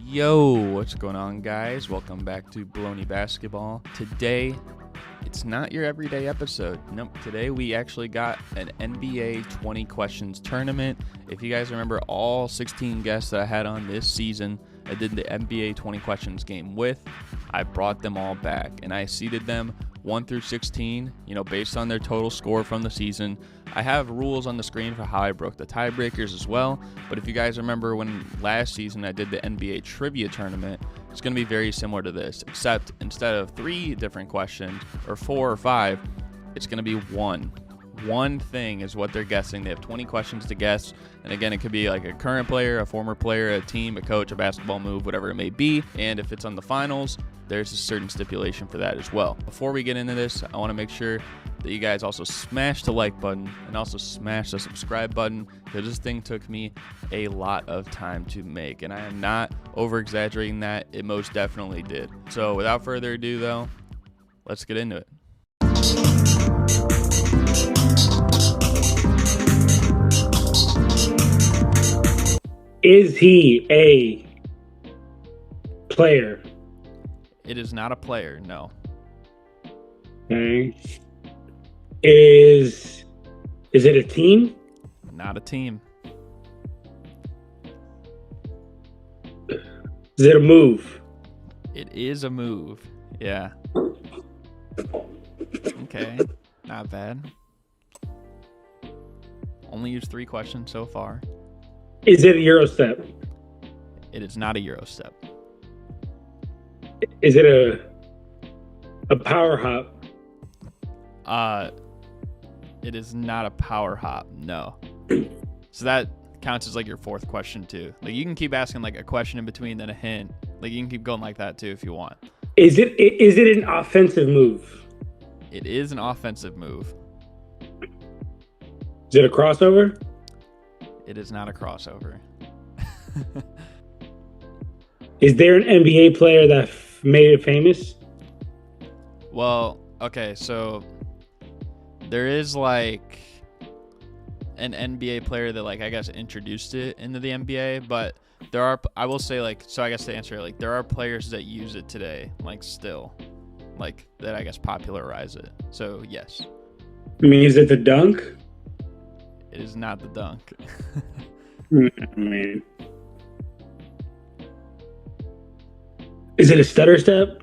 Yo, what's going on, guys? Welcome back to Bullony Basketball. Today, it's not your everyday episode. Nope. Today, we actually got an NBA 20 questions tournament. If you guys remember all 16 guests that I had on this season, I did the NBA 20 questions game with. I brought them all back, and I seeded them 1 through 16, based on their total score from the season. I have rules on the screen for how I broke the tiebreakers as well, but if you guys remember when last season I did the NBA trivia tournament, it's going to be very similar to this, except instead of 3 different questions, or 4 or 5, it's going to be one. One thing is what they're guessing. They have 20 questions to guess, and again, it could be like a current player, a former player, a team, a coach, a basketball move, whatever it may be, and if it's on the finals, there's a certain stipulation for that as well. Before we get into this, I want to make sure that you guys also smash the like button and also smash the subscribe button, because this thing took me a lot of time to make, and I am not over exaggerating that. It most definitely did. So without further ado though, let's get into it. Is he a player? It is not a player, no. Okay. Is it a team? Not a team. Is it a move? It is a move. Yeah. Okay. Not bad. Only used 3 questions so far. Is it a Euro step? It is not a Euro step. Is it a power hop? It is not a power hop, no. So that counts as like your 4th question too. Like you can keep asking like a question in between, then a hint. Like you can keep going like that too if you want. Is it an offensive move? It is an offensive move. Is it a crossover? It is not a crossover. Is there an NBA player that made it famous? Well, okay, so there is like an NBA player that like I guess introduced it into the NBA, but there are, I will say, like, so I guess to answer it, like there are players that use it today, like still, like that I guess popularize it. So yes. I mean, is it the dunk? It is not the dunk. Man. Is it a stutter step?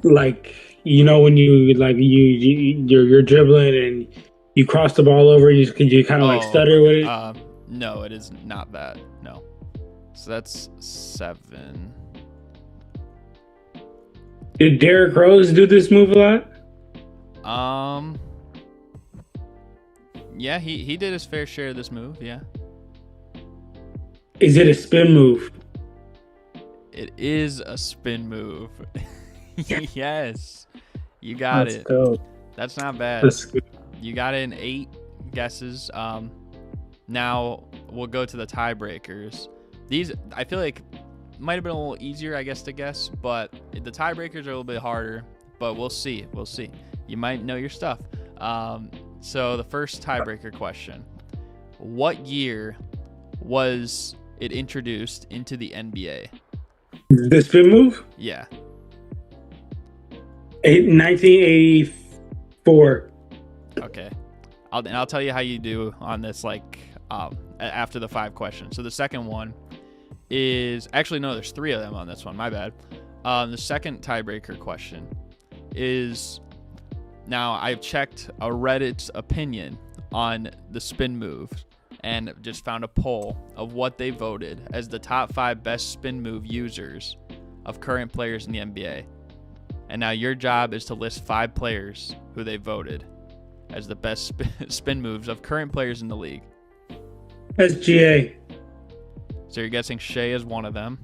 Like, when you like you're dribbling and you cross the ball over, you kind of like stutter with it? No, it is not that. No. So that's 7. Did Derrick Rose do this move a lot? Yeah, he did his fair share of this move, yeah. Is it a spin move? It is a spin move. Yes. You got it. Dope. That's not bad. That's good. You got it in 8 guesses. Now we'll go to the tiebreakers. These I feel like might have been a little easier, I guess, to guess, but the tiebreakers are a little bit harder, but we'll see. We'll see. You might know your stuff. So the first tiebreaker question. What year was it introduced into the NBA? The spin move? Yeah. 1984. Okay. I'll tell you how you do on this, like, after the 5 questions. So the second one is... Actually, no, there's 3 of them on this one. My bad. The second tiebreaker question is... Now, I've checked a Reddit's opinion on the spin move and just found a poll of what they voted as the top 5 best spin move users of current players in the NBA. And now your job is to list 5 players who they voted as the best spin moves of current players in the league. SGA. So you're guessing Shea is one of them.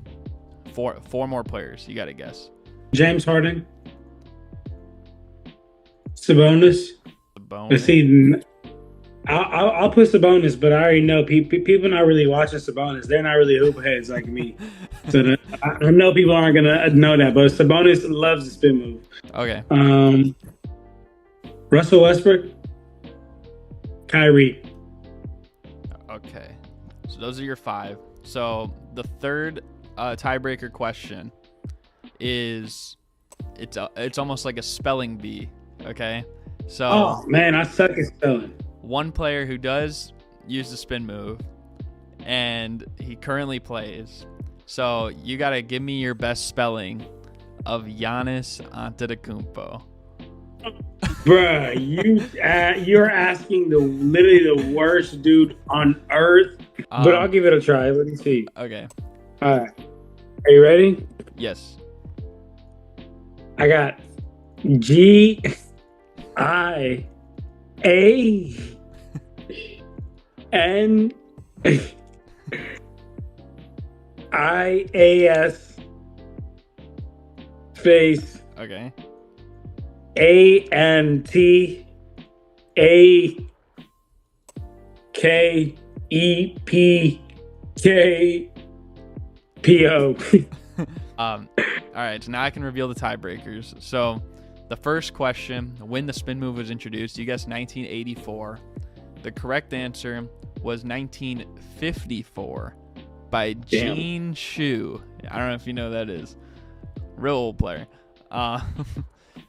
4 more players. You got to guess. James Harden. Sabonis. Let's see. I'll put Sabonis, but I already know people not really watching Sabonis. They're not really hoop heads like me. So I know people aren't going to know that, but Sabonis loves the spin move. Okay. Russell Westbrook. Kyrie. Okay. So those are your 5. So the third tiebreaker question is it's almost like a spelling bee. Okay, so Oh man, I suck at spelling. one player who does use the spin move, and he currently plays. So you gotta give me your best spelling of Giannis Antetokounmpo. Bruh, you're asking literally the worst dude on earth. But I'll give it a try. Let me see. Okay. All right. Are you ready? Yes. I got GIANIAS space Okay. ANTAKEPKPO. All right, so now I can reveal the tiebreakers. So the first question, when the spin move was introduced, you guessed 1984. The correct answer was 1954 by Gene Shu. I don't know if you know who that is. Real old player.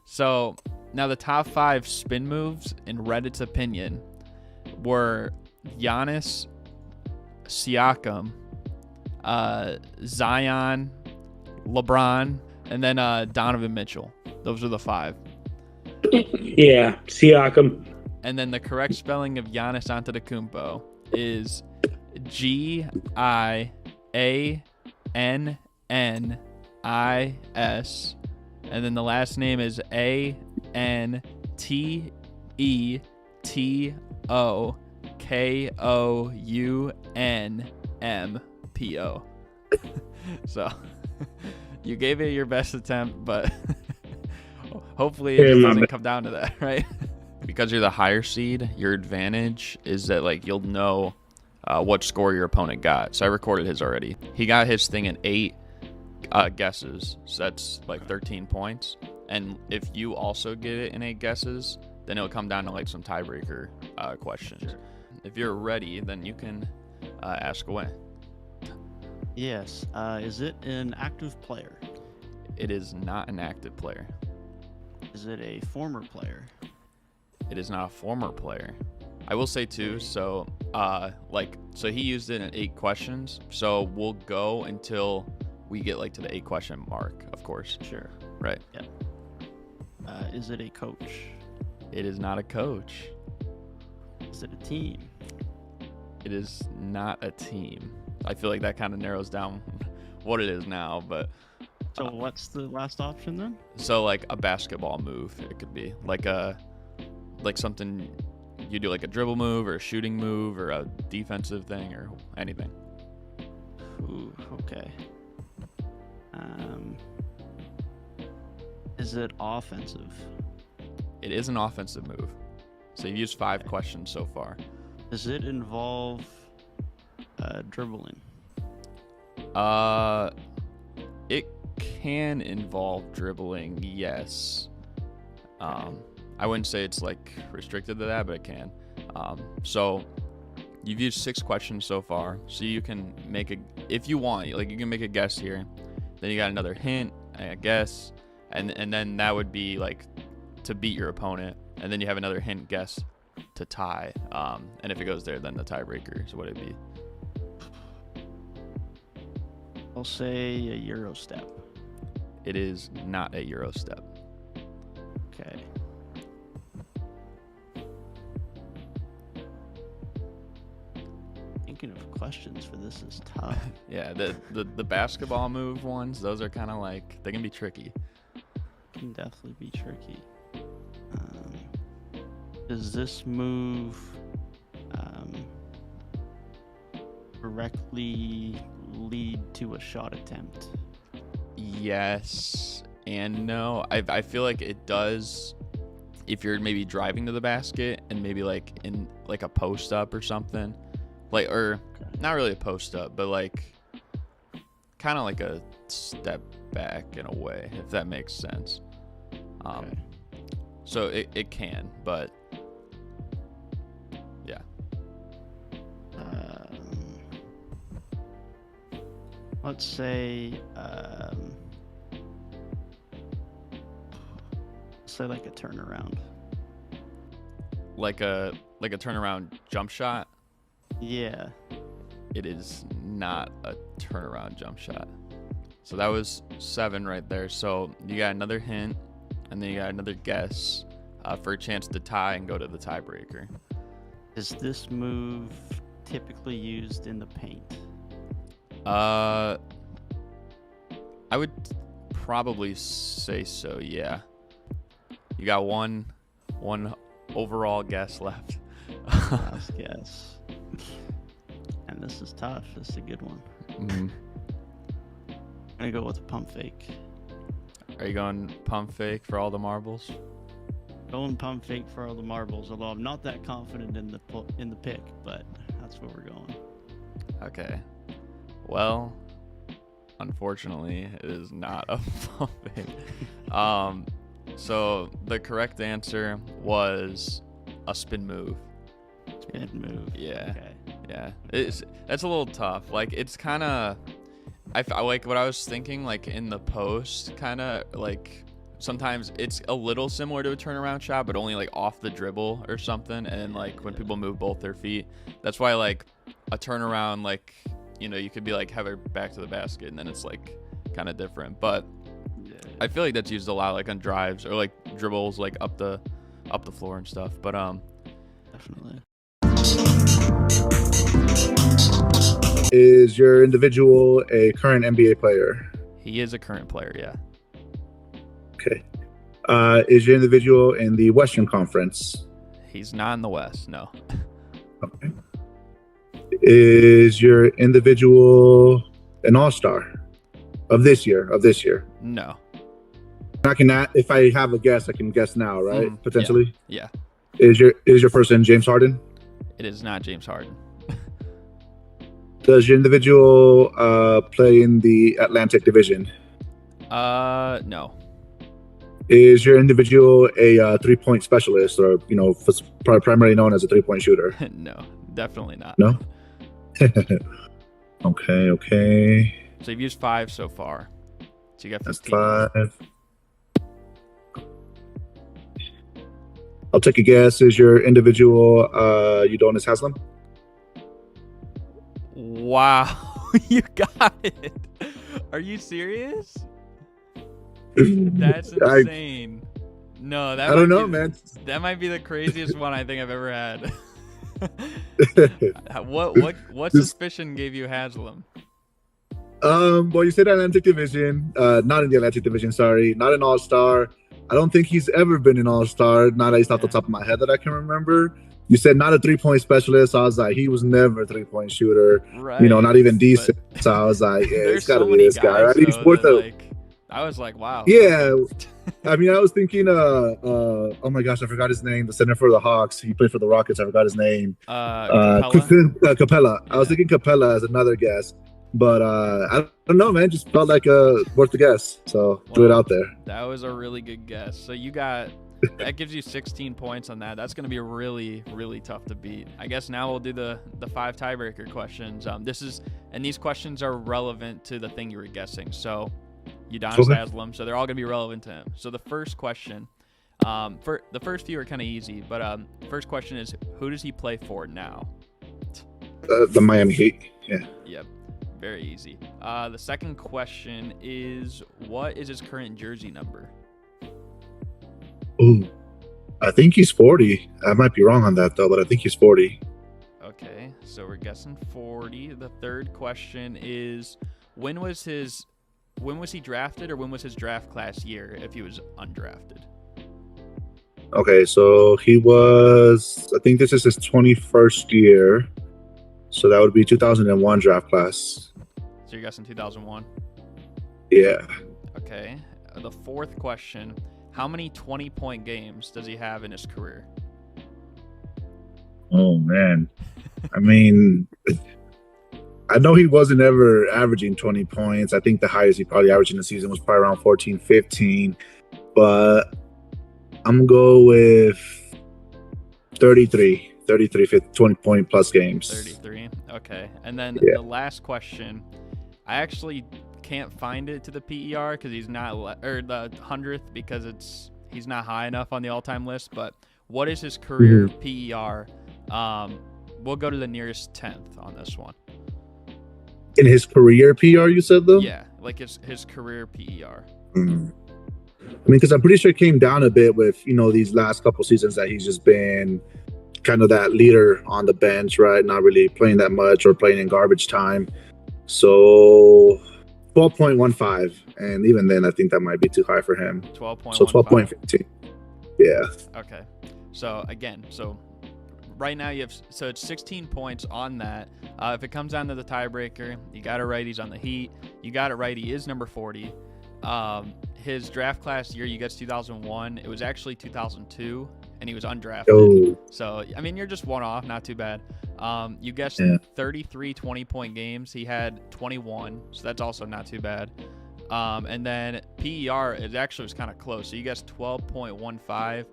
So now the top 5 spin moves in Reddit's opinion were Giannis, Siakam, Zion, LeBron, and then Donovan Mitchell. Those are the 5. Yeah, Siakam. And then the correct spelling of Giannis Antetokounmpo is GIANNIS, and then the last name is ANTETOKOUNMPO. So you gave it your best attempt, but hopefully it just doesn't come down to that, right? Because you're the higher seed, your advantage is that like you'll know what score your opponent got. So I recorded his already. He got his thing in 8 guesses, so that's like 13 points. And if you also get it in 8 guesses, then it'll come down to like some tiebreaker questions. Sure. If you're ready, then you can ask away. Yes. Is it an active player? It is not an active player. Is it a former player? It is not a former player. I will say too, so so he used it in 8 questions. So we'll go until we get like to the 8 question mark, of course. Sure. Right. Yeah. Is it a coach? It is not a coach. Is it a team? It is not a team. I feel like that kind of narrows down what it is now, but. So what's the last option then? So like a basketball move, it could be like something you do, like a dribble move or a shooting move or a defensive thing or anything. Ooh, okay. Is it offensive? It is an offensive move. So you've used 5 questions so far. Does it involve dribbling? It can involve dribbling, yes. I wouldn't say it's like restricted to that, but it can. So you've used 6 questions so far, so you can make if you want, like you can make a guess here. Then you got another hint, a guess, and then that would be like to beat your opponent, and then you have another hint, guess to tie. And if it goes there, then the tiebreaker is what it'd be. I'll say a Euro step. It is not a Euro step. Okay. Thinking of questions for this is tough. Yeah, the basketball move ones, those are kind of like, they can be tricky. Can definitely be tricky. Does this move directly lead to a shot attempt? Yes and no. I feel like it does if you're maybe driving to the basket and maybe like in like a post up or something, like, or not really a post up, but like kind of like a step back in a way, if that makes sense. Okay. So it can, but yeah. let's say like a turnaround. Like a turnaround jump shot? Yeah. It is not a turnaround jump shot. So that was 7 right there. So you got another hint, and then you got another guess for a chance to tie and go to the tiebreaker. Is this move typically used in the paint? I would probably say so, yeah. You got one overall guess left. Last guess. And this is tough. This is a good one. Mm-hmm. I'm gonna go with a pump fake. Are you going pump fake for all the marbles? Going pump fake for all the marbles, although I'm not that confident in the pick, but that's where we're going. Okay. Well, unfortunately, it is not a pump fake. So the correct answer was a spin move. Spin move. Yeah. Okay. Yeah. That's a little tough. Like, it's kind of, I like what I was thinking, like in the post, kind of like sometimes it's a little similar to a turnaround shot, but only like off the dribble or something. And like when people move both their feet, that's why like a turnaround, like, you know, you could be like have her back to the basket and then it's like kind of different. But I feel like that's used a lot, like on drives or like dribbles, like up the floor and stuff. But definitely. Is your individual a current NBA player? He is a current player, yeah. Okay. Is your individual in the Western Conference? He's not in the West, no. Okay. Is your individual an all-star of this year? No. If I have a guess, I can guess now, right? Potentially. Yeah. Is your person James Harden? It is not James Harden. Does your individual play in the Atlantic Division? No. Is your individual a three-point specialist, or primarily known as a three-point shooter? No, definitely not. No. Okay. So you've used 5 so far. So you got 15. That's 5. I'll take a guess. Is your individual Udonis Haslam? Wow, you got it. Are you serious? That's insane. No, that I don't know, man. That might be the craziest one I think I've ever had. What suspicion gave you Haslam? Well, you said Atlantic Division. Not in the Atlantic Division, sorry. Not an all-star. I don't think he's ever been an all-star, not at least off the top of my head that I can remember. You said not a three-point specialist. So I was like, he was never a three-point shooter. Right. Not even decent. So I was like, yeah, it's got to be this guy. Right? He's worth I was like, wow. Yeah. I mean, I was thinking, oh my gosh, I forgot his name. The center for the Hawks. He played for the Rockets. I forgot his name. Capella. Capella. Yeah. I was thinking Capella as another guess. But I don't know, man. Just felt like worth the guess. So threw it out there. That was a really good guess. So that gives you 16 points on that. That's going to be really, really tough to beat. I guess now we'll do the 5 tiebreaker questions. These questions are relevant to the thing you were guessing. So Udonis Haslam. So they're all going to be relevant to him. So the first question, for the first few are kind of easy, but first question is, who does he play for now? The Miami Heat. Yeah. Yep. Very easy. The second question is, what is his current jersey number? Ooh, I think he's 40. I might be wrong on that though, but I think he's 40. Okay, so we're guessing 40. The third question is, when was he drafted, or when was his draft class year if he was undrafted? Okay, so he was, I think this is his 21st year. So that would be 2001 draft class. So you're guessing 2001? Yeah. Okay. The fourth question, how many 20-point games does he have in his career? Oh, man. I mean, I know he wasn't ever averaging 20 points. I think the highest he probably averaged in the season was probably around 14, 15. But I'm going to go with 33, 20-point plus games. 33. Okay. And then Yeah. the last question, I actually can't find it to the PER because he's not, or the 100th because he's not high enough on the all-time list. But what is his career PER? We'll go to the nearest 10th on this one. In his career PR, you said though? Yeah, like his career PER. I mean, because I'm pretty sure it came down a bit with, these last couple seasons that he's just been kind of that leader on the bench, right? Not really playing that much or playing in garbage time. So 12.15. And even then, I think that might be too high for him. 12.15. So 12.15. Yeah. Okay. So again, right now it's 16 points on that. If it comes down to the tiebreaker, you got it right, he's on the Heat. You got it right, he is number 40. His draft class year, you guessed 2001. It was actually 2002, and he was undrafted. Oh. So, I mean, you're just one off, not too bad. You guessed 33 20-point games. He had 21, so that's also not too bad. And then PER, it actually was kind of close. So you guessed 12.15.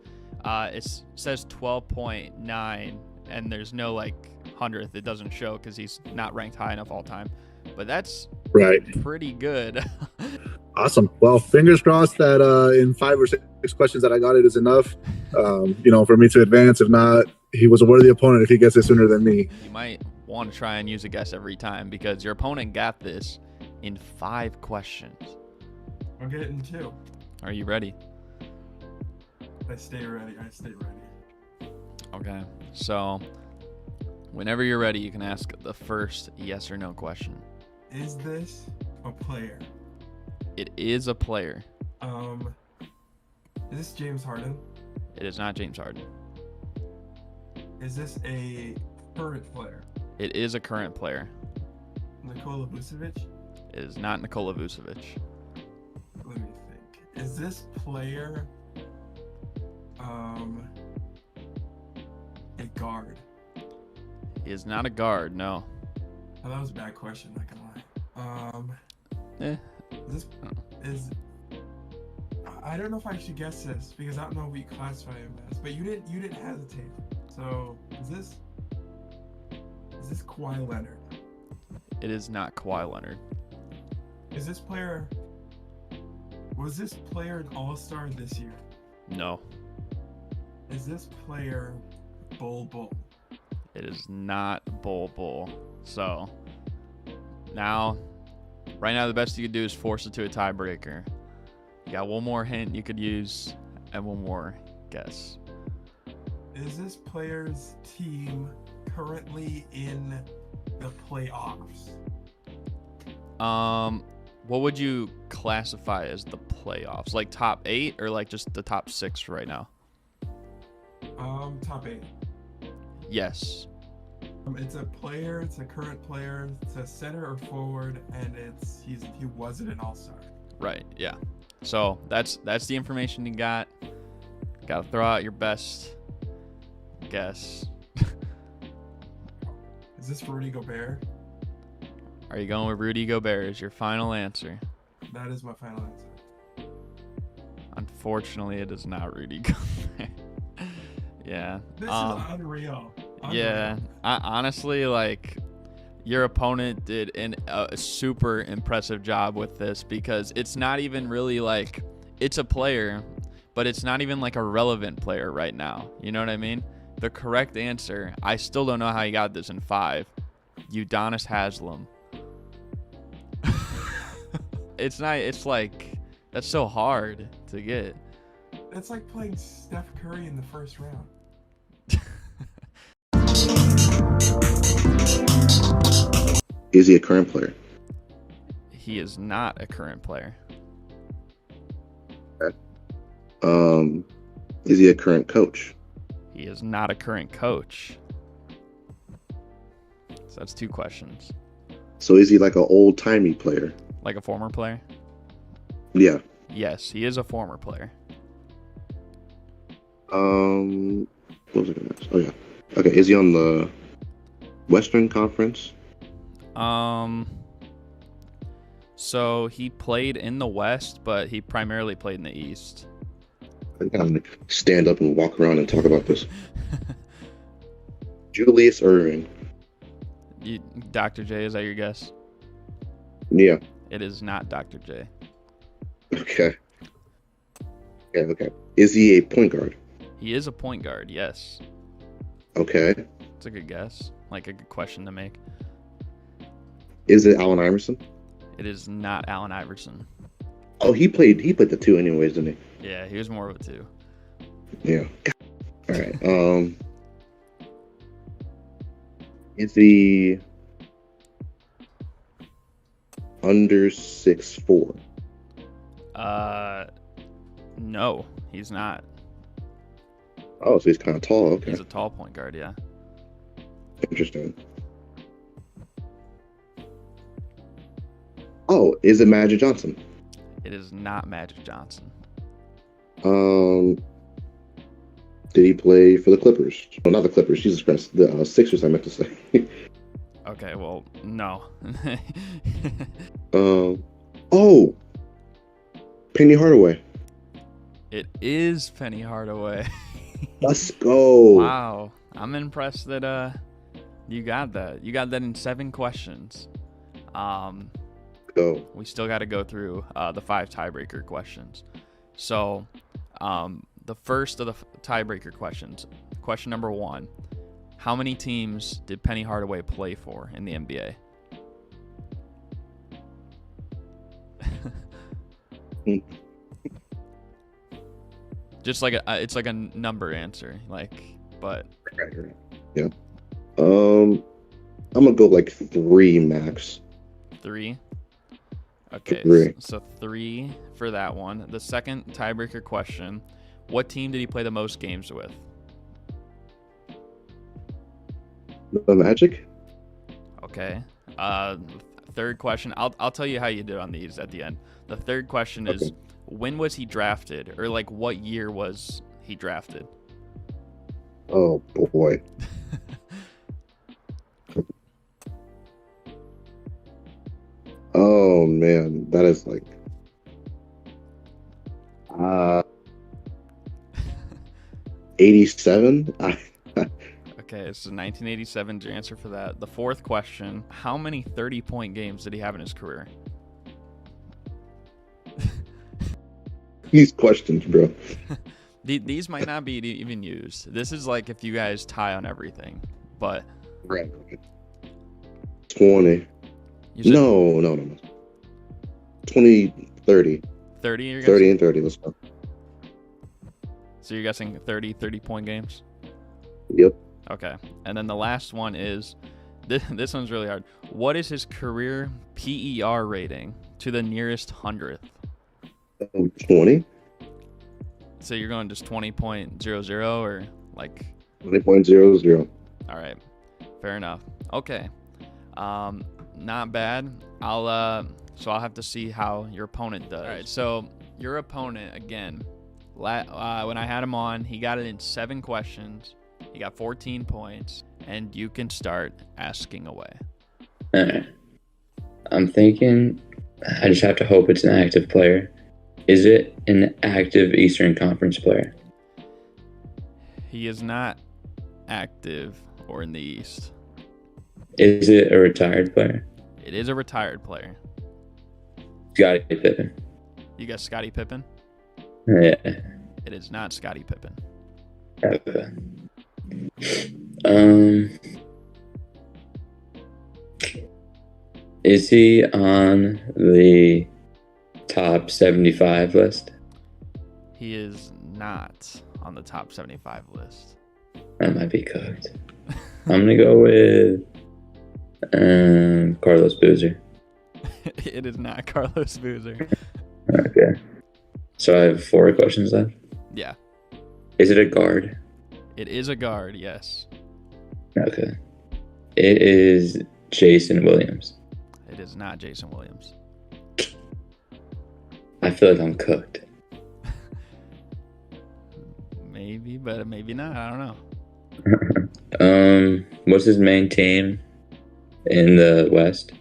It says 12.9, and there's no 100th. It doesn't show because he's not ranked high enough all time. But that's pretty good. Awesome. Well, fingers crossed that in 5 or 6 questions that I got it is enough, for me to advance. If not, he was a worthy opponent if he gets it sooner than me. You might want to try and use a guess every time because your opponent got this in 5 questions. I'll get it in 2. Are you ready? I stay ready. Okay. So, whenever you're ready, you can ask the first yes or no question. Is this a player? It is a player. Is this James Harden? It is not James Harden. Is this a current player? It is a current player. Nikola Vucevic? It is not Nikola Vucevic. Let me think. Is this player a guard? He is not a guard, no. Oh, that was a bad question, not gonna lie. I don't know if I should guess this because I don't know what you classify him as, but you didn't hesitate. So is this Kawhi Leonard? It is not Kawhi Leonard. Was this player an all-star this year? No. Is this player Bull? It is not Bull. So, right now the best you could do is force it to a tiebreaker. You got one more hint you could use and one more guess. Is this player's team currently in the playoffs? What would you classify as the playoffs? Like top 8 or just the top 6 right now? Top 8. Yes. It's a player. It's a current player. It's a center or forward, and he wasn't an all-star. Right. Yeah. So that's the information you got. Got to throw out your best guess. Is this Rudy Gobert? Are you going with Rudy Gobert as your final answer? That is my final answer. Unfortunately, it is not Rudy Gobert. Yeah. This is unreal. Yeah. Honestly, your opponent did a super impressive job with this because it's not even really it's a player, but it's not even a relevant player right now. You know what I mean? The correct answer, I still don't know how he got this in 5. Udonis Haslam. It's that's so hard to get. It's like playing Steph Curry in the first round. Is he a current player? He is not a current player. Okay. Is he a current coach? He is not a current coach. So that's 2 questions. So is he an old-timey player? Like a former player? Yeah. Yes, he is a former player. What was I gonna ask? Oh yeah. Okay, is he on the Western Conference? So he played in the West, but he primarily played in the East. I'm gonna stand up and walk around and talk about this. Julius Erving. Dr. J, is that your guess? Yeah. It is not Dr. J. Okay. Okay. Is he a point guard? He is a point guard, yes. Okay. It's a good guess. Like a good question to make. Is it Allen Iverson? It is not Allen Iverson. Oh, he played the 2 anyways, didn't Yeah, he was more of a 2. he? Yeah. All right. Is he under 6'4"? No, he's not. Oh, so he's kind of tall. Okay. He's a tall point guard, yeah. Interesting. Oh, is it Magic Johnson? It is not Magic Johnson. Did he play for the Clippers? Oh, not the Clippers. Jesus Christ. The Sixers, I meant to say. Okay, well, no. Oh, Penny Hardaway. It is Penny Hardaway. Let's go. Wow. I'm impressed that you got that. You got that in 7 questions. Go. We still got to go through the 5 tiebreaker questions. So, the first of the tiebreaker questions. Question number 1. How many teams did Penny Hardaway play for in the NBA? Just like it's like a number answer, but Right. Yeah. I'm gonna go like 3 max. 3. Okay, 3. so 3 for that one. The second tiebreaker question: what team did he play the most games with? The Magic. Okay. Third question. I'll tell you how you did on these at the end. The third question is: Okay. when was he drafted, or like what year was he drafted? Oh boy. Oh man, that is like 87. Okay, so 1987 is your answer for that. The fourth question: how many 30-point games did he have in his career? These questions, bro. These might not be even used. This is like if you guys tie on everything, but Right. 20. you said No. 20, 30. 30. You're 30 guessing? and 30. Let's go. So you're guessing 30-point games? Yep. Okay. And then the last one is, this one's really hard. What is his career PER rating to the nearest 100th? 20. So you're going just 20.00 or like... 20.00. All right. Fair enough. Okay. Not bad. So I'll have to see how your opponent does. All right. So your opponent, again, when I had him on, he got it in 7 questions. He got 14 points, and you can start asking away. All right. I'm thinking, I just have to hope it's an active player. Is it an active Eastern Conference player? He is not active or in the East. Is it a retired player? It is a retired player. Scottie Pippen. You got Scottie Pippen? Yeah. It is not Scottie Pippen. Okay. Is he on the top 75 list? He is not on the top 75 list. That might be cooked. I'm gonna go with Carlos Boozer. It is not Carlos Boozer. Okay. So I have 4 questions left. Yeah. Is it a guard? It is a guard, yes. Okay. It is Jason Williams. It is not Jason Williams. I feel like I'm cooked. Maybe, but maybe not. I don't know. What's his main team in the West?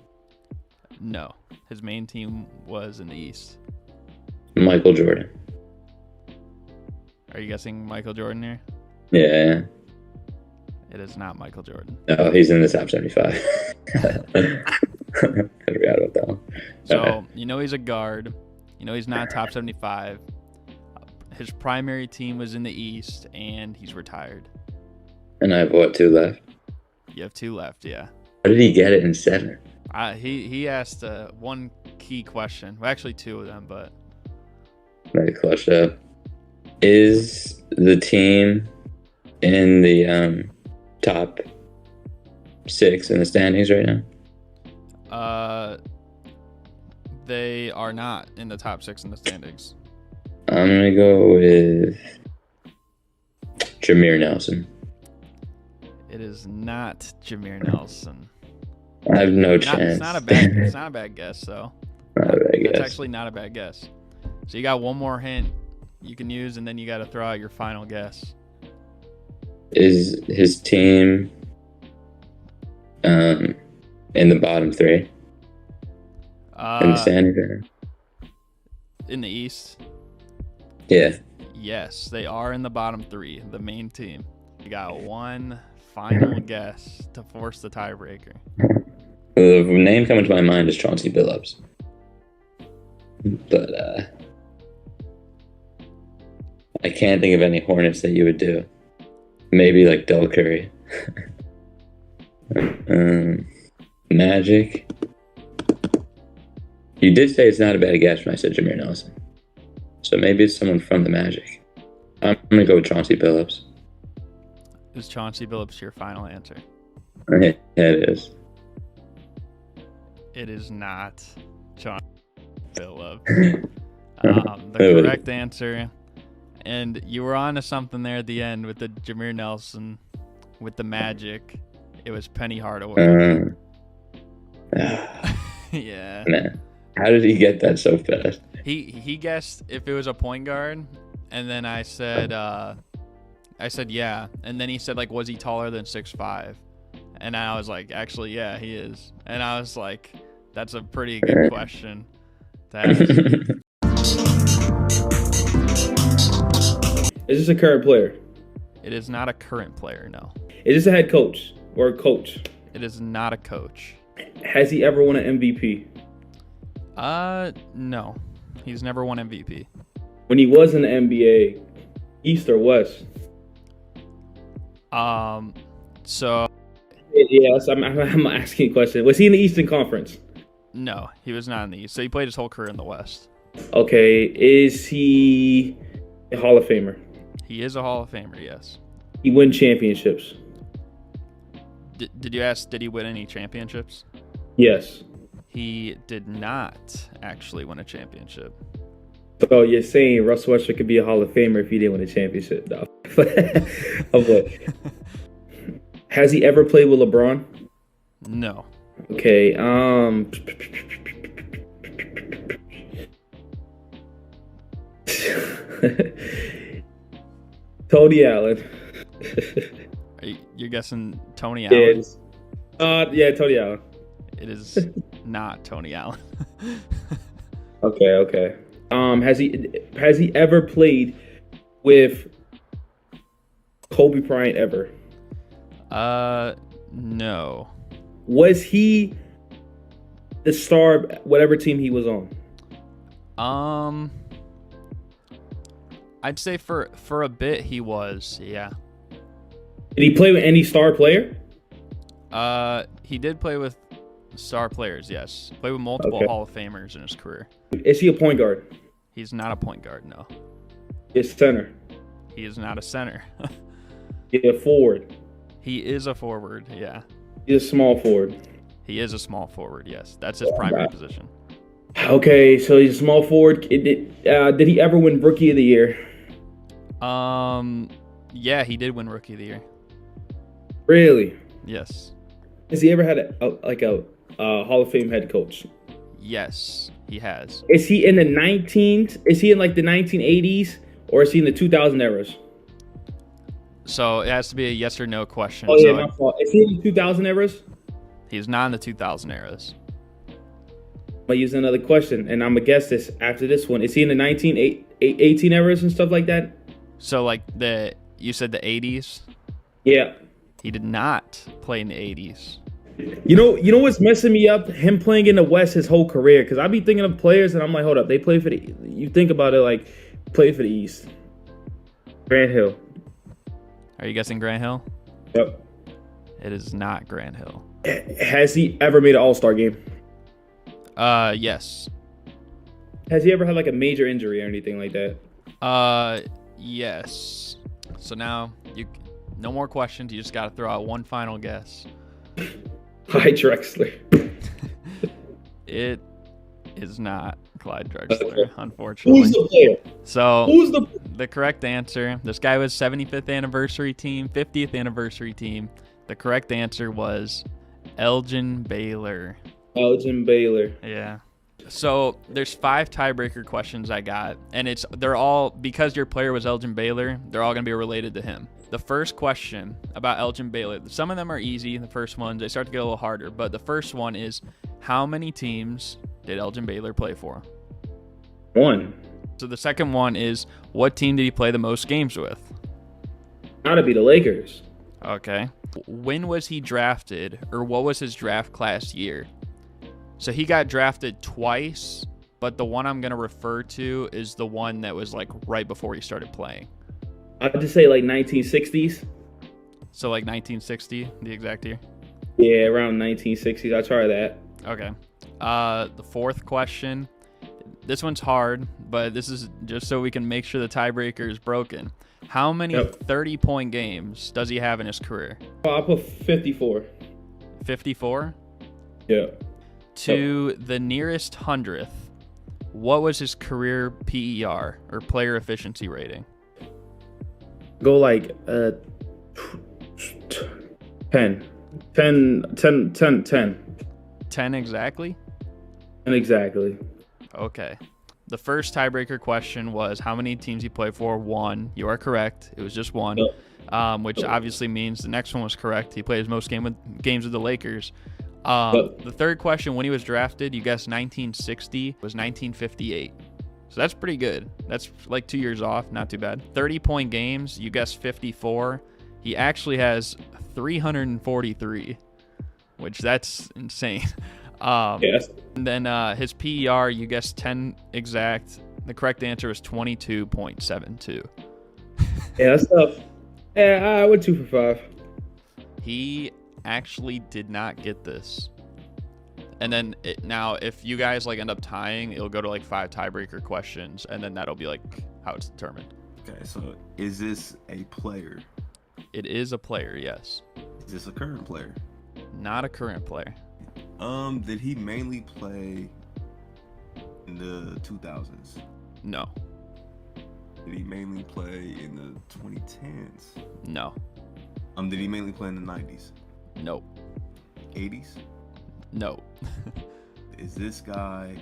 No. His main team was in the East. Michael Jordan. Are you guessing Michael Jordan here? Yeah. It is not Michael Jordan. No, he's in the top 75. I forgot about that one. So, Okay. you know he's a guard. You know he's not top 75. His primary team was in the East, and he's retired. And I have, what, 2 left? You have 2 left, yeah. How did he get it in 7? He asked one key question. Well, actually 2 of them, but... Very clutched up. Is the team in the top 6 in the standings right now? They are not in the top 6 in the standings. I'm going to go with Jameer Nelson. It is not Jameer Nelson. I have no chance. It's not a bad guess, though. Not a bad guess. That's actually not a bad guess. So you got one more hint you can use, and then you got to throw out your final guess. Is his team in the bottom 3 in the standings? In the East? Yeah. Yes, they are in the bottom 3, the main team. You got one final guess to force the tiebreaker. The name coming to my mind is Chauncey Billups. But I can't think of any Hornets that you would do. Maybe like Del Curry. Magic. You did say it's not a bad guess when I said Jameer Nelson. So maybe it's someone from the Magic. I'm going to go with Chauncey Billups. Is Chauncey Billups your final answer? Yeah, it is. It is not Chauncey Billups. The correct answer, and you were on to something there at the end with the Jameer Nelson, with the Magic. It was Penny Hardaway. Yeah. Man, how did he get that so fast? He guessed if it was a point guard, and then I said yeah, and then he said like, was he taller than 6'5"? And I was like, actually, yeah, he is. And I was like, that's a pretty good question to ask. Is this a current player? It is not a current player, no. Is this a head coach or a coach? It is not a coach. Has he ever won an MVP? No. He's never won MVP. When he was in the NBA, East or West? So... Yes, I'm asking a question. Was he in the Eastern Conference? No, he was not in the East. So he played his whole career in the West. Okay, is he a Hall of Famer? He is a Hall of Famer, yes. He win championships? Did you ask, did he win any championships? Yes. He did not actually win a championship. So you're saying Russell Westbrook could be a Hall of Famer if he didn't win a championship? No. Has he ever played with LeBron? No. Okay. Tony Allen. You're guessing Tony Allen? Yeah, Tony Allen. It is not Tony Allen. Okay. Has he ever played with Kobe Bryant ever? No. Was he the star of whatever team he was on? I'd say for a bit he was, yeah. Did he play with any star player? He did play with star players, yes. Played with multiple Hall of Famers in his career. Is he a point guard? He's not a point guard, no. He's center. He is not a center. Yeah, forward. He is a forward, yeah. He's a small forward. He is a small forward, yes. That's his primary position. Okay, so he's a small forward. Did he ever win Rookie of the Year? Yeah, he did win Rookie of the Year. Really? Yes. Has he ever had a Hall of Fame head coach? Yes, he has. Is he in the 19s? Is he in like the 1980s, or is he in the 2000 eras? So it has to be a yes or no question. Oh yeah, my fault. Is he in the 2000 eras? He's not in the 2000 eras. I'm gonna use another question, and I'm gonna guess this after this one. Is he in the 1918 eras and stuff like that? So like you said the 80s? Yeah. He did not play in the 80s. You know what's messing me up? Him playing in the West his whole career. Because I be thinking of players and I'm like, hold up, they play for the. You think about it like, play for the East. Grant Hill. Are you guessing Grant Hill? Yep. It is not Grant Hill. Has he ever made an All-Star game? Yes. Has he ever had like a major injury or anything like that? Yes. So now no more questions. You just got to throw out one final guess. Clyde Drexler. It is not Clyde Drexler, unfortunately. Who's the player? So Who's the correct answer? This guy was 75th anniversary team, 50th anniversary team. The correct answer was Elgin Baylor. Elgin Baylor. Yeah. So there's 5 tiebreaker questions I got, and they're all, because your player was Elgin Baylor, they're all gonna be related to him. The first question about Elgin Baylor, some of them are easy. The first ones, they start to get a little harder, but the first one is, how many teams did Elgin Baylor play for? 1. So the second one is, what team did he play the most games with? Gotta be the Lakers. Okay. When was he drafted, or what was his draft class year? So he got drafted twice, but the one I'm going to refer to is the one that was like right before he started playing. I'd just say like 1960s. So like 1960, the exact year? Yeah, around 1960s. I'll try that. Okay. The fourth question. This one's hard, but this is just so we can make sure the tiebreaker is broken. How many 30-point games does he have in his career? I'll put 54. 54? Yeah. To the nearest hundredth, what was his career PER, or player efficiency rating? Go like 10. 10 exactly? 10 exactly. Okay. The first tiebreaker question was how many teams he played for. 1. You are correct. It was just 1, which obviously means the next one was correct. He played his most games with the Lakers. The third question, when he was drafted, you guessed 1960, was 1958. So that's pretty good. That's like 2 years off. Not too bad. 30-point games, you guessed 54. He actually has 343, which that's insane. Yes. And then his PER, you guessed 10 exact. The correct answer is 22.72. Yeah, that's tough. Yeah, I went 2 for 5. He actually did not get this. And then now if you guys like end up tying, it'll go to like 5 tiebreaker questions, and then that'll be like how it's determined. Okay, so is this a player? It is a player, yes. Is this a current player? Not a current player. Did he mainly play in the 2000s? No. Did he mainly play in the 2010s? No. Did he mainly play in the 90s? Nope. 80s? No. Is this guy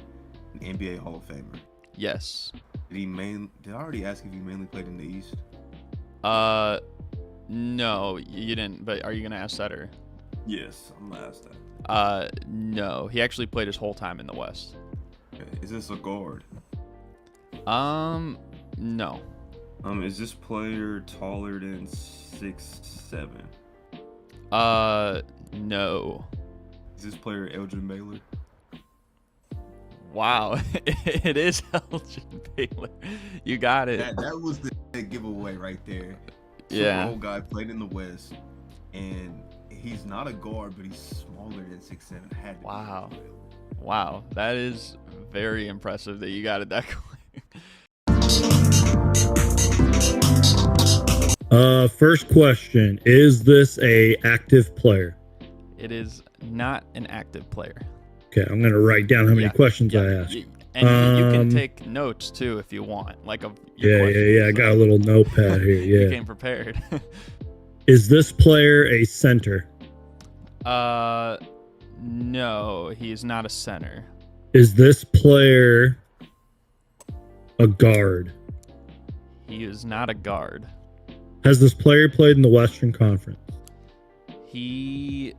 an NBA Hall of Famer? Yes. Did I already ask if he mainly played in the East? No, you didn't, but are you gonna ask that, or? Yes, I'm gonna ask that. No. He actually played his whole time in the West. Okay. Is this a guard? No. Is this player taller than 6'7"? No. Is this player Elgin Baylor? Wow, it is Elgin Baylor. You got it. That was the giveaway right there. Yeah. Old guy played in the West, and he's not a guard, but he's smaller than 6'7". Had to Wow. Wow, that is very impressive that you got it that quick. First question, is this a active player? It is not an active player. Okay, I'm gonna write down how many questions I asked. And you can take notes too if you want. Like I got a little notepad here. Yeah. You came prepared. Is this player a center? No, he is not a center. Is this player a guard? He is not a guard. Has this player played in the Western Conference? He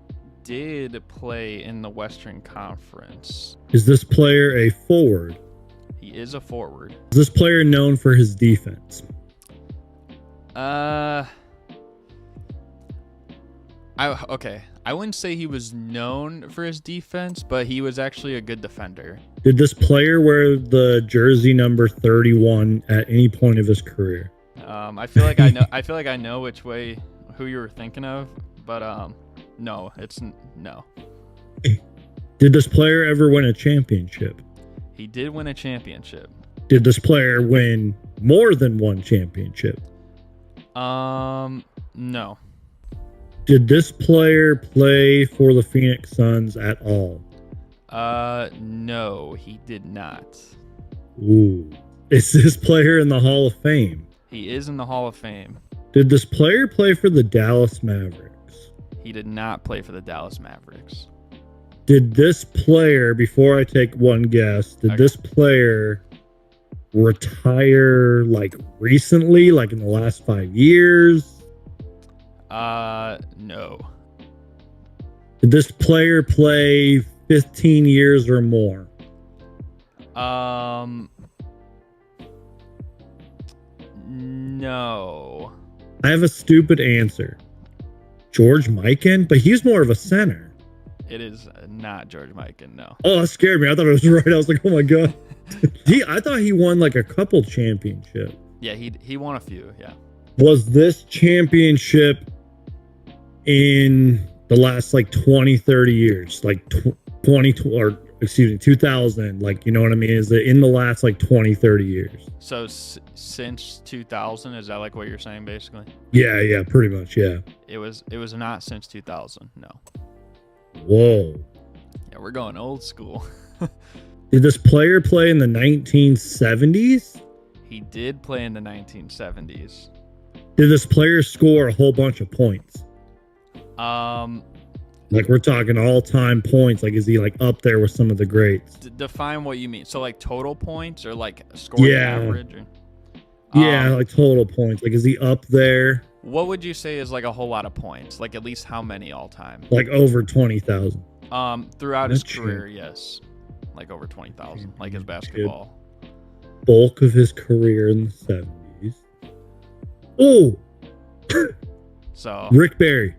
did play in the Western Conference. Is this player a forward? He is a forward. Is this player known for his defense? Okay. I wouldn't say he was known for his defense, but he was actually a good defender. Did this player wear the jersey number 31 at any point of his career? I feel like I know. I feel like I know who you were thinking of, but no, no. Did this player ever win a championship? He did win a championship. Did this player win more than one championship? No. Did this player play for the Phoenix Suns at all? No, he did not. Ooh. Is this player in the Hall of Fame? He is in the Hall of Fame. Did this player play for the Dallas Mavericks? He did not play for the Dallas Mavericks. Did this player, before I take one guess, did this player retire like recently, like in the last 5 years? No. Did this player play 15 years or more? No. I have a stupid answer. George Mikan, but he's more of a center. It is not George Mikan, no. Oh, that scared me. I thought it was right. I was like, oh my God. I thought he won like a couple championships. Yeah, he won a few, yeah. Was this championship in the last like 20, 30 years? Like 2000, like, you know what I mean? Is it in the last like 20, 30 years? So since 2000, is that like what you're saying basically? Yeah, pretty much, yeah. It was not since 2000, no. Whoa. Yeah, we're going old school. Did this player play in the 1970s? He did play in the 1970s. Did this player score a whole bunch of points? Like we're talking all-time points. Like, is he like up there with some of the greats? Define what you mean. So like total points or like scoring average? Or, yeah, like total points. Like, is he up there? What would you say is like a whole lot of points? Like at least how many all time? Like over 20,000. Throughout his career, yes. Like over 20,000, like his basketball. Bulk of his career in the 70s. Oh! So Rick Barry.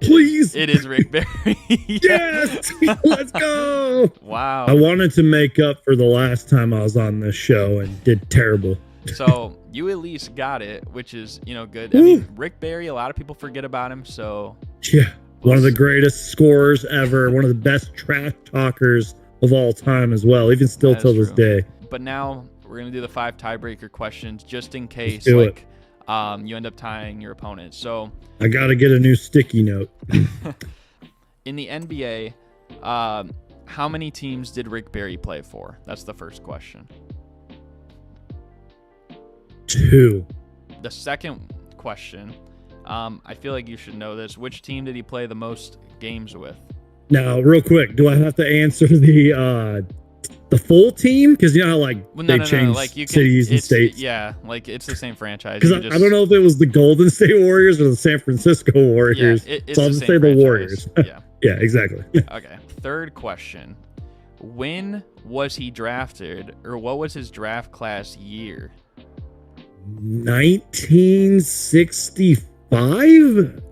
Please. It is Rick Barry. Yes! Let's go! Wow. I wanted to make up for the last time I was on this show and did terrible. So you at least got it, which is, good. I mean, Rick Barry, a lot of people forget about him, so... Yeah. One of the greatest scorers ever. One of the best trash talkers of all time as well, even still till this day. But now we're going to do the 5 tiebreaker questions just in case you end up tying your opponent. So I got to get a new sticky note. In the NBA, how many teams did Rick Barry play for? That's the first question. 2. The second question, I feel like you should know this. Which team did he play the most games with? Now, real quick, do I have to answer the full team? Because you know how they change like cities and states. Yeah, like it's the same franchise. Because I don't know if it was the Golden State Warriors or the San Francisco Warriors. Yeah, it's so I'll the just same say the franchise. Warriors. Yeah. Yeah, exactly. Okay. Third question: when was he drafted, or what was his draft class year? 1965.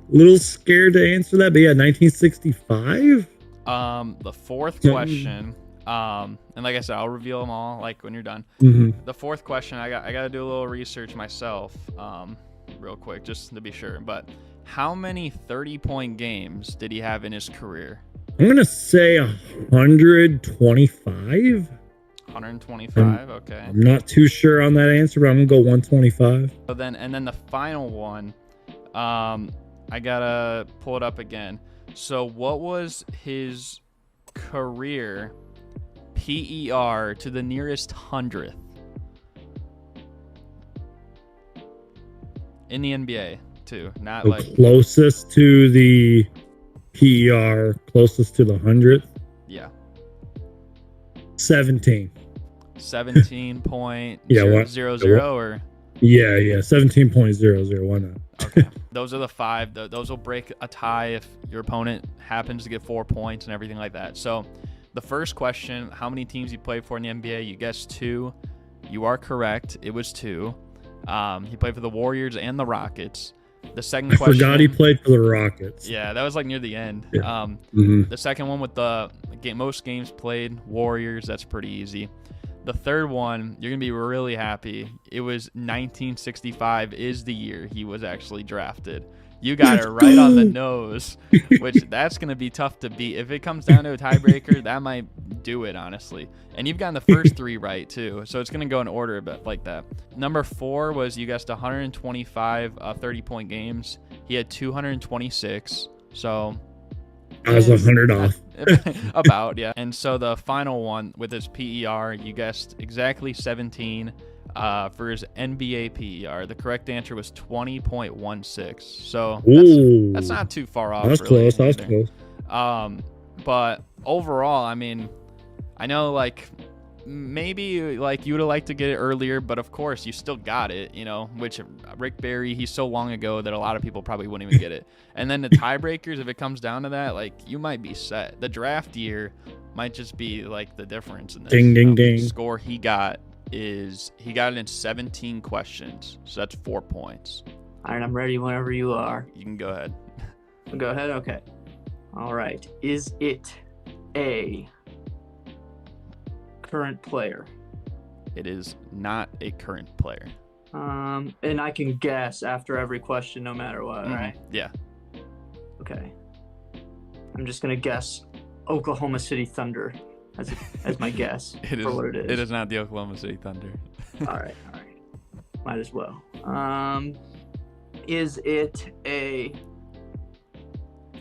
Little scared to answer that, but yeah, 1965. The fourth question, and like I said, I'll reveal them all like when you're done. Mm-hmm. The fourth question, I got to do a little research myself, real quick, just to be sure. But how many 30-point games did he have in his career? I'm gonna say 125. 125. Okay. I'm not too sure on that answer, but I'm gonna go 125. So then the final one, I gotta pull it up again. So what was his career PER to the nearest 100th in the NBA too? Not like closest to the PER, closest to the 100th. Yeah. 17. 17.000 or yeah 17.00. Why not? Okay. Those are the 5. Those will break a tie if your opponent happens to get 4 points and everything like that. So the first question, how many teams he played for in the NBA? You guessed 2. You are correct. It was 2. He played for the Warriors and the Rockets. The second I question. forgot he played for the Rockets. Yeah, that was like near the end. Yeah. The second one with the most games played, Warriors. That's pretty easy. The third one, you're gonna be really happy. It was 1965 is the year he was actually drafted. You got it right on the nose, which that's going to be tough to beat. If it comes down to a tiebreaker, that might do it, honestly. And you've gotten the first 3 right, too. So it's going to go in order a bit like that. Number 4 was you guessed 125 30-point games. He had 226. So I was 100 off. About, yeah. And so the final one with his PER, you guessed exactly 17. For his NBA PER, the correct answer was 20.16. So that's not too far off. That's really, close. That was close. But overall, I mean, I know like maybe like you would have liked to get it earlier, but of course you still got it. You know, which Rick Barry, he's so long ago that a lot of people probably wouldn't even get it. And then the tiebreakers, if it comes down to that, like you might be set. The draft year might just be like the difference in this. Ding, ding, ding. Score he got it in 17 questions, so that's 4 points. All right, I'm ready whenever you are. You can go ahead. Go ahead. Okay. All right. Is it a current player? It is not a current player. And I can guess after every question, no matter what, right? Yeah. Okay. I'm just gonna guess Oklahoma City Thunder as my guess for what it is. It is not the Oklahoma City Thunder. All right. Might as well. Is it a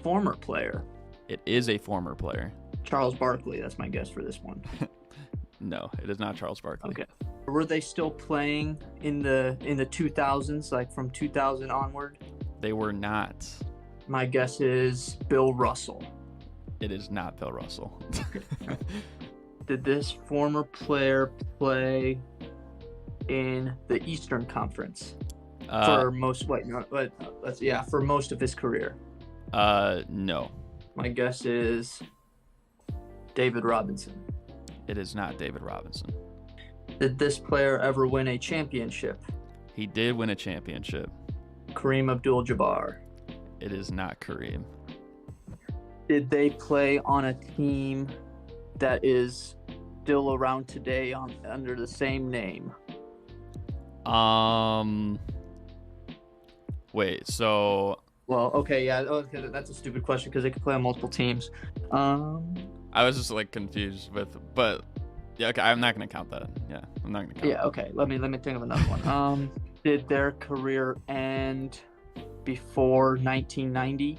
former player? It is a former player. Charles Barkley, that's my guess for this one. No, it is not Charles Barkley. Okay. Were they still playing in the 2000s, like from 2000 onward? They were not. My guess is Bill Russell. It is not Bill Russell. Did this former player play in the Eastern Conference for most? For most of his career. No. My guess is David Robinson. It is not David Robinson. Did this player ever win a championship? He did win a championship. Kareem Abdul-Jabbar. It is not Kareem. Did they play on a team that is still around today under the same name? Wait, so... Well, okay, yeah, okay, that's a stupid question because they could play on multiple teams. I was just like confused but yeah, okay, I'm not gonna count that. Yeah, I'm not gonna count. Yeah, okay. Let me think of another one. Did their career end before 1990?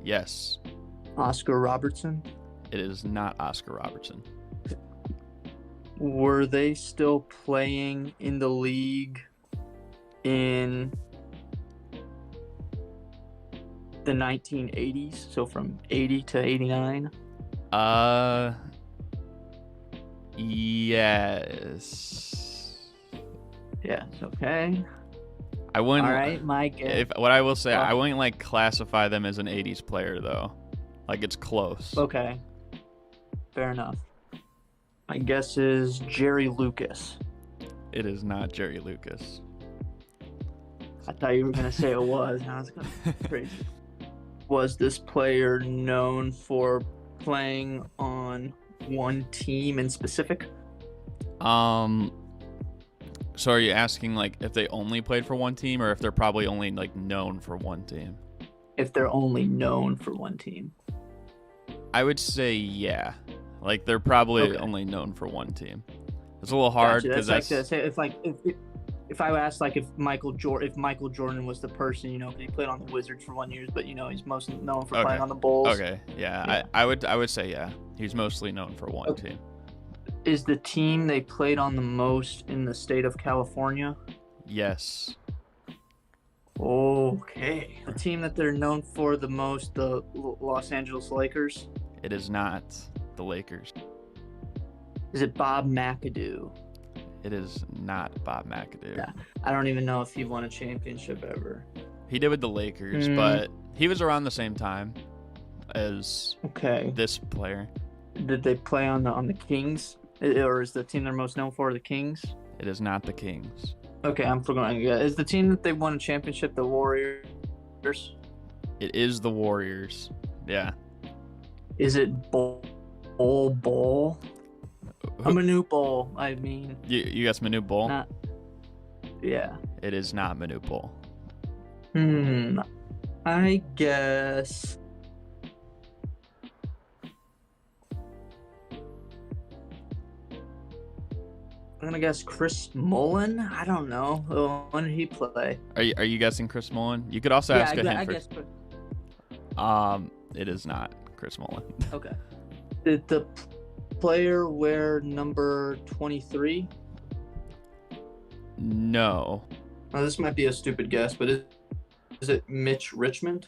Yes. Oscar Robertson? It is not Oscar Robertson. Were they still playing in the league in the 1980s? So from 80 to 89? Yes. Yes, okay. I wouldn't. All right, Mike. What I will say, I wouldn't like classify them as an 80s player though. Like it's close. Okay. Fair enough. My guess is Jerry Lucas. It is not Jerry Lucas. I thought you were gonna say it was. I was gonna crazy. Was this player known for playing on one team in specific? So are you asking like if they only played for one team or if they're probably only like known for one team? If they're only known for one team. I would say yeah. Like they're probably only known for one team. It's a little hard because that's like if I asked like if Michael Jordan was the person, you know, he played on the Wizards for 1 year, but you know he's most known for playing on the Bulls. Okay, yeah. I would say yeah. He's mostly known for one team. Is the team they played on the most in the state of California? Yes. Okay. The team that they're known for the most, the Los Angeles Lakers? It is not the Lakers. Is it Bob McAdoo? It is not Bob McAdoo. Yeah. I don't even know if he won a championship ever. He did with the Lakers, but he was around the same time as this player. Did they play on the Kings? Or is the team they're most known for the Kings? It is not the Kings. Okay, I'm forgetting. Is the team that they won a championship the Warriors? It is the Warriors. Yeah. Is it Bol? Manute Bol, I mean. You guess Manute Bol? Yeah. It is not Manute Bol. I guess. I'm gonna guess Chris Mullin. I don't know. When did he play? Are you guessing Chris Mullin? You could also ask a hint for. Guess. It is not Chris Mullin. Okay. Did the player wear number 23? No. Well, this might be a stupid guess, but is it Mitch Richmond?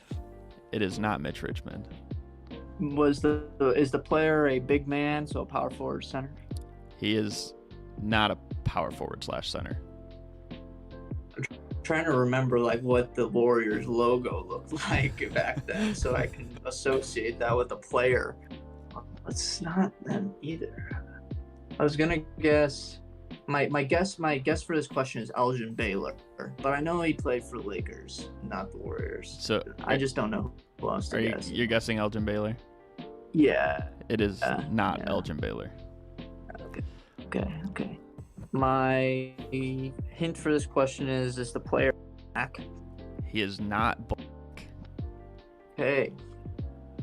It is not Mitch Richmond. Is the player a big man, so a power forward center? He is not a power forward / center. I'm trying to remember what the Warriors logo looked like back then, so I can associate that with a player. It's not them either. I was gonna guess. My guess for this question is Elgin Baylor, but I know he played for the Lakers, not the Warriors. So I just don't know who else to guess. You're guessing Elgin Baylor? Yeah. It is not Elgin Baylor. Okay. My hint for this question is the player black? He is not black. Okay.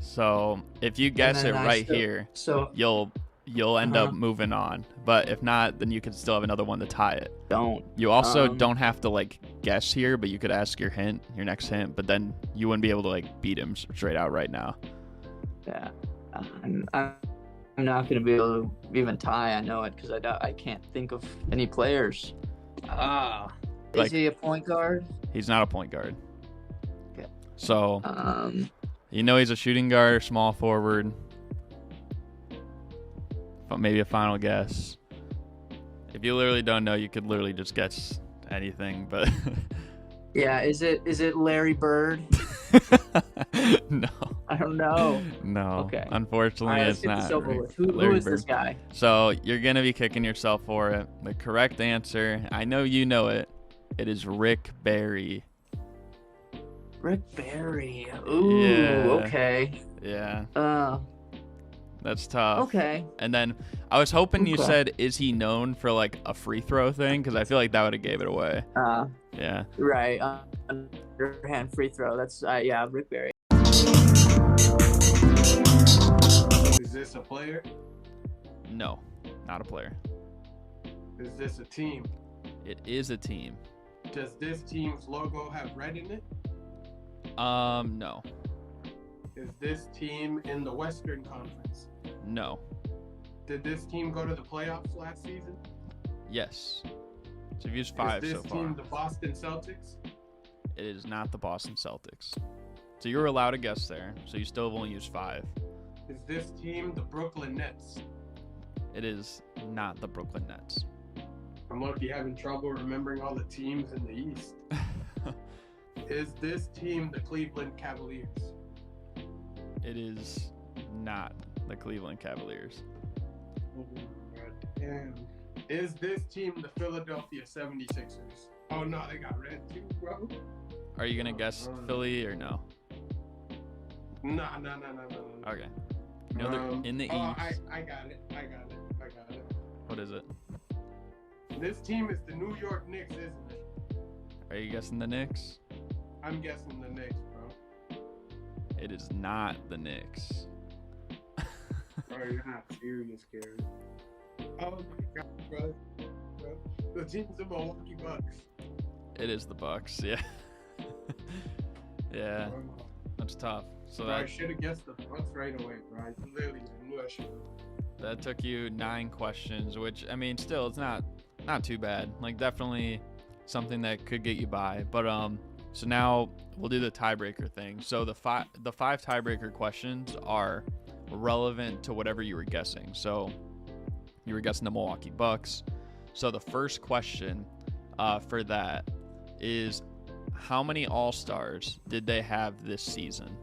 So if you guess it here, you'll end up moving on. But if not, then you can still have another one to tie it. You also don't have to guess here, but you could ask your next hint, but then you wouldn't be able to beat him straight out right now. Yeah. I'm not going to be able to even tie. I know it because I can't think of any players. Is he a point guard? He's not a point guard. Okay. So, he's a shooting guard, small forward. But maybe a final guess. If you literally don't know, you could literally just guess anything. But yeah, is it Larry Bird? No. I don't know. No. Okay. Unfortunately, it's not. Who is this guy? So you're gonna be kicking yourself for it. The correct answer, I know you know it. It is Rick Barry. Rick Barry. Ooh. Yeah. Okay. Yeah. That's tough. Okay. And then I was hoping you said, is he known for a free throw thing? Because I feel like that would have gave it away. Yeah. Right. Underhand free throw. That's Rick Barry. Is this a player? No, not a player. Is this a team? It is a team. Does this team's logo have red in it? No. Is this team in the Western Conference? No. Did this team go to the playoffs last season? Yes. So you've used 5 so far. Is this team the Boston Celtics? It is not the Boston Celtics. So you were allowed to guess there, so you still have only used 5. Is this team the Brooklyn Nets? It is not the Brooklyn Nets. I'm lucky having trouble remembering all the teams in the East. Is this team the Cleveland Cavaliers? It is not the Cleveland Cavaliers. Oh, damn. Is this team the Philadelphia 76ers? Oh, no, they got red too, bro. Are you going to guess Philly or no? No. Okay. They're in the East. I got it. What is it? This team is the New York Knicks, isn't it? Are you guessing the Knicks? I'm guessing the Knicks, bro. It is not the Knicks. Bro, you're not serious, Gary. Oh my god, bro. The team's the Milwaukee Bucks. It is the Bucks, yeah. Yeah. That's tough. So bro, I should have guessed the Bucks right away, bro. I literally knew I should have. That took you 9 questions, which, I mean, still, it's not too bad. Definitely something that could get you by. But, so now we'll do the tiebreaker thing. So the 5 tiebreaker questions are relevant to whatever you were guessing. So you were guessing the Milwaukee Bucks. So the first question for that is, how many All-Stars did they have this season?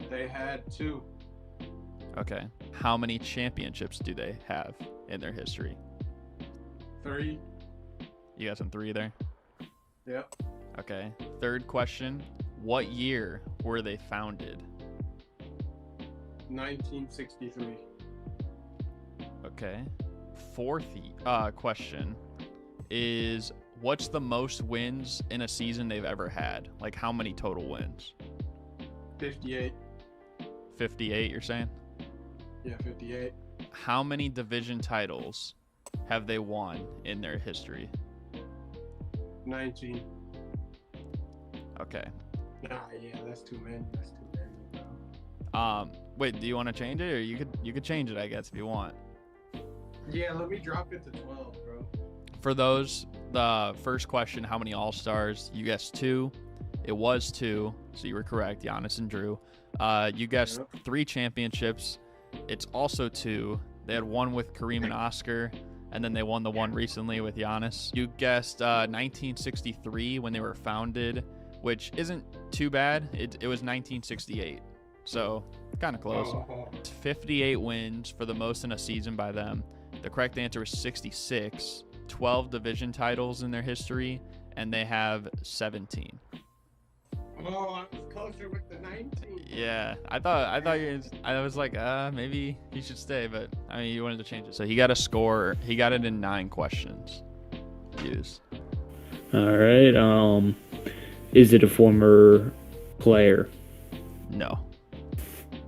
They had 2. Okay. How many championships do they have in their history? 3. You got some 3 there? Yep. Okay. Third question. What year were they founded? 1963. Okay. Fourth question is, what's the most wins in a season they've ever had? Like, how many total wins? 58. 58, you're saying? Yeah, 58. How many division titles have they won in their history? 19. Okay. Nah, yeah, that's too many. That's too many, bro. Wait, do you want to change it, or you could change it, I guess, if you want. Yeah, let me drop it to 12, bro. For those, the first question, how many All-Stars? You guessed 2. It was 2, so you were correct, Giannis and Drew. You guessed 3 championships. It's also 2. They had one with Kareem and Oscar, and then they won the one recently with Giannis. You guessed 1963 when they were founded, which isn't too bad. It was 1968, so kind of close. 58 wins for the most in a season by them. The correct answer was 66. 12 division titles in their history, and they have 17. Oh, I was closer with the 19. Yeah, I was like, maybe he should stay, but I mean, you wanted to change it. So he got a score. He got it in 9 questions used. All right. Is it a former player? No.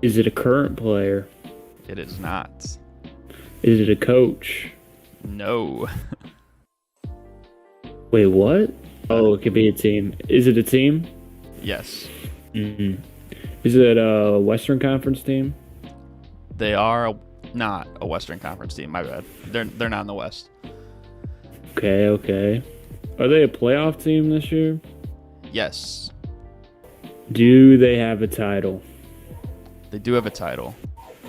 Is it a current player? It is not. Is it a coach? No. Wait, what? Oh, it could be a team. Is it a team? Yes. Mm-hmm. Is it a Western Conference team? They are not a Western Conference team. My bad. They're not in the West. Okay. Are they a playoff team this year? Yes. Do they have a title? They do have a title.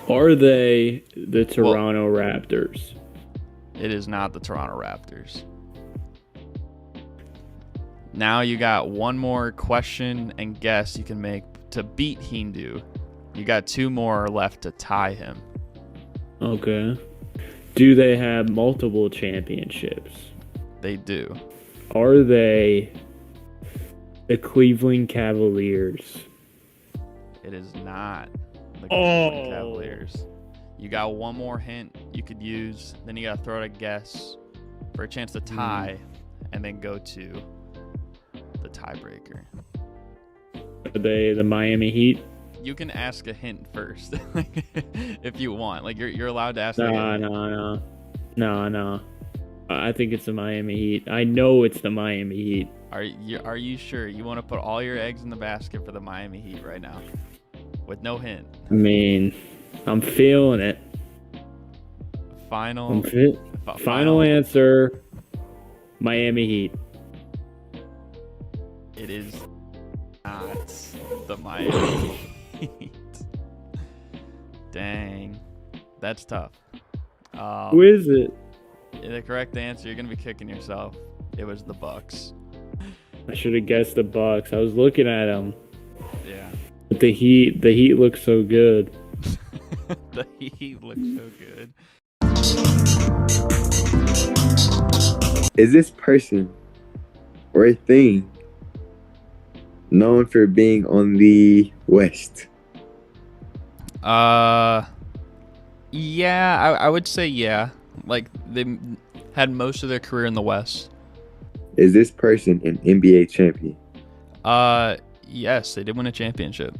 Are they the Toronto Raptors? It is not the Toronto Raptors. Now you got one more question and guess you can make to beat Hindu. You got 2 more left to tie him. Okay. Do they have multiple championships? They do. Are they the Cleveland Cavaliers? It is not the Cleveland Cavaliers. You got one more hint you could use. Then you got to throw out a guess for a chance to tie and then go to the tiebreaker. Are they the Miami Heat? You can ask a hint first if you want. Like you're allowed to ask. No. I think it's the Miami Heat. I know it's the Miami Heat. Are you sure you want to put all your eggs in the basket for the Miami Heat right now with no hint? I mean, I'm feeling it. Final answer, Miami Heat. It is not the Miami Heat. Dang. That's tough. Who is it? The correct answer, you're going to be kicking yourself. It was the Bucks. I should have guessed the Bucks. I was looking at them. Yeah. But the Heat looks so good. The Heat looks so good. Is this person or a thing known for being on the West? Yeah, I would say yeah. Like, they had most of their career in the West. Is this person an NBA champion? Yes, they did win a championship.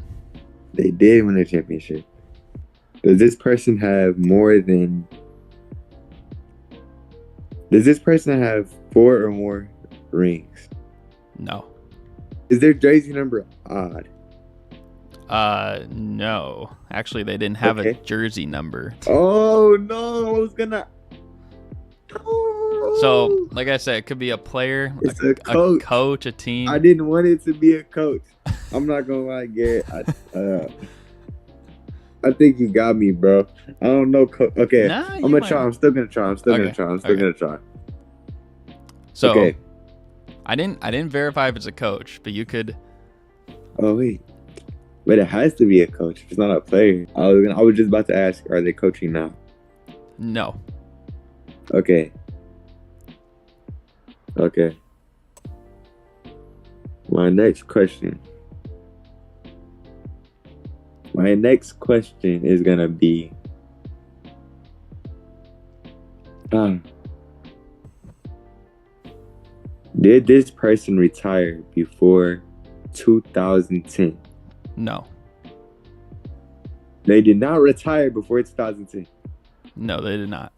They did win a championship. Does this person have 4 or more rings? No. Is their jersey number odd? No. Actually, they didn't have a jersey number. Oh, no. I was gonna... So, like I said, it could be a player, it's a coach, a team. I didn't want it to be a coach. I'm not gonna lie, Garrett. I think you got me, bro. I don't know. Okay, I'm gonna try. I'm still gonna try. I'm still gonna try. So, okay. I didn't verify if it's a coach, but you could. Oh wait, but it has to be a coach. If it's not a player, I was just about to ask, are they coaching now? No. Okay. My next question My next question is gonna be, did this person retire before 2010? No. They did not retire before 2010. No, they did not.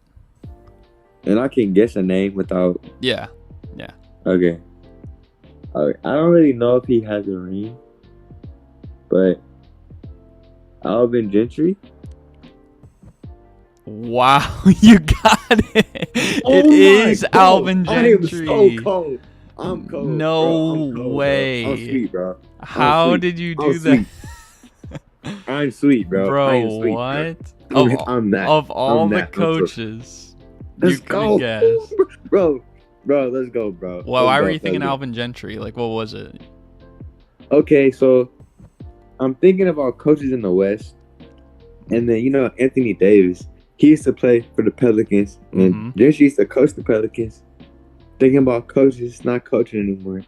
And I can guess a name without. Yeah. Okay. I don't really know if he has a ring, but Alvin Gentry. Wow, you got it. It is Alvin Gentry. I am so cold. I'm cold. No bro. I'm cold, way. Bro. I'm sweet, bro. How did you do that? I'm sweet, bro. Bro, I am sweet, what? Bro. I'm that. Of all I'm the that. coaches, Let's you go, could guess. bro. Let's go, bro. Well, why were you Let's thinking go. Alvin Gentry? Like, what was it? Okay, so I'm thinking about coaches in the West, and then Anthony Davis. He used to play for the Pelicans, and Gentry used to coach the Pelicans. Thinking about coaches, not coaching anymore.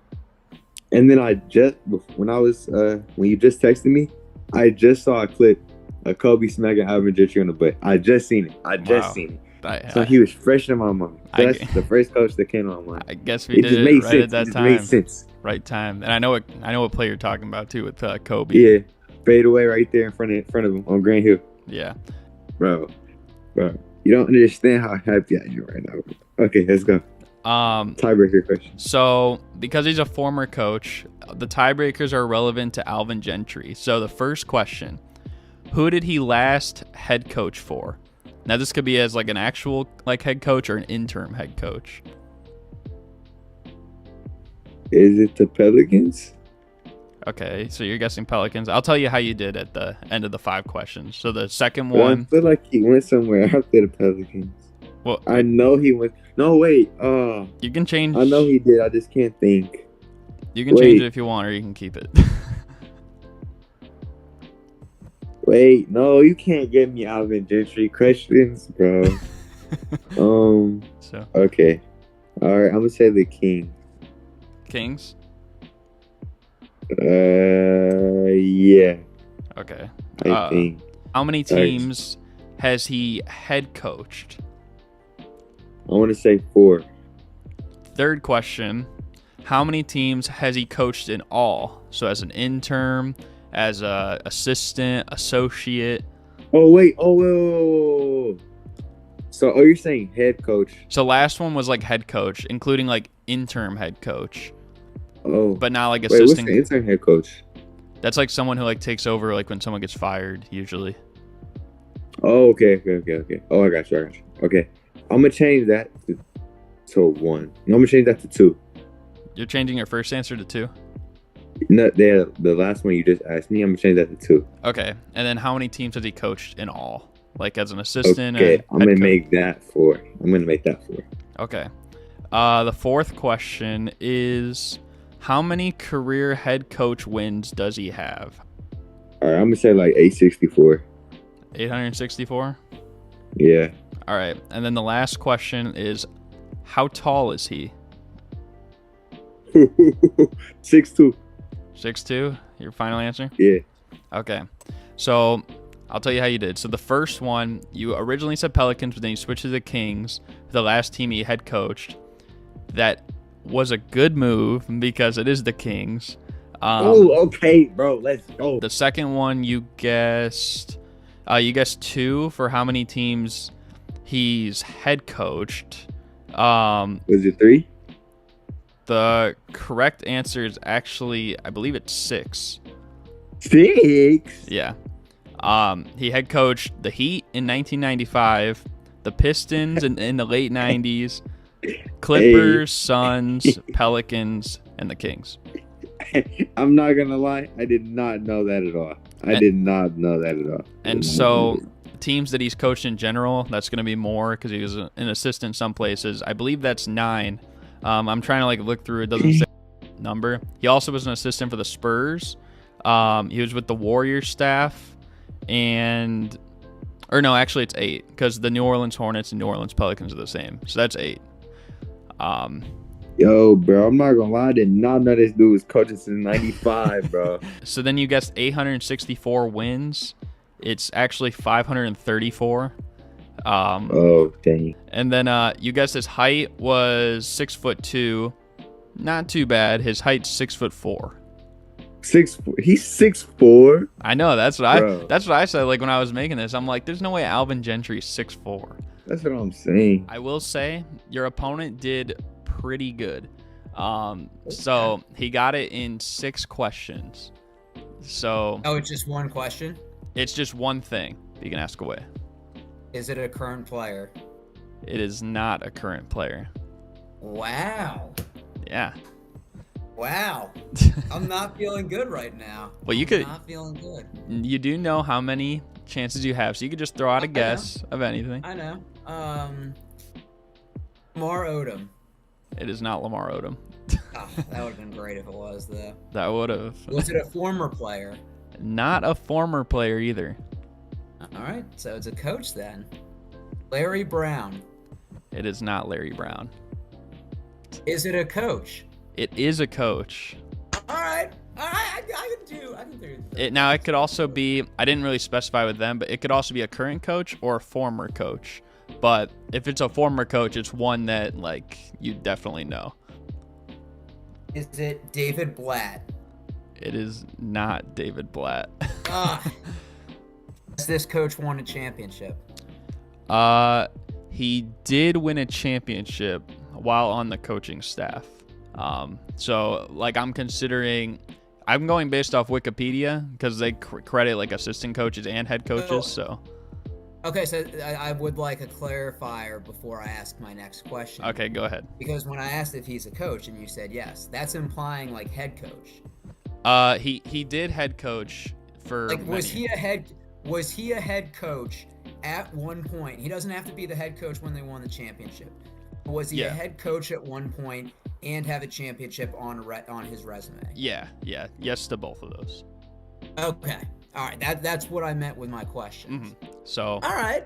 And then when you just texted me, I just saw a clip of Kobe smacking Alvin Gentry on the butt. I just seen it. So he was fresh in my mind. So that's the first coach that came to my mind. I guess we did it right at that time. Made sense. Right time, and I know what player you're talking about too with Kobe. Yeah, fade away right there in front of him on Grand Hill. Yeah, bro, you don't understand how happy I am right now. Okay, let's go. Tiebreaker question. So, because he's a former coach, the tiebreakers are relevant to Alvin Gentry. So, the first question: who did he last head coach for? Now, this could be as like an actual head coach or an interim head coach. Is it the Pelicans? Okay, so you're guessing Pelicans. I'll tell you how you did at the end of the 5 questions. So the second Well, one, I feel like he went somewhere after the Pelicans. Well, I know he went. No, wait. You can change. I know he did. I just can't think. You can change it if you want, or you can keep it. Wait, no, you can't get me Alvin Gentry questions, bro. Okay. All right, I'm gonna say the Kings. Kings? Yeah. Okay. I think. How many teams has he head coached? I want to say 4. Third question. How many teams has he coached in all? So as an intern, as a assistant, associate. Oh, wait. Oh. So, you're saying head coach? So last one was like head coach, including like interim head coach. Oh. But not like Wait, assistant. what's the intern head coach? That's like someone who like takes over like when someone gets fired, usually. Oh, okay. Oh, I got you. Okay. I'm going to change that to 1. No, I'm going to change that to 2. You're changing your first answer to 2? No, the last one you just asked me, I'm going to change that to 2. Okay. And then how many teams has he coached in all? Like as an assistant? Okay, I'm going to make that 4. I'm going to make that 4. Okay. The fourth question is, how many career head coach wins does he have? All right, I'm going to say like 864. 864? Yeah. All right. And then the last question is, how tall is he? 6'2". 6'2"? Your final answer? Yeah. Okay. So I'll tell you how you did. So the first one, you originally said Pelicans, but then you switched to the Kings, the last team he had coached. That was a good move because it is the Kings. Okay, bro. Let's go. The second one, you guessed 2 for how many teams he's head coached. Was it 3? The correct answer is actually, I believe it's 6. 6? Yeah. He head coached the Heat in 1995, the Pistons in the late 90s, Clippers, Suns, Pelicans, and the Kings. I'm not gonna lie, I did not know that at all. And so teams that he's coached in general, that's going to be more because he was an assistant some places. I believe that's 9. I'm trying to like look through. It doesn't say number. He also was an assistant for the Spurs. He was with the Warriors staff, actually it's 8 because the New Orleans Hornets and New Orleans Pelicans are the same. So that's 8. Yo, bro, I'm not gonna lie. I did not know this dude was coaching since '95, bro. So then you guessed 864 wins. It's actually 534. Oh, dang. And then you guessed his height was 6'2". Not too bad. His height's 6'4". 6'4". He's 6'4". I know. That's what I said. Like when I was making this, I'm like, there's no way Alvin Gentry's 6'4". That's what I'm saying. I will say your opponent did pretty good. So he got it in 6 questions. So it's just one question? It's just one thing. You can ask away. Is it a current player? It is not a current player. Wow. Yeah. Wow. I'm not feeling good right now. Well, I'm not feeling good. You do know how many chances you have, so you could just throw out a guess of anything. I know. Lamar Odom. It is not Lamar Odom. Oh, that would have been great if it was, though. That would have. Was it a former player? Not a former player either. All right, so it's a coach then. Larry Brown. It is not Larry Brown. Is it a coach? It is a coach. All right. I can do it. Now, it could also be, I didn't really specify with them, but it could also be a current coach or a former coach. But if it's a former coach, it's one that, like, you definitely know. Is it David Blatt? It is not David Blatt. Has this coach won a championship? He did win a championship while on the coaching staff. So, like, I'm going based off Wikipedia because they credit, like, assistant coaches and head coaches, so. Okay, so I would like a clarifier before I ask my next question. Okay, go ahead. Because when I asked if he's a coach and you said yes, that's implying, like, head coach. He did head coach for like, was he a head coach at one point? He doesn't have to be the head coach when they won the championship. Was he a head coach at one point and have a championship on his resume? Yeah. Yes to both of those. Okay. All right. That's what I meant with my questions. Mm-hmm. So. All right.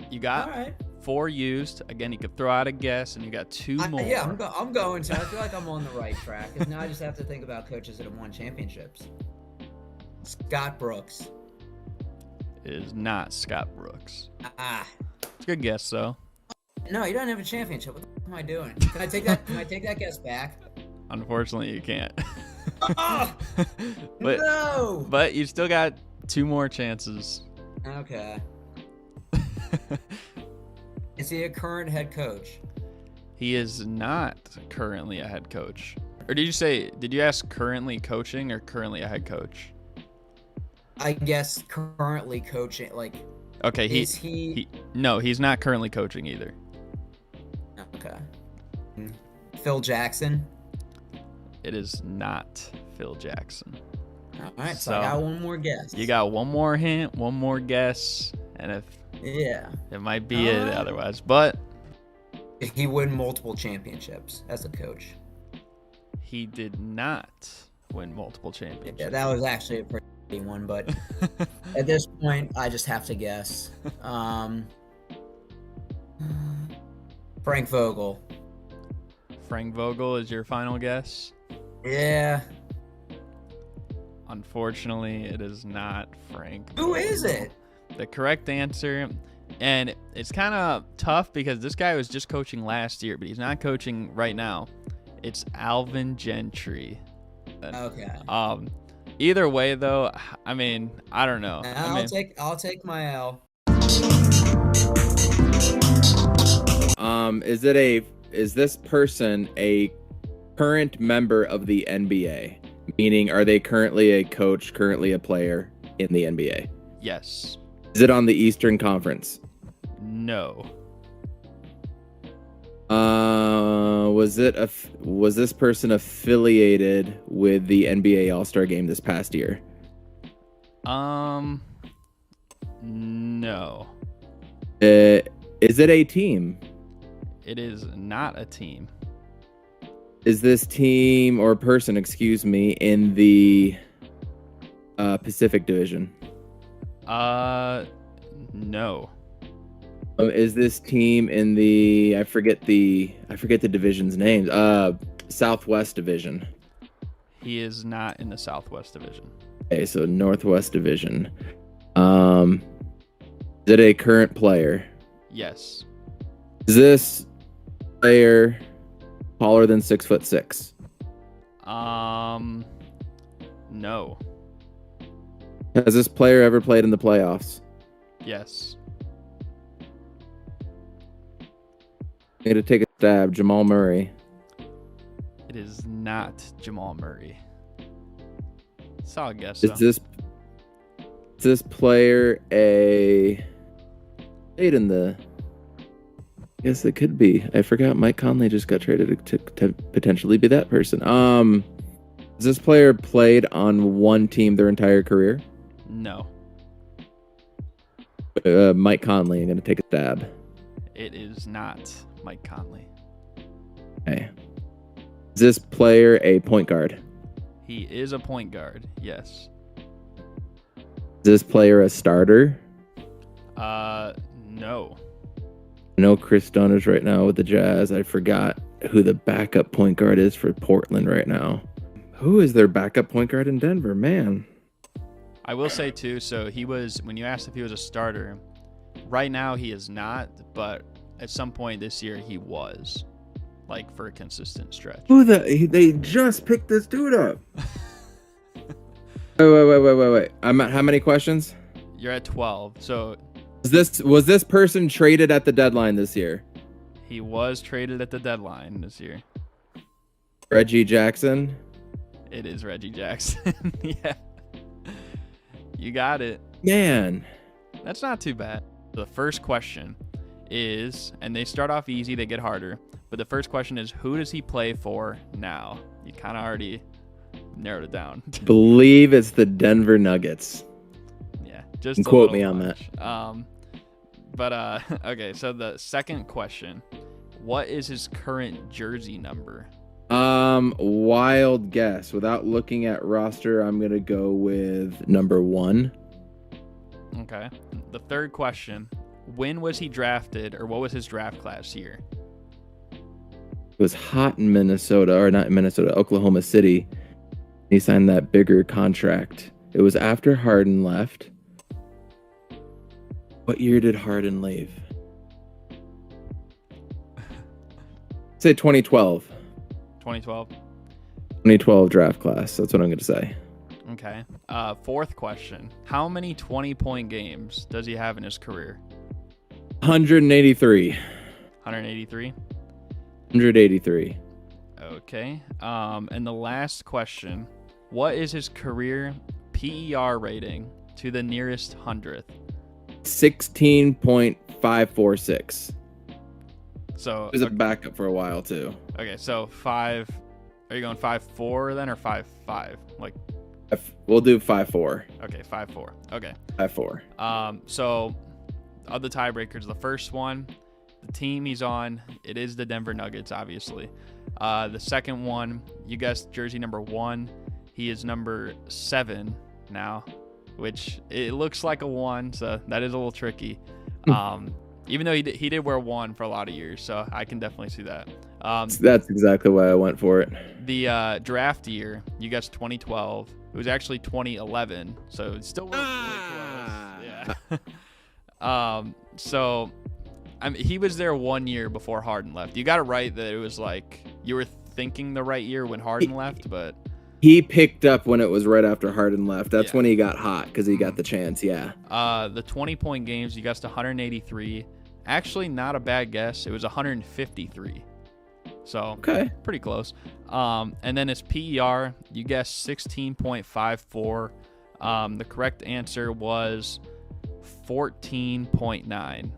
You got 4 used. Again, you could throw out a guess, and you got 2 more. Yeah, I'm going to. I feel like I'm on the right track because now I just have to think about coaches that have won championships. Scott Brooks. It is not Scott Brooks. It's a good guess, though. No, you don't have a championship. What the fuck am I doing? Can I take that guess back? Unfortunately, you can't. No. But you still got 2 more chances. Okay. Is he a current head coach? He is not currently a head coach. Or did you ask currently coaching or currently a head coach? I guess currently coaching, like. Okay, no, he's not currently coaching either. Okay. Phil Jackson? It is not Phil Jackson. All right, so I got one more guess. You got one more hint, one more guess, and it might be it otherwise, but he won multiple championships as a coach. He did not win multiple championships. Yeah, that was actually a pretty one, but at this point, I just have to guess. Frank Vogel. Frank Vogel is your final guess? Yeah. Unfortunately, it is not Frank Who Vogel. is it? The correct answer, and it's kind of tough because this guy was just coaching last year, but he's not coaching right now. It's Alvin Gentry. Okay. Either way, though, I mean, I don't know. I'll take my L. Is this person a current member of the NBA? Meaning, are they currently a coach, currently a player in the NBA? Yes. Is it on the Eastern Conference? No. Was this person affiliated with the NBA All-Star Game this past year? No. Is it a team? It is not a team. Is this team or person, excuse me, in the Pacific Division? No. Is this team in the I forget the division's names. Southwest Division. He is not in the Southwest Division. Okay, so Northwest Division. Is it a current player? Yes. Is this player taller than 6'6"? No. Has this player ever played in the playoffs? Yes. I'm going to take a stab. Jamal Murray. It is not Jamal Murray. Solid guess. Is this player a played in the? Yes, it could be. I forgot Mike Conley just got traded to potentially be that person. Has this player played on one team their entire career? No. Mike Conley. I'm gonna take a stab. It is not Mike Conley. Okay. Is this player a point guard? He is a point guard. Yes. Is this player a starter? No. I know Chris Dunn is right now with the Jazz. I forgot who the backup point guard is for Portland right now. Who is their backup point guard in Denver? Man. I will say too, so he was, when you asked if he was a starter, right now he is not, but at some point this year he was, like for a consistent stretch. They just picked this dude up. Wait. I'm at how many questions? You're at 12. So was this person traded at the deadline this year? He was traded at the deadline this year. Reggie Jackson? It is Reggie Jackson. Yeah. You got it. Man. That's not too bad. The first question is, and they start off easy, they get harder, but the first question is, who does he play for now? You kind of already narrowed it down. Believe it's the Denver Nuggets. Yeah, just quote me on that. Okay, so the second question, what is his current jersey number? Wild guess. Without looking at roster, I'm gonna go with number 1. Okay. The third question, when was he drafted, or what was his draft class year? It was hot in Minnesota, or not in Minnesota, Oklahoma City. He signed that bigger contract. It was after Harden left. What year did Harden leave? Say 2012. 2012. 2012 draft class. That's what I'm going to say. Okay. Fourth question. How many 20-point games does he have in his career? 183. 183? 183. Okay. And the last question. What is his career PER rating to the nearest hundredth? 16.546. So he was a backup for a while too. Okay, so 5. Are you going 5.4 then, or 5.5? Like, we'll do 5.4. Okay, 5.4. Okay. 5.4. So of the tiebreakers, the first one, the team he's on, it is the Denver Nuggets, obviously. The second one, you guessed jersey number 1. He is number 7 now, which it looks like a 1, so that is a little tricky. Even though he did wear 1 for a lot of years, so I can definitely see that. That's exactly why I went for it. The draft year, you guessed 2012. It was actually 2011, so it's still really close. Yeah. So, I mean, he was there 1 year before Harden left. You got it right that it was like you were thinking the right year when Harden left, but he picked up when it was right after Harden left. That's when he got hot because he got the chance. Yeah. The 20-point games, you guessed 183. Actually, not a bad guess. It was 153. So pretty close. And then his PER, you guessed 16.54. The correct answer was 14.9,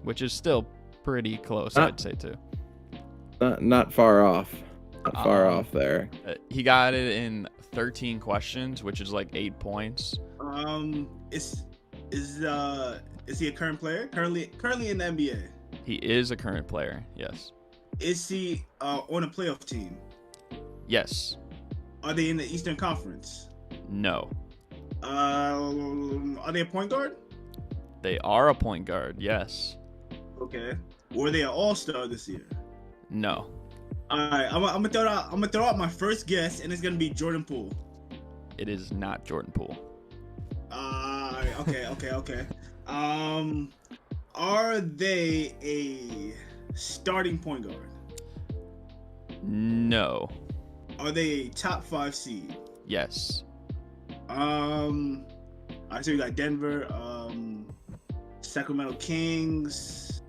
which is still pretty close, I'd say too. Not far off. Not far off there. He got it in 13 questions, which is like 8 points. Is he a current player? Currently in the NBA. He is a current player. Yes. Is he on a playoff team? Yes. Are they in the Eastern Conference? No. Are they a point guard? They are a point guard. Yes. Okay. Were they an All-Star this year? No. All right, I'm gonna throw out my first guess, and it's gonna be Jordan Poole. It is not Jordan Poole. Okay. Are they a starting point guard? No. Are they a top 5 seed? Yes. I so we got Denver, Sacramento Kings.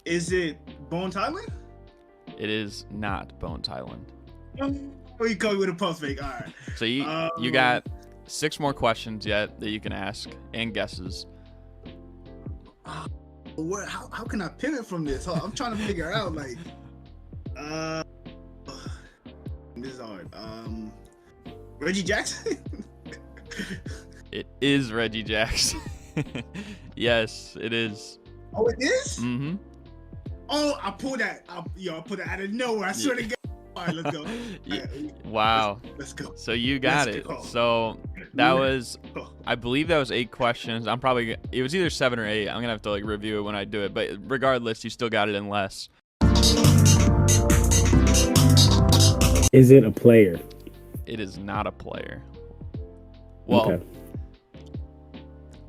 Is it Bones Highland? It is not Bones Highland. We go with a pulse fake. All right. So you got 6 more questions yet that you can ask and guesses. How can I pivot from this? I'm trying to figure out like. This is hard. Reggie Jackson. It is Reggie Jackson. Yes, it is. Oh, it is? Mm-hmm. Oh, I pulled that. I put it out of nowhere. I swear to God. All right, let's go. Wow. Let's go. So you got it. Go. So that was, I believe that was 8 questions. It was either 7 or 8. I'm gonna have to like review it when I do it. But regardless, you still got it in less. Is it a player? It is not a player. Well,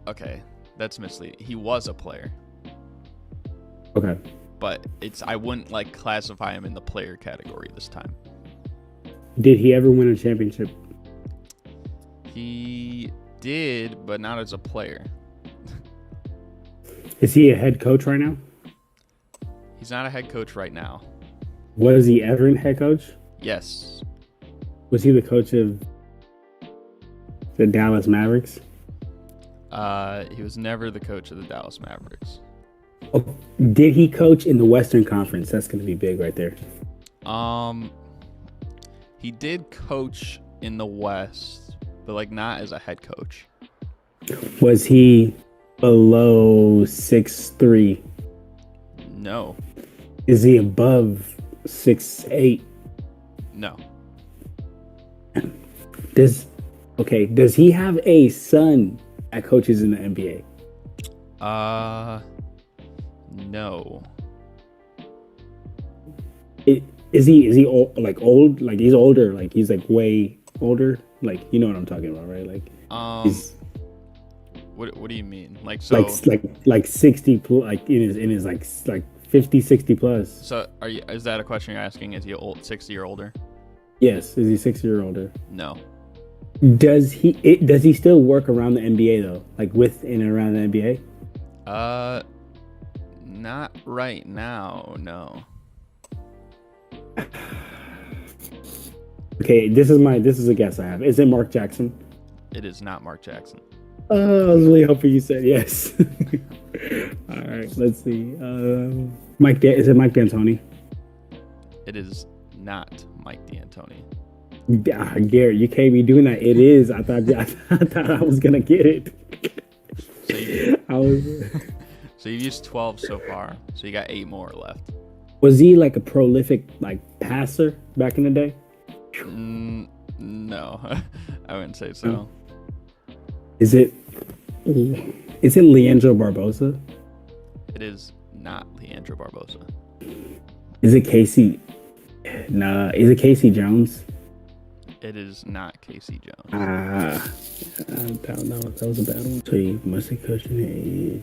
okay, that's misleading. He was a player. Okay. But I wouldn't like classify him in the player category this time. Did he ever win a championship? He did, but not as a player. Is he a head coach right now? He's not a head coach right now. Was he ever a head coach? Yes. Was he the coach of the Dallas Mavericks? He was never the coach of the Dallas Mavericks. Oh, did he coach in the Western Conference? That's going to be big right there. He did coach in the West, but like not as a head coach. Was he below 6'3"? No. Is he above 6'8"? No. Does he have a son that coaches in the NBA? No. Is he old, like old? Like he's older, like he's like way older? Like you know what I'm talking about, right? Like what do you mean? Like so like 60 plus, like in his like 50, 60 plus. So is that a question you're asking? Is he old 60 or older? Yes. Is he 60 or older? No. Does he still work around the NBA though? Like with and around the NBA? Not right now, no. Okay, this is a guess I have. Is it Mark Jackson? It is not Mark Jackson. I was really hoping you said yes. All right, let's see. Is it Mike D'Antoni? It is not Mike D'Antoni. Garrett, you can't be doing that. It is. I thought I was gonna get it. So you've used 12 so far. So you got 8 more left. Was he like a prolific like passer back in the day? No, I wouldn't say so. Is it Leandro Barbosa? It is not Leandro Barbosa. Is it Casey? Nah. Is it Casey Jones? It is not Casey Jones. I don't know. That was a bad one. So he must have coached in the...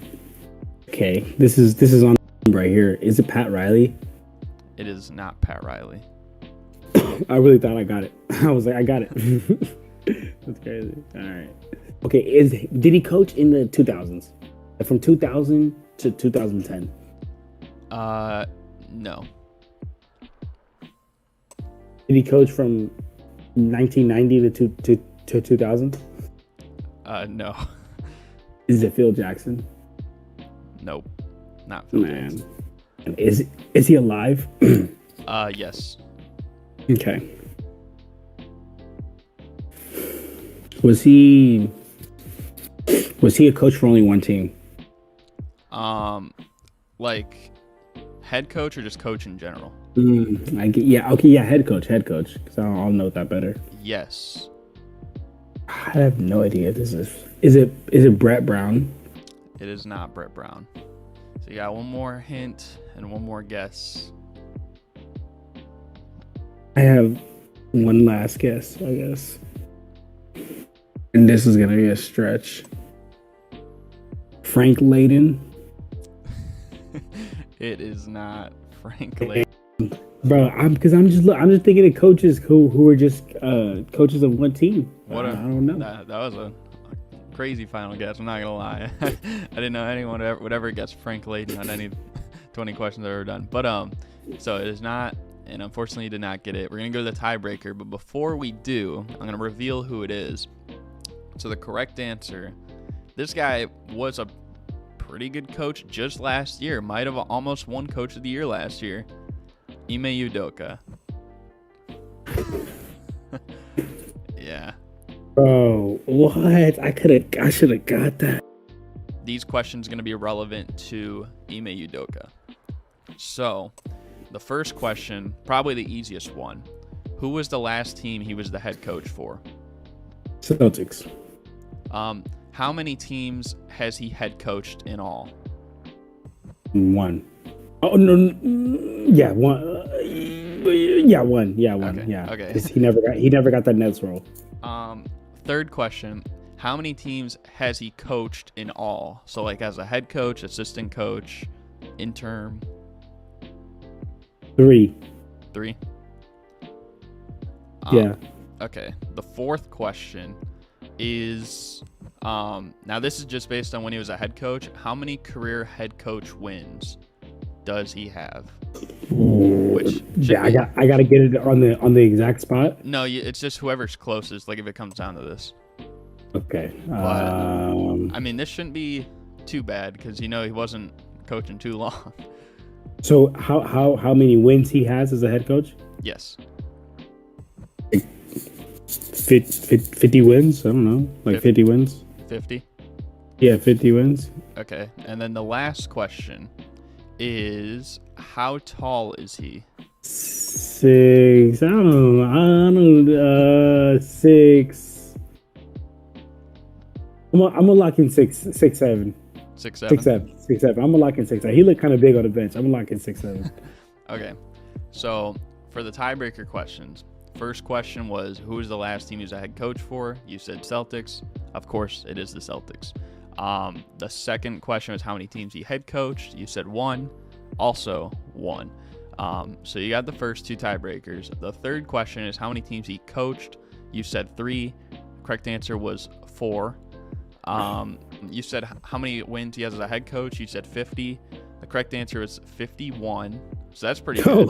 Okay, this is on right here. Is it Pat Riley? It is not Pat Riley. I really thought I got it. I was like, I got it. That's crazy. All right. Okay, did he coach in the 2000s? From 2000 to 2010? No. Did he coach from 1990 to 2000? No. Is it Phil Jackson? Nope. Not Phil Jackson. Is he alive? Yes. Okay. Was he a coach for only one team? Like head coach or just coach in general? Head coach. Because I'll note that better. Yes. I have no idea. Is it Brett Brown? It is not Brett Brown. So you got one more hint and one more guess. I have one last guess, I guess. And this is going to be a stretch. Frank Layden. It is not Frank Layden. Bro, I'm just thinking of coaches who are just coaches of one team. I don't know. That was a crazy final guess. I'm not gonna lie. I didn't know anyone would ever guess Frank Layden on any 20 questions I've ever done. But so it is not, and unfortunately you did not get it. We're gonna go to the tiebreaker, but before we do, I'm gonna reveal who it is. So the correct answer, this guy was a pretty good coach just last year. Might have almost won Coach of the Year last year. Ime Udoka. Yeah. Bro, what? I should have got that. These questions are going to be relevant to Ime Udoka. So, the first question, probably the easiest one. Who was the last team he was the head coach for? Celtics. How many teams has he head coached in all? One. Oh no! Yeah, one. Yeah, one. Yeah, one. Okay. Yeah. Okay. 'Cause he never got that Nets role. Third question: how many teams has he coached in all? So, like, as a head coach, assistant coach, interim. 3. 3. Yeah. Okay. The fourth question is, now this is just based on when he was a head coach. How many career head coach wins does he have? Yeah, I gotta get it on the exact spot. No, it's just whoever's closest. Like, if it comes down to this. Okay. But, I mean, this shouldn't be too bad because he wasn't coaching too long. So how many wins he has as a head coach? Yes. 50 wins? I don't know. Like 50 wins? 50? Yeah, 50 wins. Okay. And then the last question is, how tall is he? 6. I don't know. 6. I'm gonna lock in 6, 7. 6'7"? 6'7". I'm gonna lock in 6'7". He looked kind of big on the bench. I'm gonna lock in 6'7". Okay. So for the tiebreaker questions, first question was, who was the last team he was a head coach for? You said Celtics. Of course, it is the Celtics. The second question was how many teams he head coached. You said 1. Also 1. So you got the first 2 tiebreakers. The third question is how many teams he coached. You said 3. Correct answer was 4. You said how many wins he has as a head coach. You said 50. The correct answer is 51. So that's pretty good.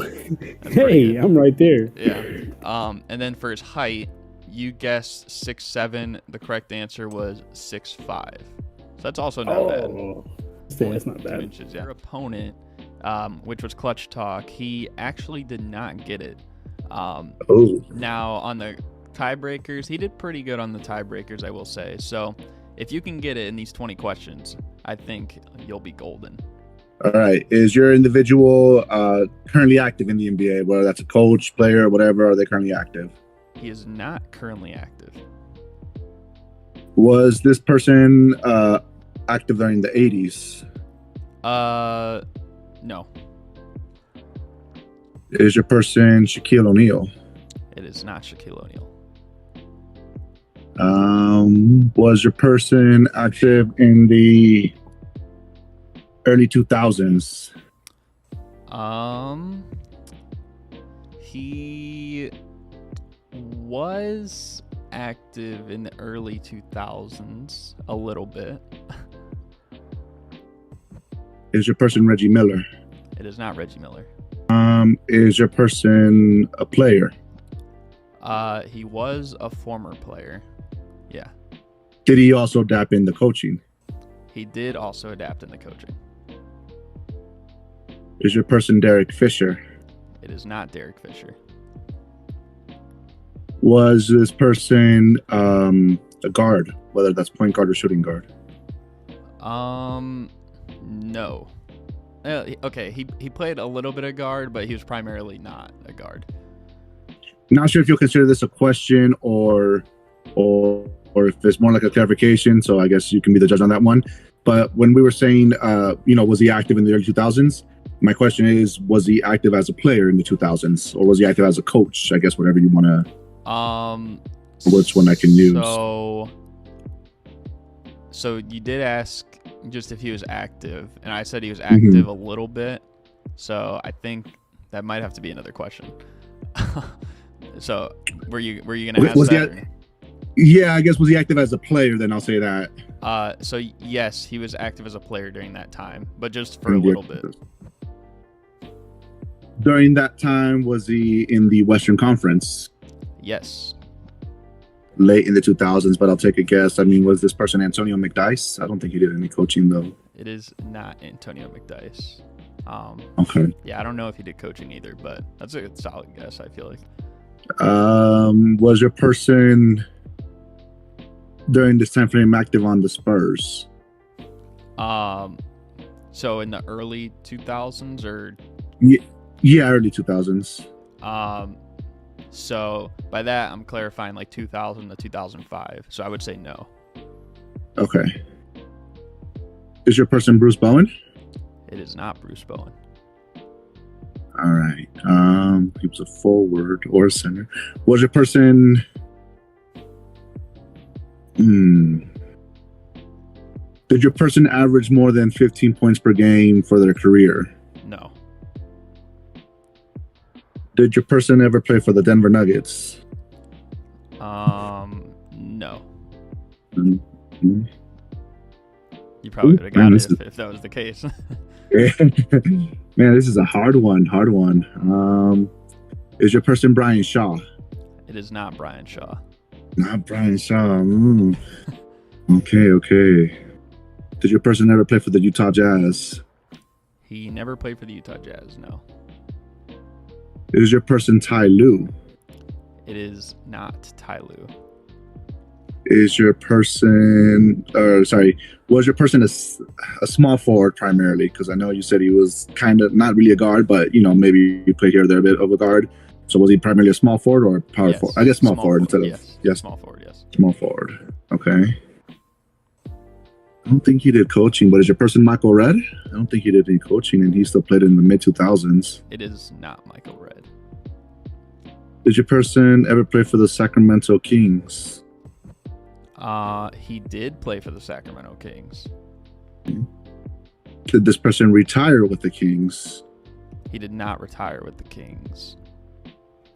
That's pretty good. I'm right there. Yeah. And then for his height, you guessed 6'7". The correct answer was 6'5". So that's also not bad. That's not bad. 2 inches, yeah. Your opponent, which was Clutch Talk, he actually did not get it. Now, on the tiebreakers, he did pretty good on the tiebreakers, I will say. So if you can get it in these 20 questions, I think you'll be golden. All right. Is your individual currently active in the NBA, whether that's a coach, player, whatever? Are they currently active? He is not currently active. Was this person active during the 80s? No. Is your person Shaquille O'Neal? It is not Shaquille O'Neal. Was your person active in the early 2000s? He was active in the early 2000s a little bit. Is your person Reggie Miller? It is not Reggie Miller. Is your person a player? He was a former player. Yeah. Did he also adapt in the coaching? He did also adapt in the coaching. Is your person Derek Fisher? It is not Derek Fisher. Was this person a guard, whether that's point guard or shooting guard? No. Okay, he played a little bit of guard, but he was primarily not a guard. Not sure if you'll consider this a question or if it's more like a clarification, so I guess you can be the judge on that one. But when we were saying, was he active in the early 2000s? My question is, was he active as a player in the 2000s, or was he active as a coach? I guess whatever you want to. Which one I can use? So you did ask just if he was active, and I said he was active a little bit. So I think that might have to be another question. So were you gonna ask that? Yeah, I guess was he active as a player? Then I'll say that. So yes, he was active as a player during that time, but just for a little bit. During that time, was he in the Western Conference? Yes. Late in the 2000s, but I'll take a guess. I mean, was this person Antonio McDyess? I don't think he did any coaching though. It is not Antonio McDyess. Okay. Yeah, I don't know if he did coaching either, but that's a solid guess, I feel like. Was your person during this time frame active on the Spurs? So in the early 2000s or? Yeah, early 2000s. So by that I'm clarifying like 2000 to 2005. So I would say no. Okay. Is your person Bruce Bowen? It is not Bruce Bowen. All right. He was a forward or a center. Was your person? Did your person average more than 15 points per game for their career? No. Did your person ever play for the Denver Nuggets? No. Mm-hmm. You probably would have got it if that was the case. Man, this is a hard one. Is your person Brian Shaw? It is not Brian Shaw. Not Brian Shaw. Okay. Did your person ever play for the Utah Jazz? He never played for the Utah Jazz, no. Is your person Ty Lue? It is not Ty Lue. Is your person, was your person a small forward primarily? Because I know you said he was kind of not really a guard, but maybe he played here or there a bit of a guard. So was he primarily a small forward or power forward? I guess small forward instead of small forward. Yes. Small forward. Okay. I don't think he did coaching, but is your person Michael Redd? I don't think he did any coaching, and he still played in the mid 2000s. It is not Michael Redd. Did your person ever play for the Sacramento Kings? He did play for the Sacramento Kings. Did this person retire with the Kings? He did not retire with the Kings.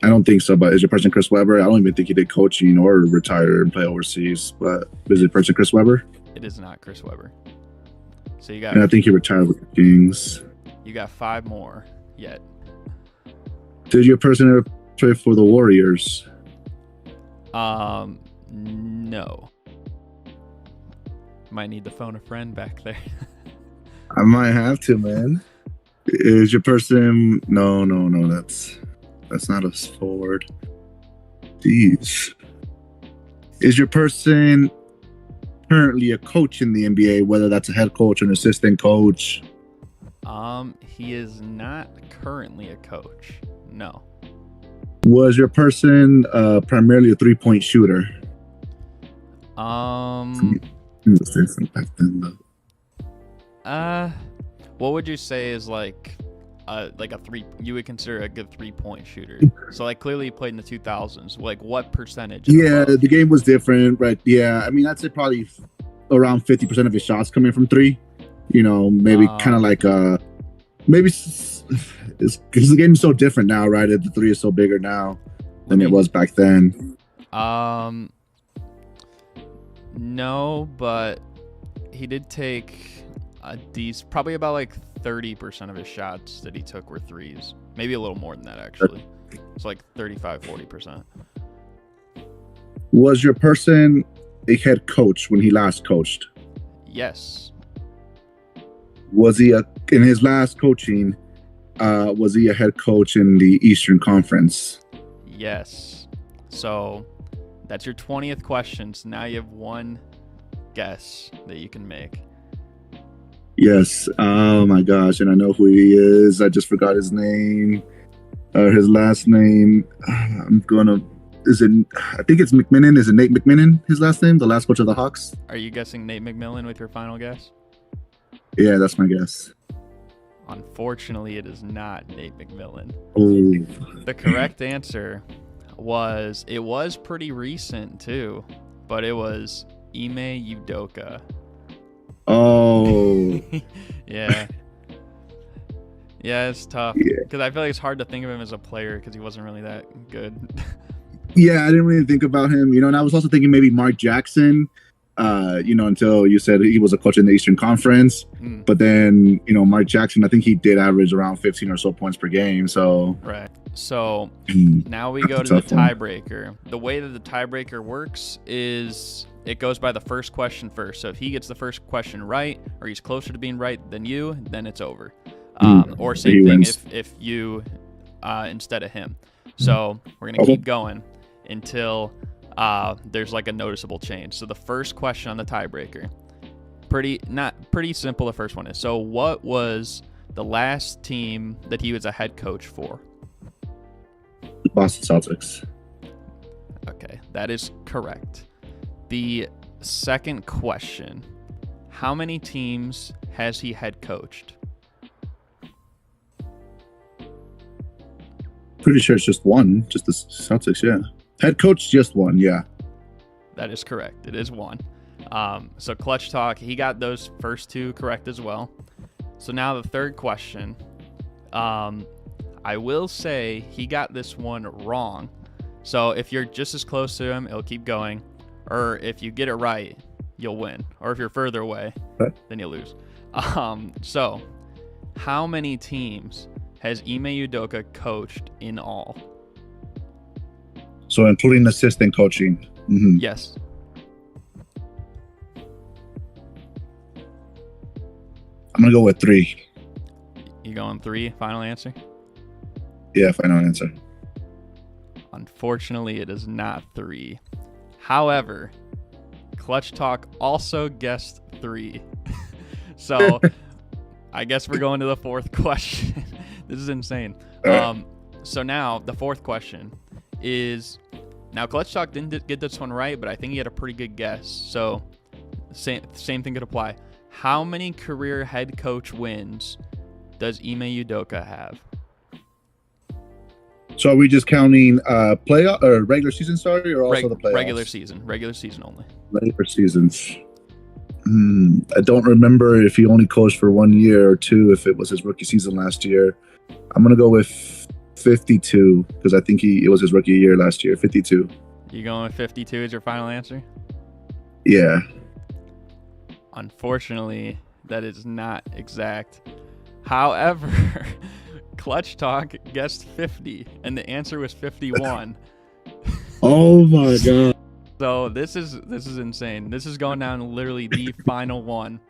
I don't think so, but is your person Chris Webber? I don't even think he did coaching or retire and play overseas, but is it person Chris Webber? It is not Chris Webber. So you got. And I think he retired with the Kings. You got 5 more yet. Did your person ever play for the Warriors? No. Might need to phone a friend back there. I might have to, man. Is your person? No. That's not a forward. Jeez. Is your person currently a coach in the NBA, whether that's a head coach or an assistant coach? He is not currently a coach. No. Was your person primarily a 3-point shooter? What would you say is like a 3? You would consider a good 3-point shooter. So like clearly he played in the 2000s. Like what percentage? Yeah, the game was different, right? Yeah, I mean I'd say probably around 50% of his shots coming from 3. Maybe kind of like maybe it's because the game is so different now, right? The 3 is so bigger now than it was back then. No, but he did take probably about like 30% of his shots that he took were 3s. Maybe a little more than that, actually. It's like 35-40%. Was your person a head coach when he last coached? Yes. Was he in his last coaching? Was he a head coach in the Eastern Conference? Yes. So that's your 20th question. So now you have 1 guess that you can make. Yes. Oh my gosh, and I know who he is. I just forgot his name. His last name. I think it's McMillan. Is it Nate McMillan? His last name, the last coach of the Hawks. Are you guessing Nate McMillan with your final guess? Yeah, that's my guess. Unfortunately, it is not Nate McMillan. Oh. The correct answer was, it was pretty recent too, but it was Ime Udoka. Oh. Yeah. Yeah, it's tough because I feel like it's hard to think of him as a player because he wasn't really that good. Yeah, I didn't really think about him, and I was also thinking maybe Mark Jackson, until you said he was a coach in the Eastern Conference. But then, Mark Jackson, I think he did average around 15 or so points per game. So right. So now we go to the tiebreaker. The way that the tiebreaker works is it goes by the first question first. So if he gets the first question right, or he's closer to being right than you, then it's over. Or same thing if you instead of him. So we're gonna keep going until there's like a noticeable change. So the first question on the tiebreaker, pretty simple. The first one is, so what was the last team that he was a head coach for? Boston Celtics. Okay, that is correct. The second question, how many teams has he head coached? Pretty sure it's just one, just the Celtics, yeah. Head coach, just one, yeah. That is correct. It is one. So Clutch Talk, he got those first two correct as well. So now the third question. I will say he got this one wrong. So if you're just as close to him, it'll keep going. Or if you get it right, you'll win. Or if you're further away, then you'll lose. So how many teams has Ime Udoka coached in all? So including assistant coaching. Mm-hmm. Yes. I'm going to go with 3. You going 3? Final answer? Yeah, final answer. Unfortunately, it is not 3. However, Clutch Talk also guessed 3. So I guess we're going to the fourth question. This is insane. So now the fourth question is, now Clutch Talk didn't get this one right, but I think he had a pretty good guess. So same thing could apply. How many career head coach wins does Ime Udoka have? So are we just counting playoff or regular season, sorry, or also the playoffs? Regular season only. Regular seasons. I don't remember if he only coached for 1 year or 2, if it was his rookie season last year. I'm going to go with 52 because I think it was his rookie year last year. 52. You going with 52 as your final answer? Yeah. Unfortunately, that is not exact. However, Clutch Talk guessed 50, and the answer was 51. Oh my god! So this is insane. This is going down to literally the final one.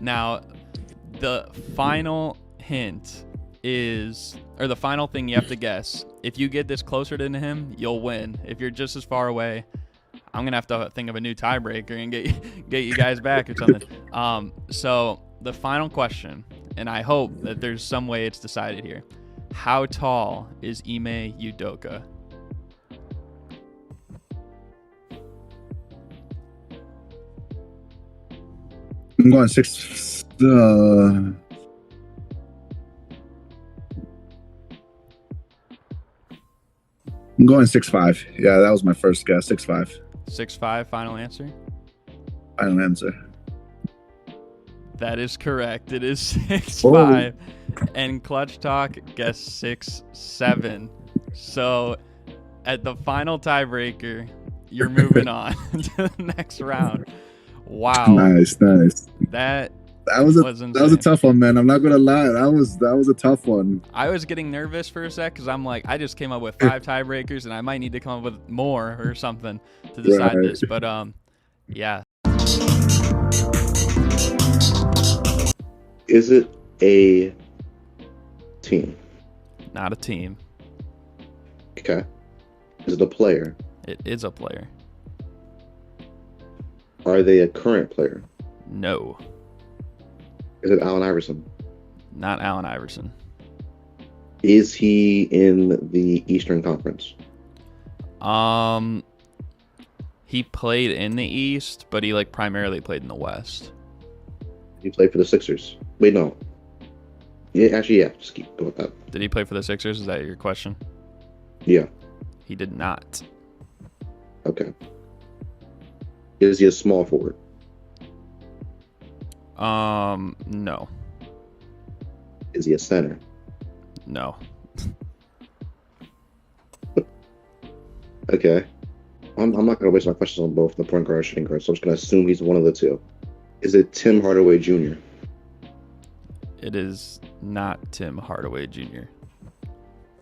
Now, the final hint is, or the final thing you have to guess. If you get this closer to him, you'll win. If you're just as far away, I'm gonna have to think of a new tiebreaker and get you guys back or something. So the final question, and I hope that there's some way it's decided here. How tall is Ime Udoka? I'm going 6. I'm going 6'5". Yeah, that was my first guess. 6'5". 6'5", final answer? Final answer. That is correct. It is 6'5". And Clutch Talk guessed 6'7". So at the final tiebreaker, you're moving on to the next round. Wow. Nice. That was a tough one, man. I'm not gonna lie. That was a tough one. I was getting nervous for a sec because I'm like, I just came up with 5 tiebreakers, and I might need to come up with more or something to decide this. But yeah. Is it a team? Not a team. Okay. Is it a player? It is a player. Are they a current player? No. Is it Allen Iverson? Not Allen Iverson. Is he in the Eastern Conference? He played in the East, but he primarily played in the West. He played for the Sixers. Wait, no. Yeah, actually, yeah. Just keep going with that. Did he play for the Sixers? Is that your question? Yeah. He did not. Okay. Is he a small forward? No. Is he a center? No. Okay. I'm not going to waste my questions on both the point guard and shooting guard, so I'm just going to assume he's one of the two. Is it Tim Hardaway Jr.? It is not Tim Hardaway Jr.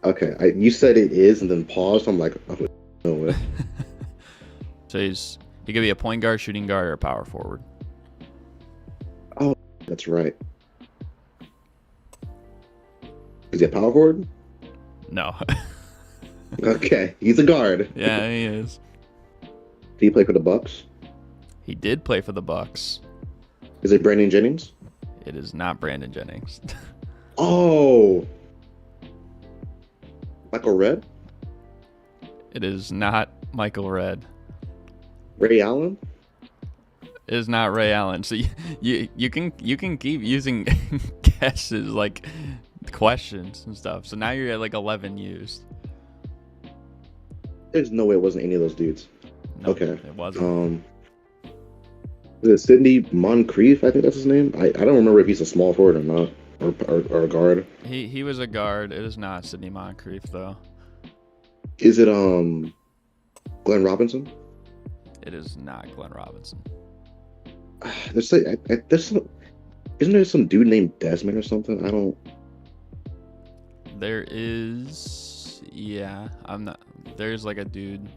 Okay. You said it is and then paused. I'm like, oh, no way. So he could be a point guard, shooting guard, or a power forward. Oh, that's right. Is he a power forward? No. Okay, he's a guard. Yeah, he is. Did he play for the Bucks? He did play for the Bucks. Is it Brandon Jennings? It is not Brandon Jennings. Oh! Michael Redd? It is not Michael Redd. Ray Allen? It is not Ray Allen. So you can keep using guesses like questions and stuff. So now you're at like 11 used. There's no way it wasn't any of those dudes. Nope, okay. It wasn't. Is it Sidney Moncrief? I think that's his name. I don't remember if he's a small forward or not, or a guard. He was a guard. It is not Sidney Moncrief though. Is it Glenn Robinson? It is not Glenn Robinson. Isn't there some dude named Desmond or something? I don't. There is, yeah. I'm not. There's like a dude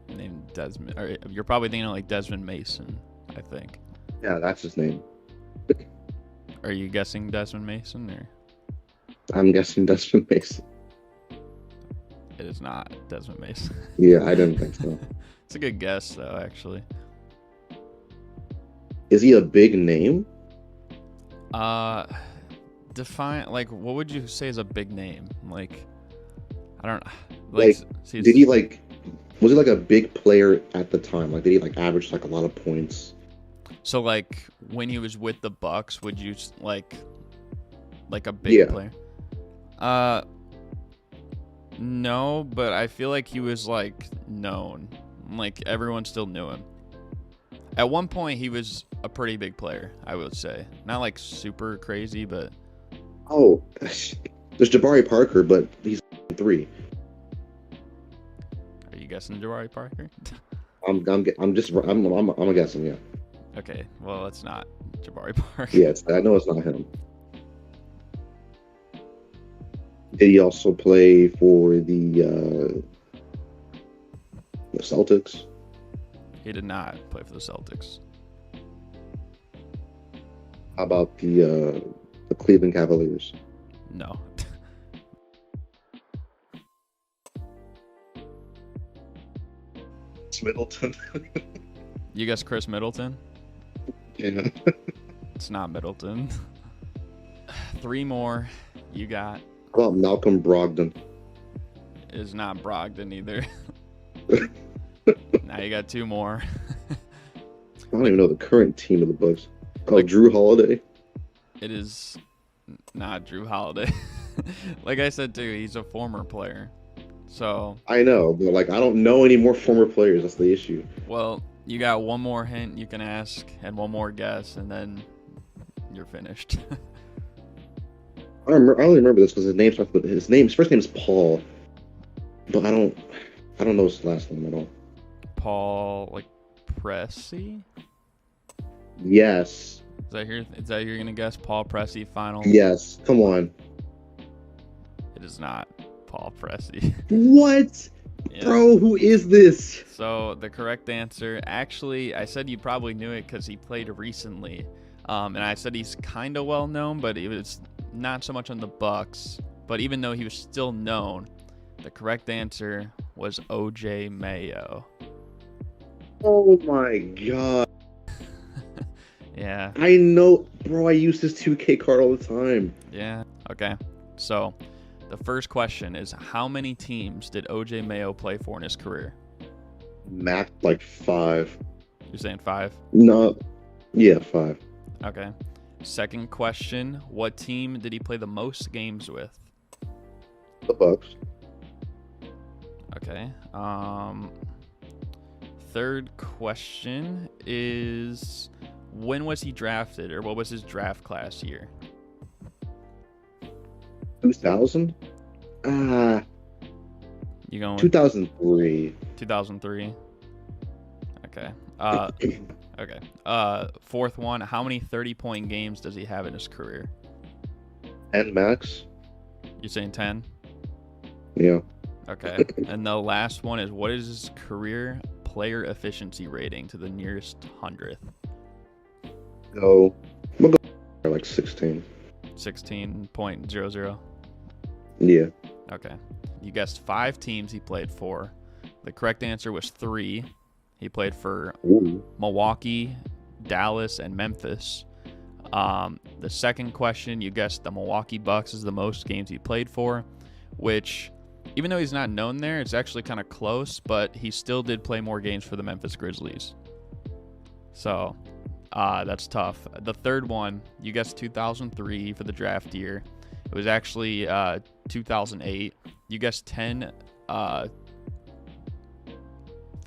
named Desmond. Or you're probably thinking of like Desmond Mason, I think. Yeah, that's his name. Are you guessing Desmond Mason or? I'm guessing Desmond Mason. It is not Desmond Mason. Yeah, I didn't think so. It's a good guess though, actually. Is he a big name? Define, like, what would you say is a big name? Like, I don't like did he like, was he like a big player at the time? Like, did he like average like a lot of points? So like when he was with the Bucks, would you like a big player? No, but I feel like he was like known. Like everyone still knew him. At one point he was a pretty big player, I would say. Not like super crazy, but oh, there's Jabari Parker, but he's 3. Are you guessing Jabari Parker? I'm guessing, yeah. Okay, well, it's not Jabari Parker. Yes, I know it's not him. Did he also play for the Celtics? He did not play for the Celtics. How about the Cleveland Cavaliers? No. Middleton. You guess Chris Middleton? Yeah. It's not Middleton. 3 more. You got. How about Malcolm Brogdon? It is not Brogdon either. Now you got 2 more. I don't even know the current team of the Bucks. Oh, like, Drew Holiday. It is not Drew Holiday. Like I said too, he's a former player. So I know, but like I don't know any more former players. That's the issue. Well, you got one more hint you can ask and one more guess, and then you're finished. I only remember this because his first name is Paul, but I don't know his last name at all. Paul, like Pressey? Yes. Is that you're gonna guess Paul Pressey final? Yes. Come on. It is not Paul Pressey. What? Yeah. Bro, who is this? So the correct answer, actually, I said you probably knew it because he played recently, and I said he's kind of well known, but it was not so much on the Bucks. But even though he was still known, the correct answer was OJ Mayo. Oh my god. Yeah. I know, bro. I use this 2K card all the time. Yeah. Okay. So the first question is, how many teams did OJ Mayo play for in his career? Max, like 5. You're saying 5? No. Yeah, 5. Okay. Second question, what team did he play the most games with? The Bucks. Okay. Third question is, when was he drafted, or what was his draft class year? 2000? You going with 2003. 2003. Okay. Okay. Fourth one, how many 30-point games does he have in his career? 10 max. You saying 10? Yeah. Okay. And the last one is, what is his career player efficiency rating to the nearest 100th? We'll go like 16. 16.00. Yeah. Okay. You guessed 5 teams he played for. The correct answer was 3. He played for Milwaukee, Dallas, and Memphis. The second question, you guessed the Milwaukee Bucks is the most games he played for, which, even though he's not known there, it's actually kind of close, but he still did play more games for the Memphis Grizzlies. So that's tough. The third one, you guessed 2003 for the draft year. It was actually 2008. You guessed 10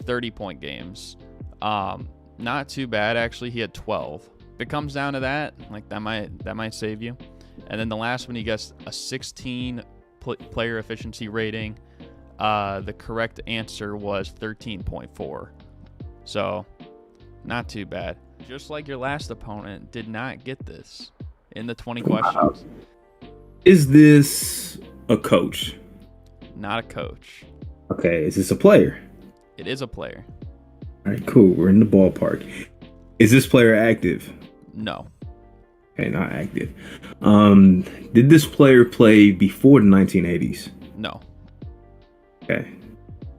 30-point games. Not too bad, actually. He had 12. If it comes down to that, like that might save you. And then the last one, you guessed a 16 player efficiency rating. The correct answer was 13.4. So not too bad. Just like your last opponent, did not get this in the 20 questions. Is this a coach? Not a coach. Okay, is this a player? It is a player. All right, cool. We're in the ballpark. Is this player active? No. Okay, not active. Did this player play before the 1980s? No. Okay.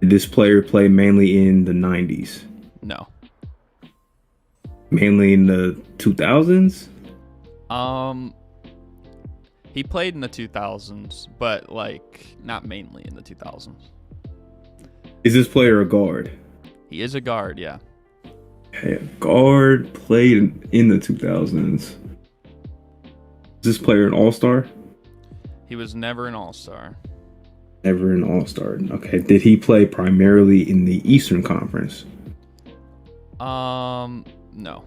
Did this player play mainly in the 90s? No. Mainly in the 2000s? He played in the 2000s, but like not mainly in the 2000s. Is this player a guard? He is a guard, yeah. Okay, a guard played in the 2000s. Is this player an all-star? He was never an all-star. Never an all-star. Okay, did he play primarily in the Eastern Conference? No.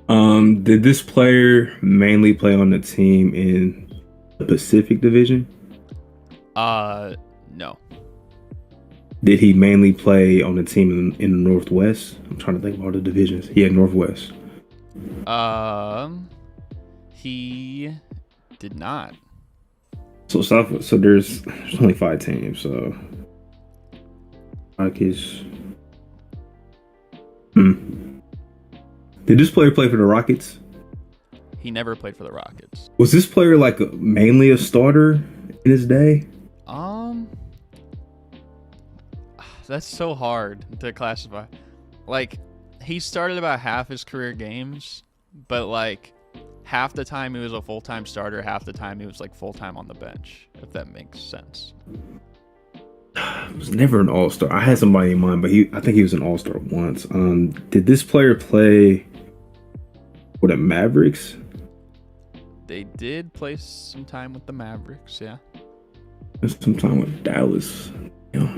Did this player mainly play on the team in the Pacific Division? No. Did he mainly play on the team in the Northwest? I'm trying to think of all the divisions. Yeah, Northwest. He did not. So South. So there's only 5 teams. So Rockets. Did this player play for the Rockets? He never played for the Rockets. Was this player like mainly a starter in his day? That's so hard to classify. Like, he started about half his career games, but like half the time he was a full-time starter, half the time he was like full-time on the bench, if that makes sense. He was never an all-star. I had somebody in mind, but I think he was an all-star once. Did this player play for the Mavericks? They did play some time with the Mavericks, yeah. Some time with Dallas. Yeah.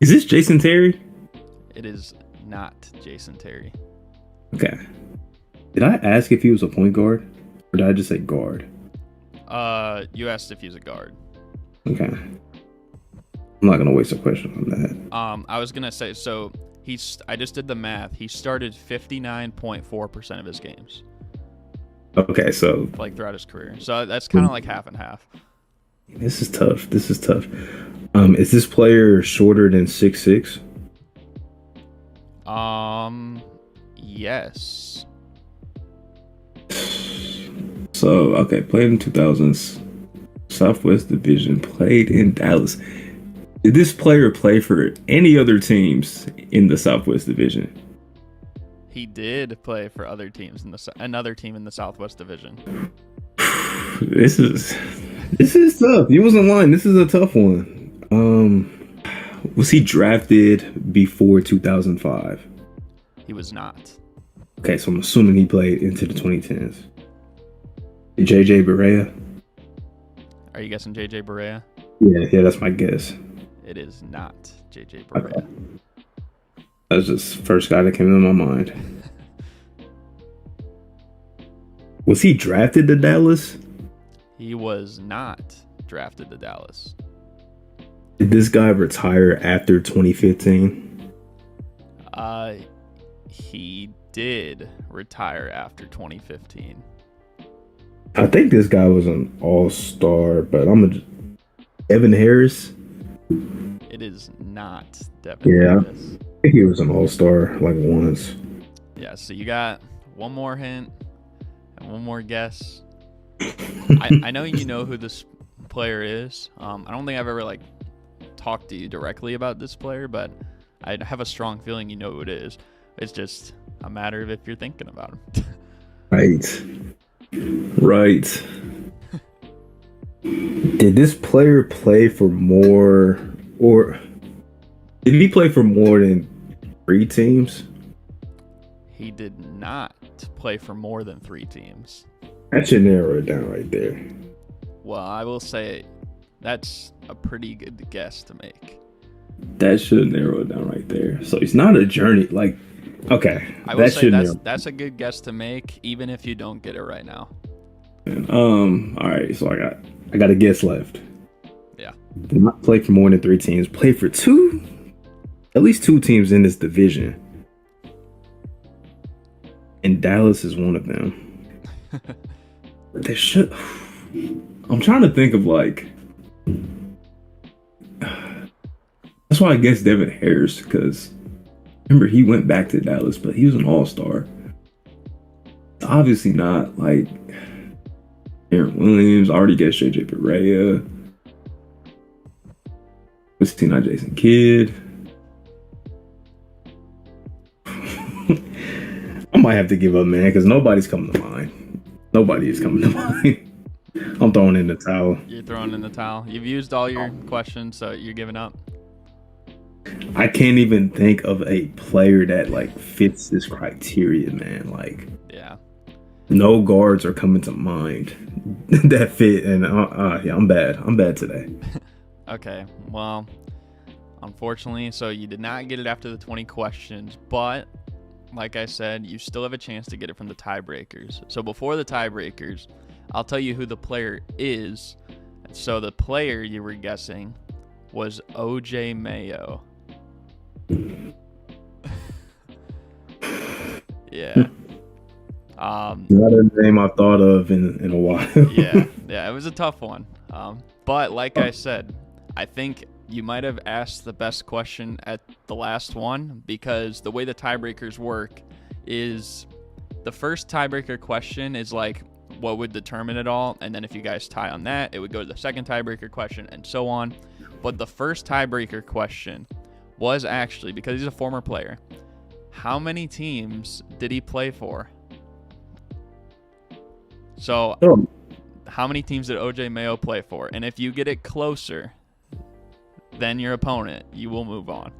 Is this Jason Terry? It is not Jason Terry. Okay. Did I ask if he was a point guard? Or did I just say guard? You asked if he's a guard. Okay. I'm not going to waste a question on that. I was going to say, so I just did the math. He started 59.4% of his games. Okay, so like throughout his career. So that's kind of like half and half. This is tough. Is this player shorter than 6'6"? Yes. So, okay, played in 2000s. Southwest Division, played in Dallas. Did this player play for any other teams in the Southwest Division? He did play for other teams another team in the Southwest Division. This is tough. You wasn't lying. This is a tough one. Was he drafted before 2005? He was not. Okay, so I'm assuming he played into the 2010s. JJ Barea? Are you guessing JJ Barea? Yeah, that's my guess. It is not JJ Barea. Okay. That's just the first guy that came into my mind. Was he drafted to Dallas? He was not drafted to Dallas. Did this guy retire after 2015? He did retire after 2015. I think this guy was an all-star, but Evan Harris? It is not Devin Yeah, Davis. I think he was an all-star like once. Yeah, so you got one more hint and one more guess. I know you know who this player is. I don't think I've ever like talked to you directly about this player, but I have a strong feeling you know who it is. It's just a matter of if you're thinking about him. Right. Did this player play for more, or did he play for more than 3 teams? He did not play for more than 3 teams. That should narrow it down right there. Well, I will say that's a pretty good guess to make. That should narrow it down right there. So he's not a journey. Like, okay, I will say that's a good guess to make, even if you don't get it right now. All right. So I got a guess left. Yeah. Did not play for more than 3 teams. Play for at least 2 teams in this division. And Dallas is one of them. They should. I'm trying to think of like. That's why I guess Devin Harris, because remember he went back to Dallas, but he was an all-star. Obviously not like Aaron Williams. I already guessed JJ Barea. Was he not Jason Kidd? I might have to give up, man, because nobody's coming to mind. Nobody is coming to mind. I'm throwing in the towel. You're throwing in the towel. You've used all your questions, so you're giving up. I can't even think of a player that like fits this criteria, man. Like, yeah, no guards are coming to mind that fit. And yeah, I'm bad today. Okay, well, unfortunately, so you did not get it after the 20 questions, but like I said, you still have a chance to get it from the tiebreakers. So before the tiebreakers, I'll tell you who the player is. So the player you were guessing was OJ Mayo. Yeah. Not a name I thought of in a while. yeah, it was a tough one. But like I said, I think you might have asked the best question at the last one, because the way the tiebreakers work is the first tiebreaker question is like what would determine it all, and then if you guys tie on that, it would go to the second tiebreaker question and so on. But the first tiebreaker question was actually, because he's a former player, how many teams did he play for? So how many teams did OJ Mayo play for? And if you get it closer than your opponent, you will move on.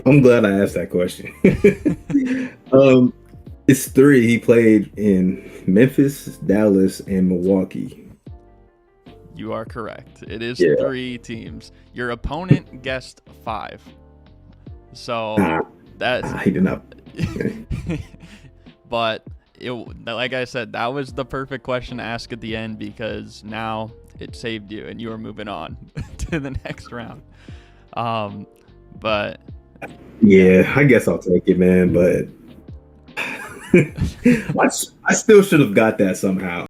I'm glad I asked that question. It's 3. He played in Memphis, Dallas, and Milwaukee. You are correct. It is 3 teams. Your opponent guessed 5. So he did not. But like I said, that was the perfect question to ask at the end, because now it saved you and you are moving on to the next round. But yeah, I guess I'll take it, man. But I still should have got that somehow.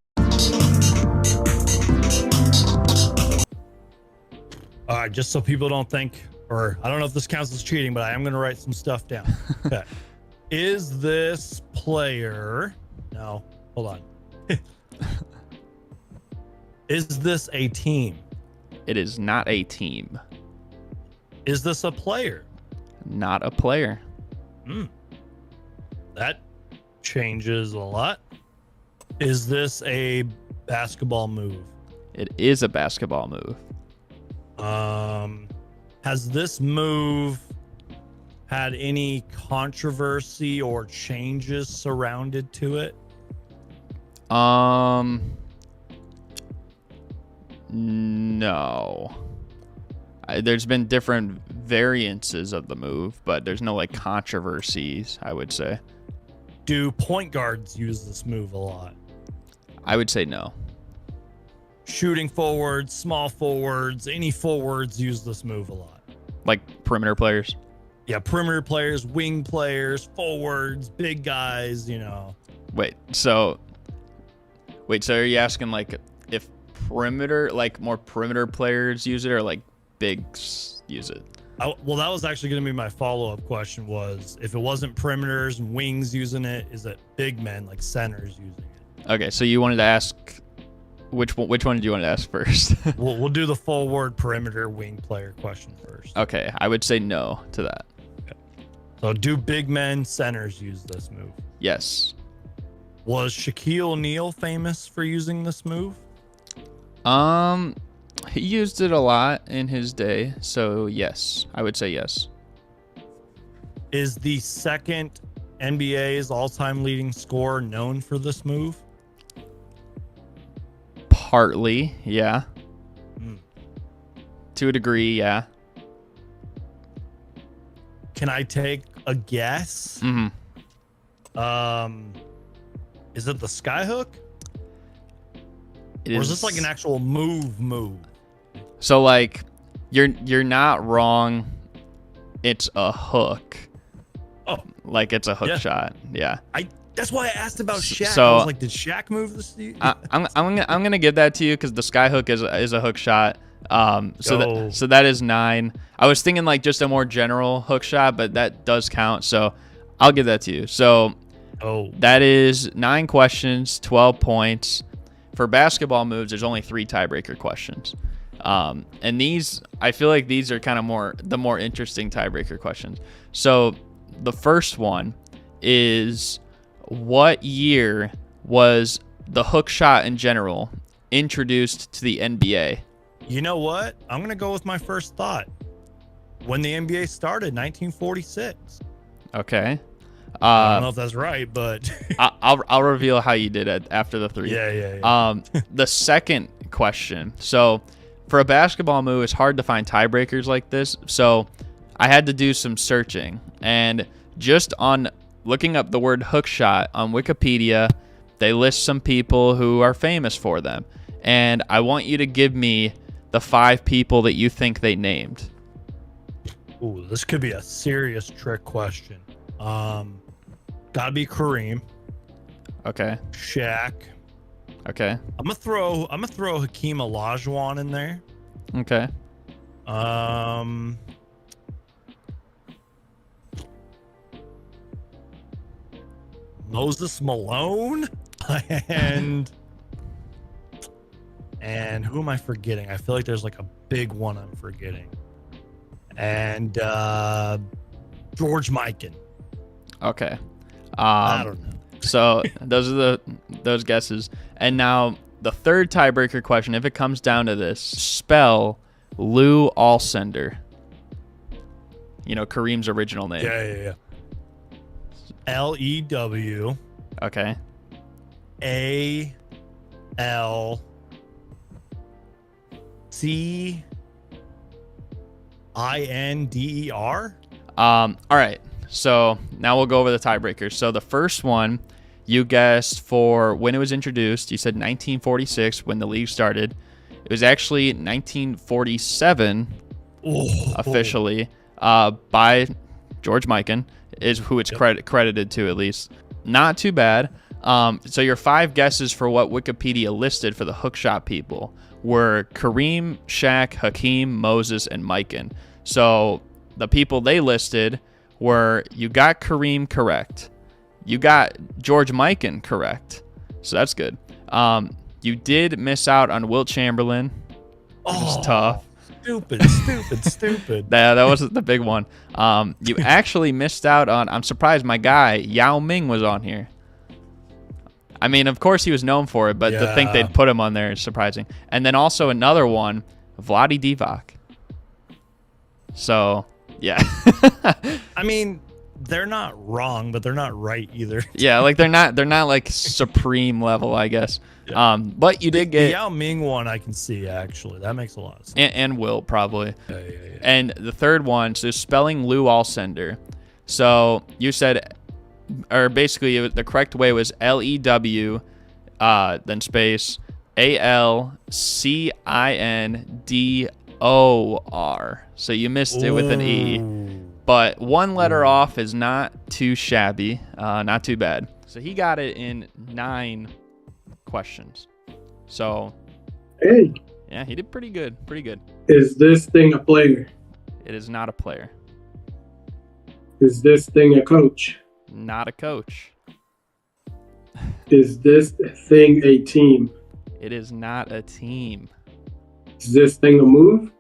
All right, just so people don't think, or I don't know if this counts as cheating, but I am going to write some stuff down. Okay. Is this player... No, hold on. Is this a team? It is not a team. Is this a player? Not a player. That changes a lot. Is this a basketball move? It is a basketball move. Has this move had any controversy or changes surrounded to it? No. There's been different variances of the move, but there's no like controversies, I would say. Do point guards use this move a lot? I would say no. Shooting forwards, small forwards, any forwards use this move a lot. Like perimeter players? Yeah, perimeter players, wing players, forwards, big guys, you know. Wait, so are you asking like if perimeter, like more perimeter players use it, or like bigs use it? Well, that was actually going to be my follow-up question, was if it wasn't perimeters and wings using it, is it big men like centers using it? Okay, so you wanted to ask which one did you want to ask first? We'll do the forward perimeter wing player question first. Okay, I would say no to that. Okay. So do big men centers use this move? Yes. Was Shaquille O'Neal famous for using this move? He used it a lot in his day, so yes, I would say yes. Is the second NBA's all-time leading scorer known for this move? Partly, yeah. To a degree, yeah. Can I take a guess? Mm-hmm. Is it the skyhook? Or is this like an actual move? So like, you're not wrong. It's a hook. Oh, like it's a hook shot. Yeah. That's why I asked about Shaq. So, I was like, did Shaq move this? I'm gonna give that to you because the skyhook is a hook shot. So that is 9. I was thinking like just a more general hook shot, but that does count. So I'll give that to you. So that is 9 questions, 12 points. For basketball moves, there's only 3 tiebreaker questions. And these, I feel like these are kind of the more interesting tiebreaker questions. So the first one is, what year was the hook shot in general introduced to the NBA? You know what? I'm going to go with my first thought. When the NBA started, 1946. Okay. I don't know if that's right, but I'll reveal how you did it after the 3. Yeah. The second question. So for a basketball move, it's hard to find tiebreakers like this. So I had to do some searching, and just on looking up the word hook shot on Wikipedia, they list some people who are famous for them. And I want you to give me the 5 people that you think they named. Ooh, this could be a serious trick question. Gotta be Kareem. Okay. Shaq. Okay. I'm gonna throw Hakeem Olajuwon in there. Okay. Moses Malone and who am I forgetting? I feel like there's like a big one I'm forgetting. And George Mikan. Okay. I don't know. So those are those guesses. And now the third tiebreaker question, if it comes down to this, spell Lou Alcindor. You know, Kareem's original name. Yeah. Lew. Okay. ALCINDER. All right. So now we'll go over the tiebreakers. So the first one, you guessed for when it was introduced. You said 1946 when the league started. It was actually 1947 officially by George Mikan, is who it's credited to at least. Not too bad. So your 5 guesses for what Wikipedia listed for the hookshot people were Kareem, Shaq, Hakeem, Moses, and Mikan. So the people they listed were, you got Kareem correct. You got George Mikan correct. So that's good. You did miss out on Wilt Chamberlain. It was tough. Stupid. That wasn't the big one. You actually missed out on, I'm surprised my guy, Yao Ming was on here. I mean, of course he was known for it, but to think they'd put him on there is surprising. And then also another one, Vlade Divac. So, yeah. I mean, they're not wrong, but they're not right either. Yeah, like they're not like supreme level, I guess. Yeah. But you did The get Yao Ming one I can see, actually. That makes a lot of sense. and Will probably. Yeah. And the third one, so spelling Lou Alcindor. So you said, or basically the correct way was Lew, then space Alcindor. So you missed it with an E. But one letter off is not too shabby, not too bad. So he got it in 9 questions. So, Hey, yeah, he did pretty good. Pretty good. is this thing a player? It is not a player. Is this thing a coach? Not a coach. Is this thing a team? It is not a team. Is this thing a move?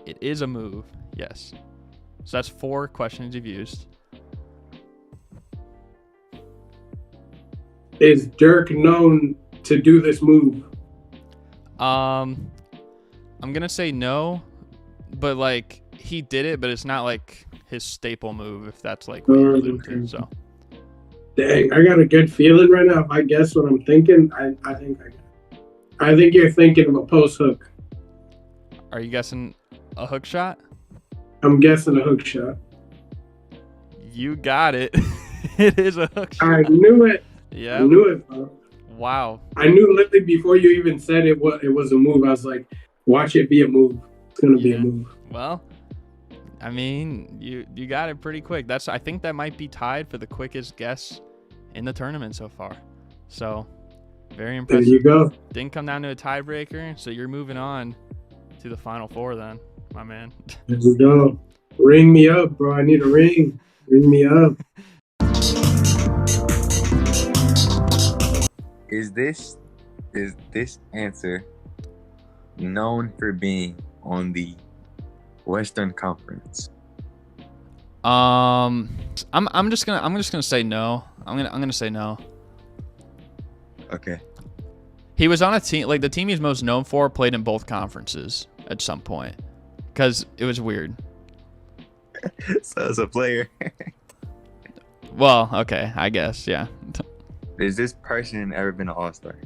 It is a move. Yes. So that's 4 questions you've used. Is Dirk known to do this move? I'm gonna say no, but like he did it, but it's not like his staple move. If that's like what you're alluding to. So. Dang, I got a good feeling right now. If I guess what I'm thinking, I think you're thinking of a post hook. Are you guessing a hook shot? I'm guessing a hook shot. You got it. It is a hook shot. I knew it. Yeah. I knew it, bro. Wow. I knew literally before you even said it was a move. I was like, watch it be a move. It's gonna be a move. Well, I mean, you got it pretty quick. I think that might be tied for the quickest guess in the tournament so far. So, very impressive. There you go. Didn't come down to a tiebreaker, so you're moving on to the final 4 then, my man. There you go. Ring me up, bro. I need a ring. Ring me up. Is this answer known for being on the Western Conference? I'm just gonna say no. I'm gonna say no. Okay. He was on a team, like the team he's most known for played in both conferences at some point, because it was weird. So as a player. Well, okay, I guess, yeah. Has this person ever been an All-Star?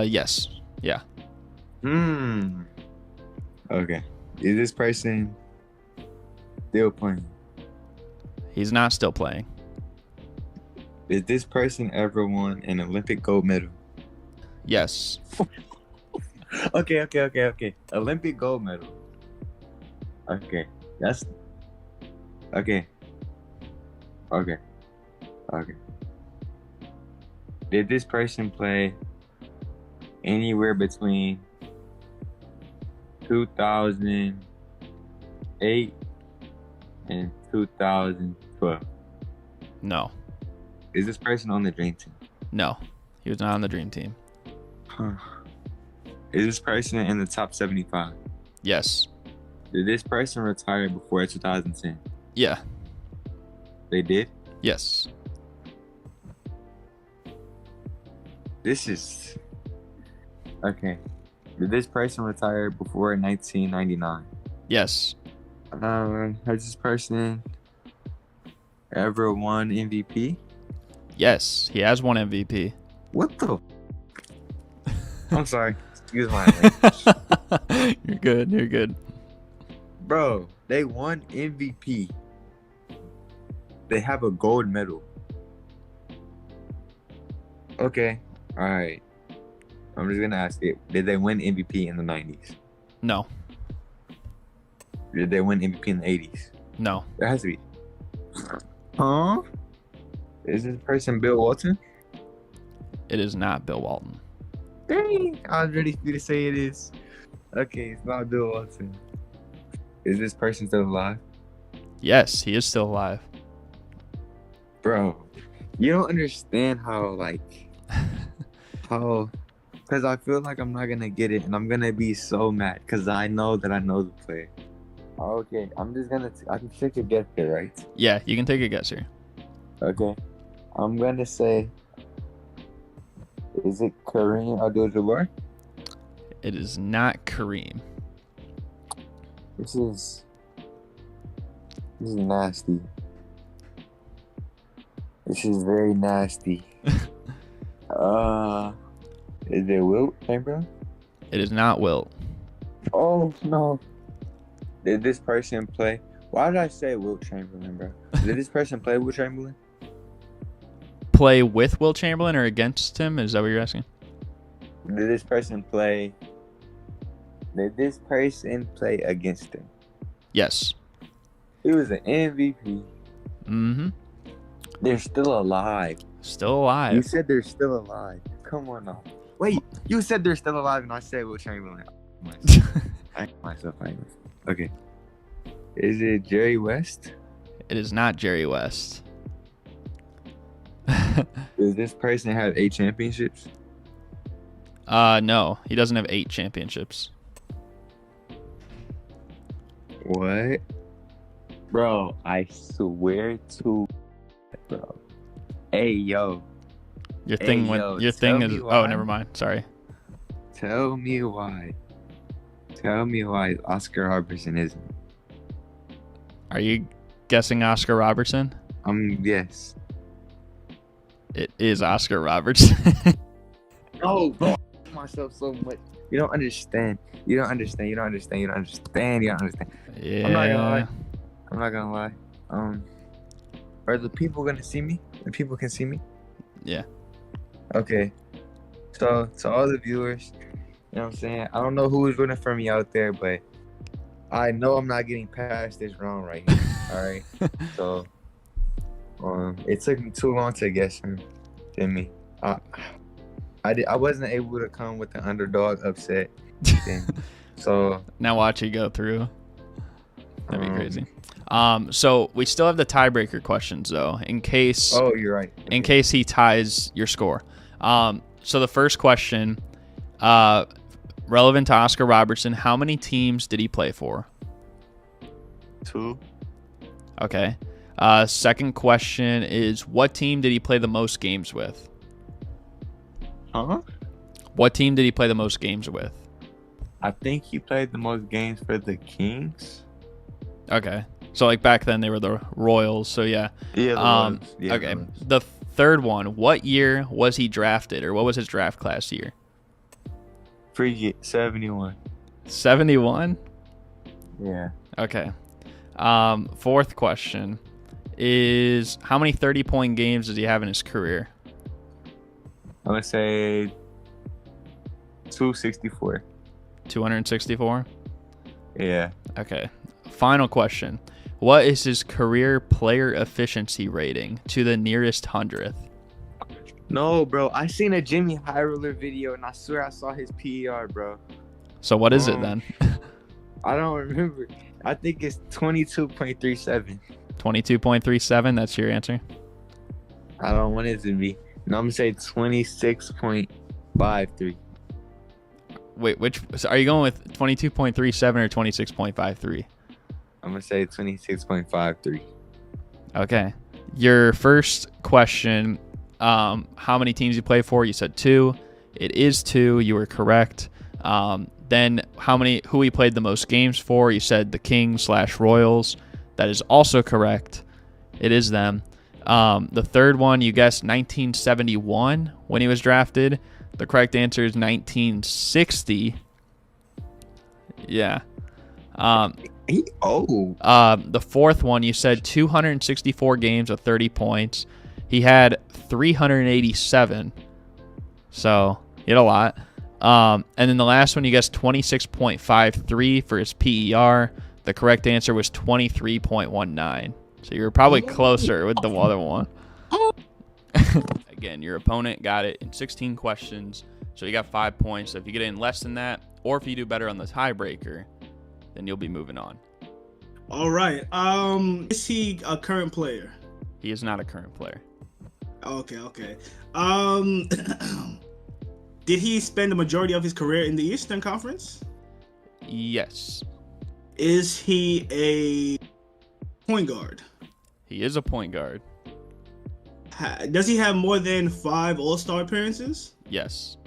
Yes, yeah. Okay. Is this person still playing? He's not still playing. Did this person ever won an Olympic gold medal? Yes. Okay. Olympic gold medal. Okay. That's... Okay. Did this person play anywhere between 2008 and 2012? No. Is this person on the Dream Team? No. He was not on the Dream Team. Huh. Is this person in the top 75? Yes. Did this person retire before 2010? Yeah. They did? Yes. This is... Okay. Did this person retire before 1999? Yes. Has this person ever won MVP? Yes. He has won MVP. What the... I'm sorry. Excuse my language. You're good. Bro, they won MVP. They have a gold medal. Okay. Alright. I'm just gonna ask it. Did they win MVP in the 90s? No. Did they win MVP in the 80s? No. There has to be. Huh? Is this person Bill Walton? It is not Bill Walton. Dang, I was ready for you to say it is. Okay, it's not Bill Walton. Is this person still alive? Yes, he is still alive. Bro, you don't understand how, because I feel like I'm not going to get it, and I'm going to be so mad, because I know that I know the player. Okay, I'm just going to, I can take a guess here, right? Yeah, you can take a guess here. Okay. I'm going to say, is it Kareem Abdul-Jabbar? It is not Kareem. This is... This is nasty. This is very nasty. Is it Wilt Chamberlain? It is not Wilt. Oh no. Did this person play? Why did I say Wilt Chamberlain, bro? Did this person play Wilt Chamberlain? Play with Wilt Chamberlain or against him? Is that what you're asking? Did this person play against him? Yes. He was an MVP. Mm-hmm. They're still alive. Still alive. You said they're still alive. Come on now. Wait, you said they're still alive and I said Wilt Chamberlain. I myself. Okay. Is it Jerry West? It is not Jerry West. Does this person have 8 championships? No, he doesn't have 8 championships. What? Bro, I swear to bro. Hey yo. Your thing is why. oh, never mind. Sorry. Tell me why Oscar Robertson isn't. Are you guessing Oscar Robertson? Yes. It is Oscar Robertson. Oh, bro. I hate myself so much. You don't understand. You don't understand. Yeah. I'm not gonna lie. Are the people gonna see me? The people can see me? Yeah. Okay. So to all the viewers, you know what I'm saying? I don't know who is rooting for me out there, but I know I'm not getting past this round right here. All right. So it took me too long to guess him than me. I wasn't able to come with the underdog upset thing. So now watch you go through. That'd be crazy. So we still have the tiebreaker questions though, in case. Oh, you're right. In case he ties your score. So the first question, relevant to Oscar Robertson, how many teams did he play for? 2. Okay. Second question is, what team did he play the most games with? Huh? What team did he play the most games with? I think he played the most games for the Kings. Okay. So like back then they were the Royals. So yeah. Yeah. Okay. The third one. What year was he drafted, or what was his draft class year? Free 71. 71. Yeah. Okay. Fourth question is, how many 30-point games does he have in his career? I'm gonna say 264. 264. Yeah. Okay. Final question. What is his career player efficiency rating to the nearest 100th? No, bro. I seen a Jimmy High Roller video and I swear I saw his PER, bro. So what is it then? I don't remember. I think it's 22.37. 22.37. That's your answer? I don't want it to be. No, I'm gonna say 26.53. Wait, which? So are you going with 22.37 or 26.53? I'm gonna say 26.53. Okay. Your first question, how many teams you play for? You said 2. It is 2. You were correct. Then who he played the most games for? You said the Kings/Royals. That is also correct. It is them. The third one, you guessed 1971 when he was drafted. The correct answer is 1960. Yeah. The fourth one, you said 264 games with 30 points. He had 387. So he had a lot. And then the last one, you guessed 26.53 for his PER. The correct answer was 23.19. So you were probably closer with the other one. Again, your opponent got it in 16 questions, so you got 5 points. So if you get in less than that, or if you do better on the tiebreaker, then you'll be moving on. All right. Is he a current player? He is not a current player. Okay. Did he spend the majority of his career in the Eastern Conference? Yes. Is he a point guard? He is a point guard. Does he have more than 5 All-Star appearances? Yes.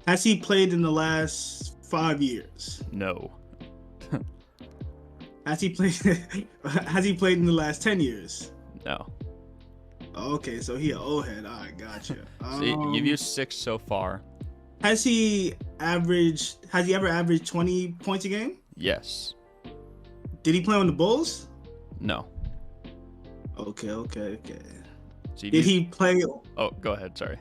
Has he played in the last 5 years? No. Has he played? Has he played in the last 10 years? No. Okay, so he an old head. All right, gotcha. So you've used 6 so far. Has he ever averaged 20 points a game? Yes. Did he play on the Bulls? No. Okay. So Did he play? Oh, go ahead. Sorry.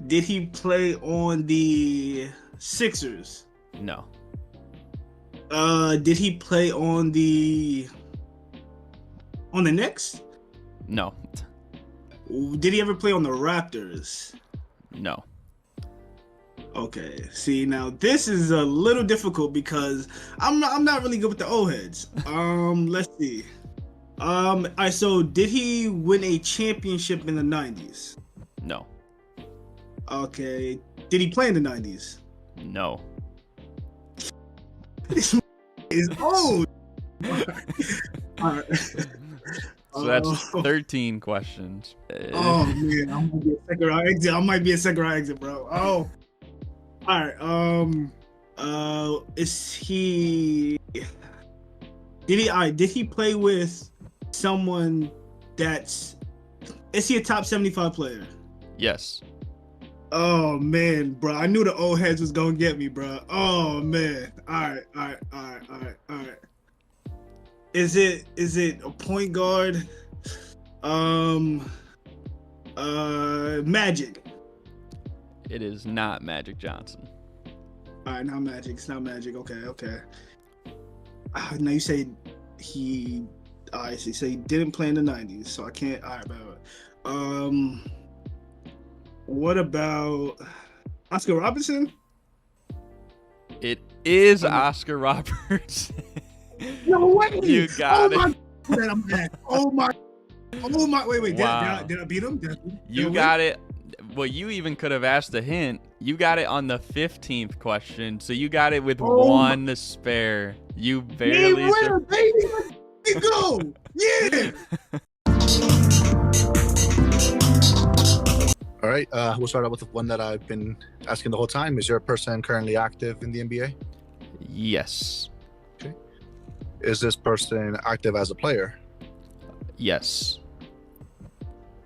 Did he play on the Sixers? No. Did he play on the Knicks? No. Did he ever play on the Raptors? No. Okay. See, now this is a little difficult because I'm not really good with the old heads. Let's see. Alright, so did he win a championship in the 90s? No. Okay. Did he play in the 90s? No. This is old. Alright. So that's 13 questions. Oh man, I might be a second round exit. I might be a second round exit, bro. Oh. Alright. Is he? Did he play with someone that's? Is he a top 75 player? Yes. Oh man, bro. I knew the old heads was gonna get me, bro. Oh man. All right. Is it a point guard? Magic. It is not Magic Johnson. All right, not Magic. It's not Magic. Okay. Now you say he. I see. So he didn't play in the 90s, so I can't. All right, but what about Oscar Robertson? It is Oscar Robertson. No way! You got it. I'm mad. Oh my! Wait. Wow. Did I beat him? You got it. Well, you even could have asked a hint. You got it on the 15th question, so you got it with one to spare. You barely. Yeah, baby. Let's go. Yeah. All right, we'll start out with the one that I've been asking the whole time. Is your person currently active in the NBA? Yes. Okay. Is this person active as a player? Yes.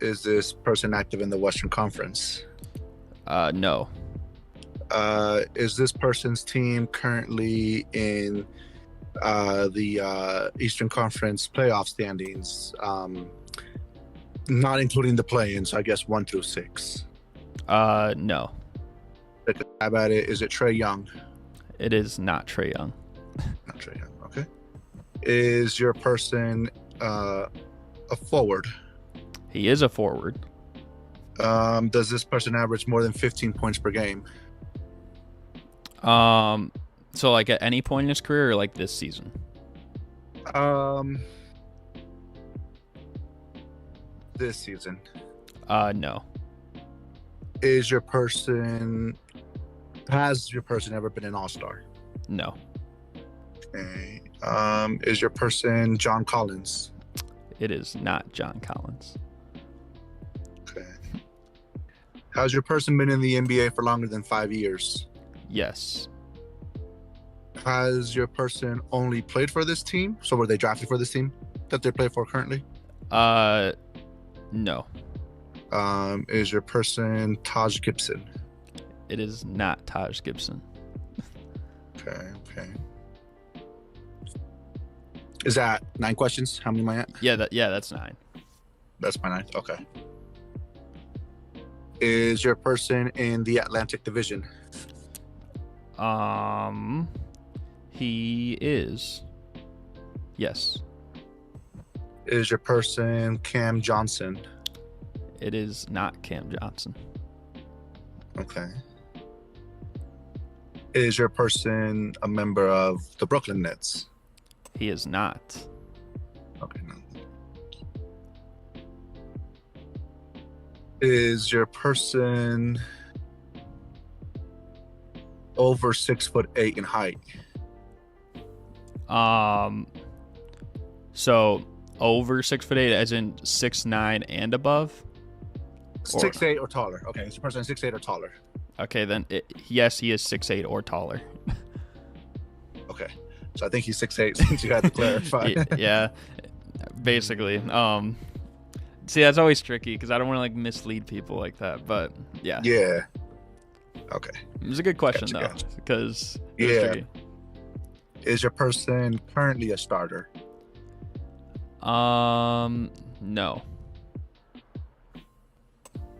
Is this person active in the Western Conference? No. Is this person's team currently in the Eastern Conference playoff standings? Not including the play-ins, I guess 1 through 6. No. Take a stab at it. Is it Trae Young? It is not Trae Young. Not Trae Young. Okay. Is your person a forward? He is a forward. Does this person average more than 15 points per game? So like at any point in his career or like this season? This season. No. Has your person ever been an all-star? No. Okay. Is your person John Collins? It is not John Collins. Okay. Has your person been in the NBA for longer than 5 years? Yes. Has your person only played for this team? So were they drafted for this team that they play for currently? No. Is your person Taj Gibson? It is not Taj Gibson. Okay. Is that 9 questions? How many am I at? Yeah, that's 9. That's my 9th. Okay. Is your person in the Atlantic Division? He is. Yes. Is your person Cam Johnson? It is not Cam Johnson. Okay. Is your person a member of the Brooklyn Nets? He is not. Okay, no. Is your person over 6'8" in height? So over 6'8", as in 6'9" and above? 6'8" or taller. Okay, is your person 6'8" or taller? Okay, then yes, he is 6'8" or taller. Okay. So I think he's 6'8", since you had to clarify. Yeah, basically. See, that's always tricky because I don't want to like mislead people like that. But yeah. Yeah. Okay. It was a good question though, because tricky. Is your person currently a starter? No.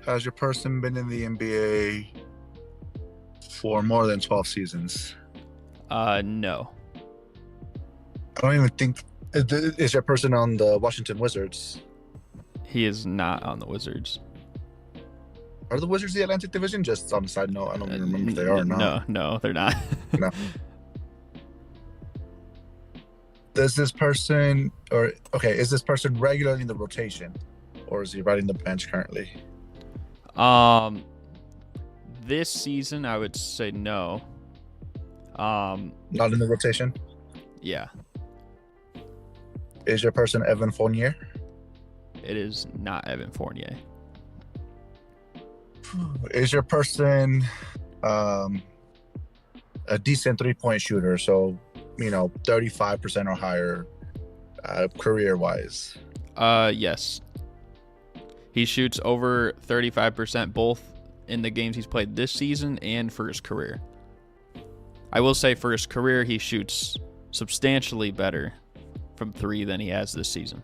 Has your person been in the NBA for more than 12 seasons? No. I don't even think. Is your person on the Washington Wizards? He is not on the Wizards. Are the Wizards the Atlantic Division? Just on the side note, I don't even remember if they are or not. No, they're not. No. Is this person regularly in the rotation, or is he riding the bench currently? This season I would say no. Not in the rotation? Yeah. Is your person Evan Fournier? It is not Evan Fournier. Is your person a decent 3-point shooter? So, 35% or higher career-wise? Yes. He shoots over 35% both in the games he's played this season and for his career. I will say for his career, he shoots substantially better from 3 than he has this season.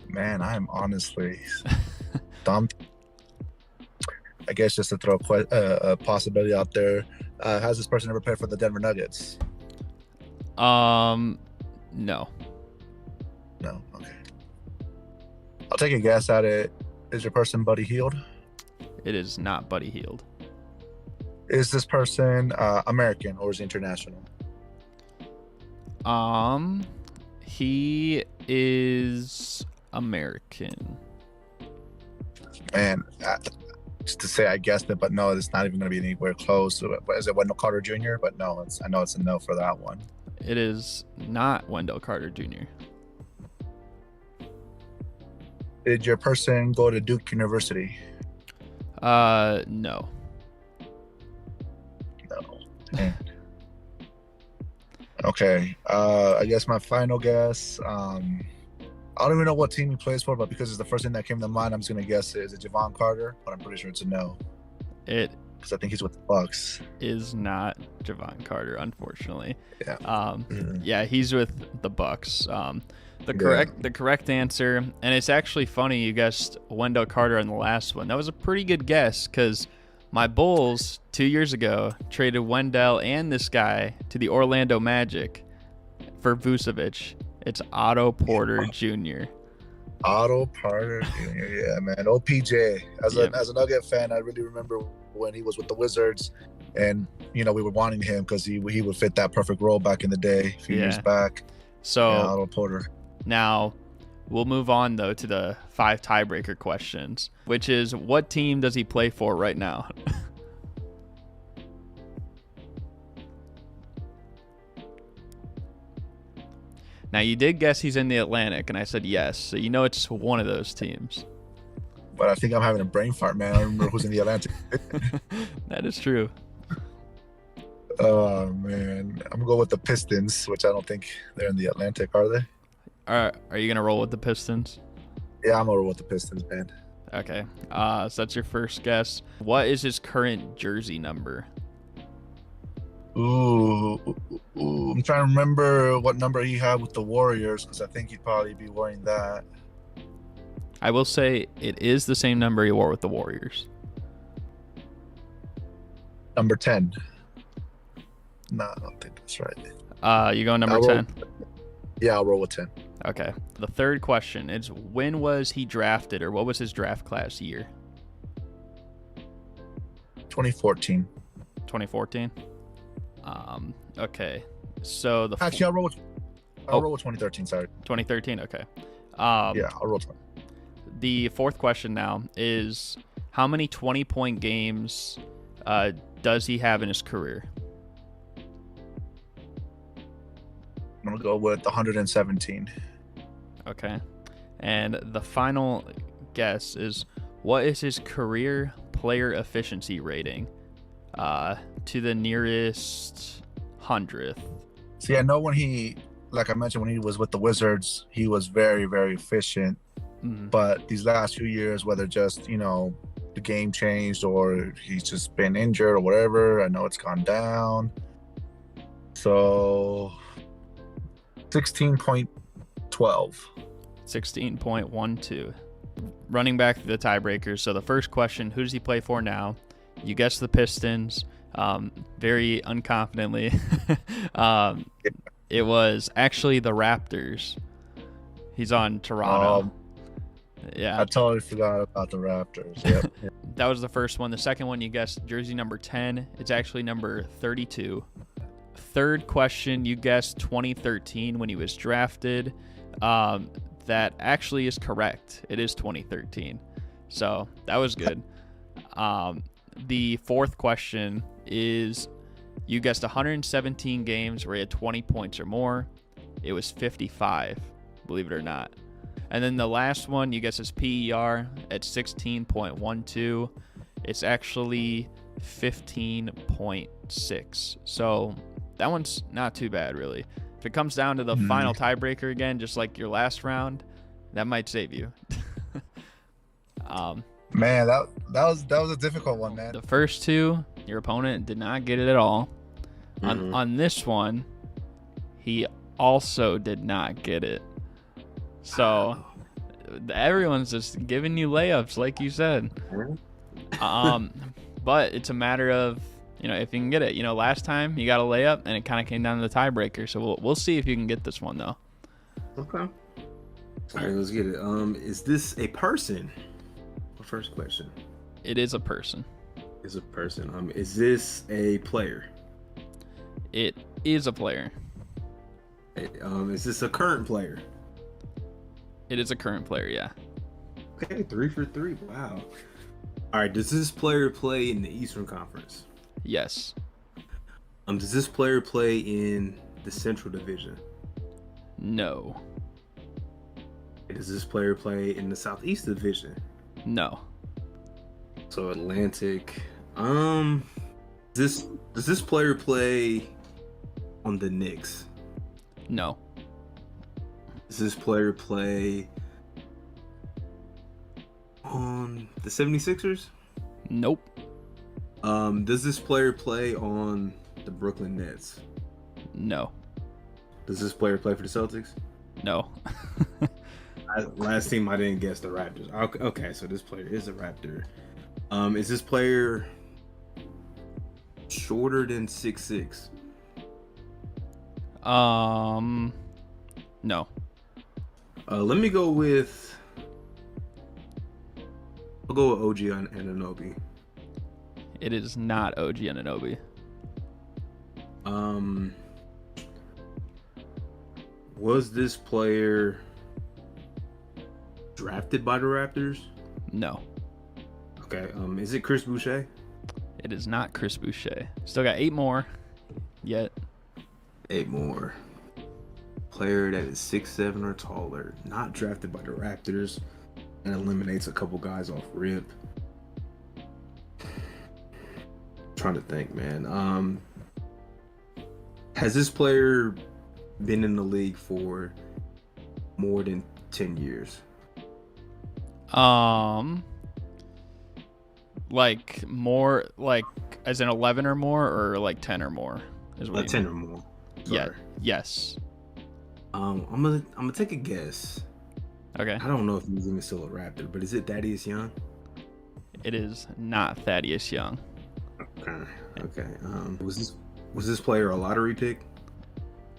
Man, I am honestly stumped. I guess just to throw a possibility out there, has this person ever played for the Denver Nuggets? No. No, okay. I'll take a guess at it. Is your person Buddy Hield? It is not Buddy Hield. Is this person American or is he international? He is American. Man, just to say I guessed it, but no, it's not even going to be anywhere close. Is it Wendell Carter Jr.? But no, I know it's a no for that one. It is not Wendell Carter Jr. Did your person go to Duke University? No. No. Okay. I guess my final guess. I don't even know what team he plays for, but because it's the first thing that came to mind, I'm just gonna guess it. Is it Javon Carter? But I'm pretty sure it's a no. Because I think he's with the Bucks. Is not Javon Carter, unfortunately. Yeah. Yeah, he's with the Bucks. The correct answer, and it's actually funny you guessed Wendell Carter on the last one. That was a pretty good guess because my Bulls 2 years ago traded Wendell and this guy to the Orlando Magic for Vucevic. It's Otto Porter Jr. Otto Porter Jr. Yeah, man. OPJ. As a Nugget fan, I really remember when he was with the Wizards, and we were wanting him because he would fit that perfect role back in the day, a few years back. So Otto Porter. Now we'll move on though to the 5 tiebreaker questions, which is what team does he play for right now? Now, you did guess he's in the Atlantic, and I said yes, so it's one of those teams. But I think I'm having a brain fart, man. I don't remember who's in the Atlantic. That is true. Oh, man. I'm going to go with the Pistons, which I don't think they're in the Atlantic, are they? Are you going to roll with the Pistons? Yeah, I'm going to roll with the Pistons, man. Okay. So that's your first guess. What is his current jersey number? Ooh, I'm trying to remember what number he had with the Warriors because I think he'd probably be wearing that. I will say it is the same number he wore with the Warriors. Number 10. No, I don't think that's right. You going number 10? Yeah, I'll roll with 10. Okay. The third question is when was he drafted, or what was his draft class year? 2014. 2014? Okay. So actually, I'll roll with 2013. Sorry, 2013. Okay. Yeah, I'll roll 20. The fourth question now is how many 20-point games does he have in his career? I'm gonna go with 117. Okay. And the final guess is what is his career player efficiency rating? To the nearest 100th. See, I know when he, like I mentioned, when he was with the Wizards, he was very, very efficient. But these last few years, whether just, the game changed or he's just been injured or whatever, I know it's gone down. So 16.12. 16.12. Running back to the tiebreakers. So the first question, who does he play for now? You guessed the Pistons, very unconfidently. It was actually the Raptors. He's on Toronto. Yeah. I totally forgot about the Raptors. Yep. That was the first one. The second one, you guessed jersey number 10. It's actually number 32. Third question, you guessed 2013 when he was drafted. That actually is correct. It is 2013. So that was good. The fourth question is, you guessed 117 games where he had 20 points or more. It was 55, believe it or not. And then the last one, you guessed his PER at 16.12. It's actually 15.6. So that one's not too bad, really. If it comes down to the final tiebreaker again, just like your last round, that might save you. Man, that was a difficult one, man. The first two, your opponent did not get it at all. On this one, he also did not get it. So everyone's just giving you layups, like you said. But it's a matter of, if you can get it. Last time you got a layup, and it kind of came down to the tiebreaker. So we'll see if you can get this one, though. Okay. All right, let's get it. Is this a person? First question. It is a person. Is a person. Is this a player? It is a player. Is this a current player? It is a current player, yeah. Okay, 3 for 3. Wow. All right, does this player play in the Eastern Conference? Yes. Does this player play in the Central Division? No. Does this player play in the Southeast Division? No. So Atlantic. Does this player play on the Knicks? No. Does this player play on the 76ers? Nope. Does this player play on the Brooklyn Nets? No. Does this player play for the Celtics? No. Last team I didn't guess the Raptors. Okay, so this player is a Raptor. Is this player shorter than 6'6"? No. Let me go with. I'll go with OG Anunoby. It is not OG Anunoby. Was this player drafted by the Raptors? No. Okay. Is it Chris Boucher? It is not Chris Boucher. Still got 8 more yet. 8 more. Player that is 6'7" or taller, not drafted by the Raptors, and eliminates a couple guys off rip. Trying to think, man. Has this player been in the league for more than 10 years? Like more, like as in 11 or more, or like 10 or more? Is what 10 or more. Sorry. Yeah. Yes. I'm gonna take a guess. Okay. I don't know if he's even still a Raptor, but is it Thaddeus Young? It is not Thaddeus Young. Okay. Was this player a lottery pick?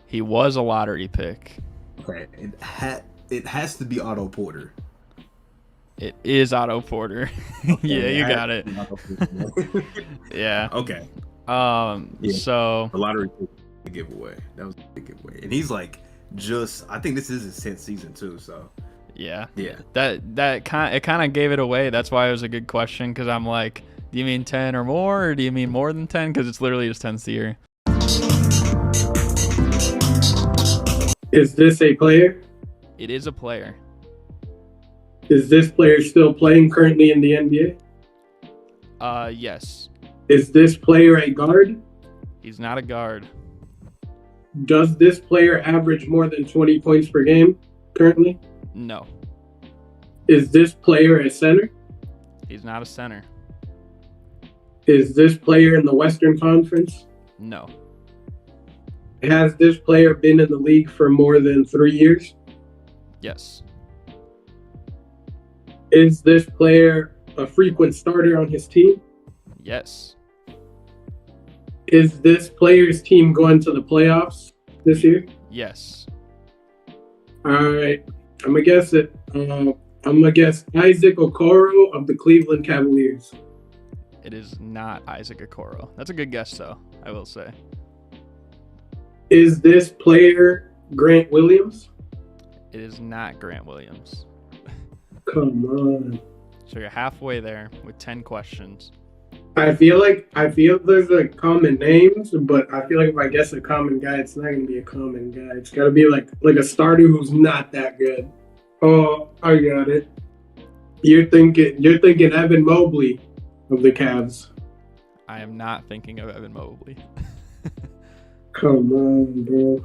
He was a lottery pick. Okay. It has to be Otto Porter. It is Otto Porter. Yeah, you got it. Yeah. Okay. So the lottery pick giveaway. That was a big giveaway, and he's like I think this is his 10th season too. So yeah. That kind of gave it away. That's why it was a good question, because I'm like, do you mean 10 or more, or do you mean more than 10? Because it's literally his 10th year. Is this a player? It is a player. Is this player still playing currently in the NBA? Yes. Is this player a guard? He's not a guard. Does this player average more than 20 points per game currently? No. Is this player a center? He's not a center. Is this player in the Western Conference? No. Has this player been in the league for more than 3 years? Yes. Is this player a frequent starter on his team? Yes. Is this player's team going to the playoffs this year? Yes. All right. I'm gonna guess it. I'm gonna guess Isaac Okoro of the Cleveland Cavaliers. It is not Isaac Okoro. That's a good guess, though, I will say. Is this player Grant Williams? It is not Grant Williams. Come on. So you're halfway there with 10 questions. I feel there's like common names, but I feel like if I guess a common guy, it's not gonna be a common guy. It's gotta be like a starter who's not that good. Oh, I got it. You're thinking Evan Mobley of the Cavs. I am not thinking of Evan Mobley. Come on, bro.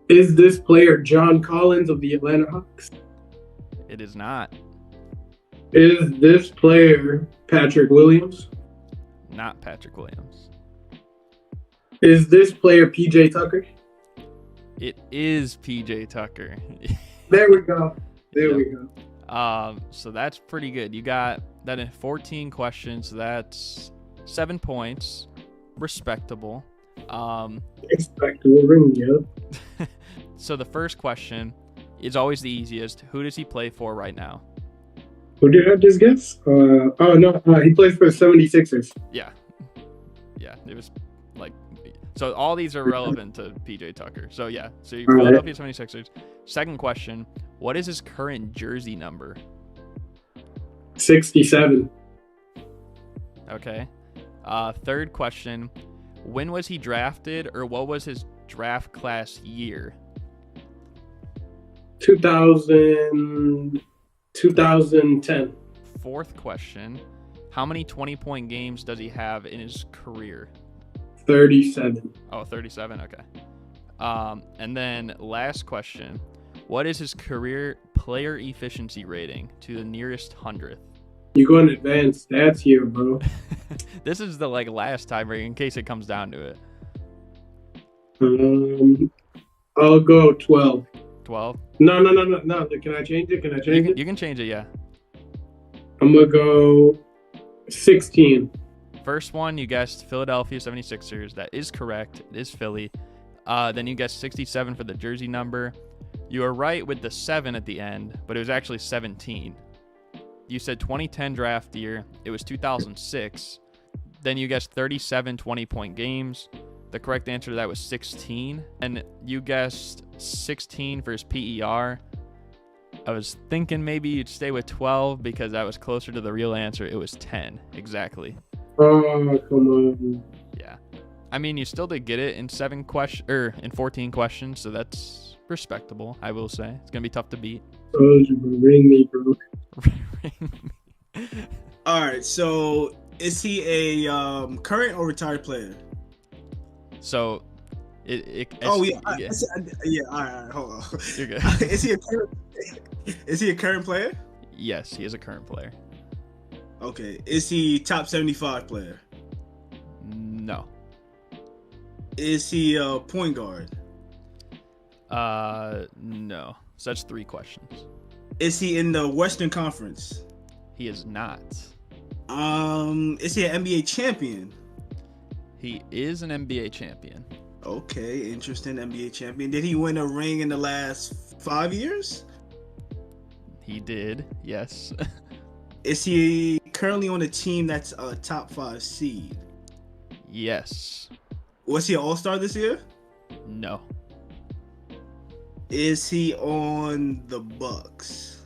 Is this player John Collins of the Atlanta Hawks? It is not. Is this player Patrick Williams? Not Patrick Williams. Is this player PJ Tucker? It is PJ Tucker. There we go. There we go. So that's pretty good. You got that in 14 questions. So that's 7 points. Respectable. Respectable. Ring me up. So the first question is always the easiest. Who does he play for right now? Who did I just guess? He plays for the 76ers. Yeah. It was like, so all these are relevant to PJ Tucker. So yeah, so you're Philadelphia 76ers. Second question, what is his current jersey number? 67. Okay. Third question, when was he drafted, or what was his draft class year? 2010. Fourth question, how many 20-point games does he have in his career? 37. Oh, 37, okay. And then last question, what is his career player efficiency rating to the nearest 100th? You going advanced stats here, bro. This is the last tiebreaker in case it comes down to it. I'll go 12. 12? No. Can I change it? You can change it, yeah. I'm going to go 16. First one, you guessed Philadelphia 76ers. That is correct. It is Philly. Then you guessed 67 for the jersey number. You were right with the 7 at the end, but it was actually 17. You said 2010 draft year. It was 2006. Then you guessed 37 20-point games. The correct answer to that was 16. And you guessed 16 for his PER. I was thinking maybe you'd stay with 12 because that was closer to the real answer. It was 10, exactly. Oh, come on. Yeah. I mean, you still did get it in 14 questions, so that's respectable, I will say. It's going to be tough to beat. Ring me, bro. All right, so is he a current or retired player? So, yeah. All right, hold on. You're good. Is he a current player? Yes, he is a current player. Okay. Is he top 75 player? No. Is he a point guard? No. So that's 3 questions. Is he in the Western Conference? He is not. Is he an NBA champion? He is an NBA champion. Okay, interesting. NBA champion. Did he win a ring in the last 5 years? He did, yes. Is he currently on a team that's a top 5 seed? Yes. Was he an all-star this year? No. Is he on the Bucks?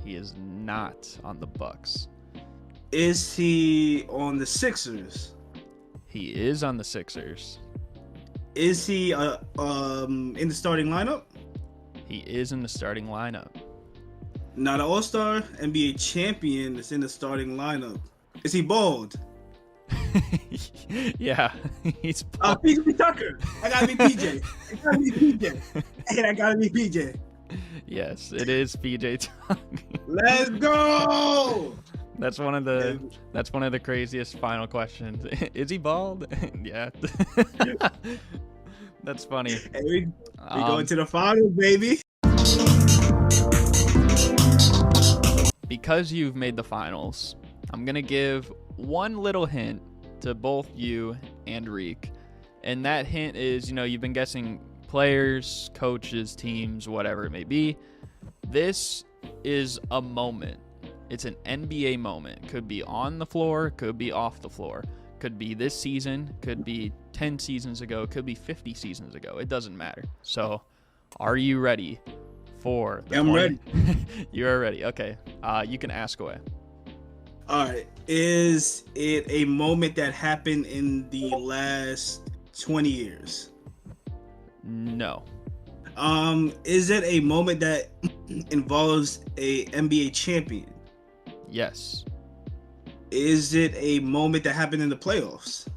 He is not on the Bucks. Is he on the Sixers? He is on the Sixers. Is he in the starting lineup? He is in the starting lineup. Not an all-star, NBA champion that's in the starting lineup. Is he bald? Yeah, he's PJ Tucker. I gotta be PJ. I gotta be PJ. And I gotta be PJ. Yes, it is PJ Tucker. Let's go. That's one of the craziest final questions. Is he bald? Yeah. That's funny. Hey, we going to the finals, baby. Because you've made the finals, I'm gonna give one little hint to both you and Reek. And that hint is, you've been guessing players, coaches, teams, whatever it may be. This is a moment. It's an NBA moment. Could be on the floor, could be off the floor. Could be this season, could be 10 seasons ago, could be 50 seasons ago. It doesn't matter. So, are you ready for the I'm ready. You are ready. Okay. You can ask away. All right. Is it a moment that happened in the last 20 years? No. Is it a moment that involves a NBA champion? Yes. Is it a moment that happened in the playoffs?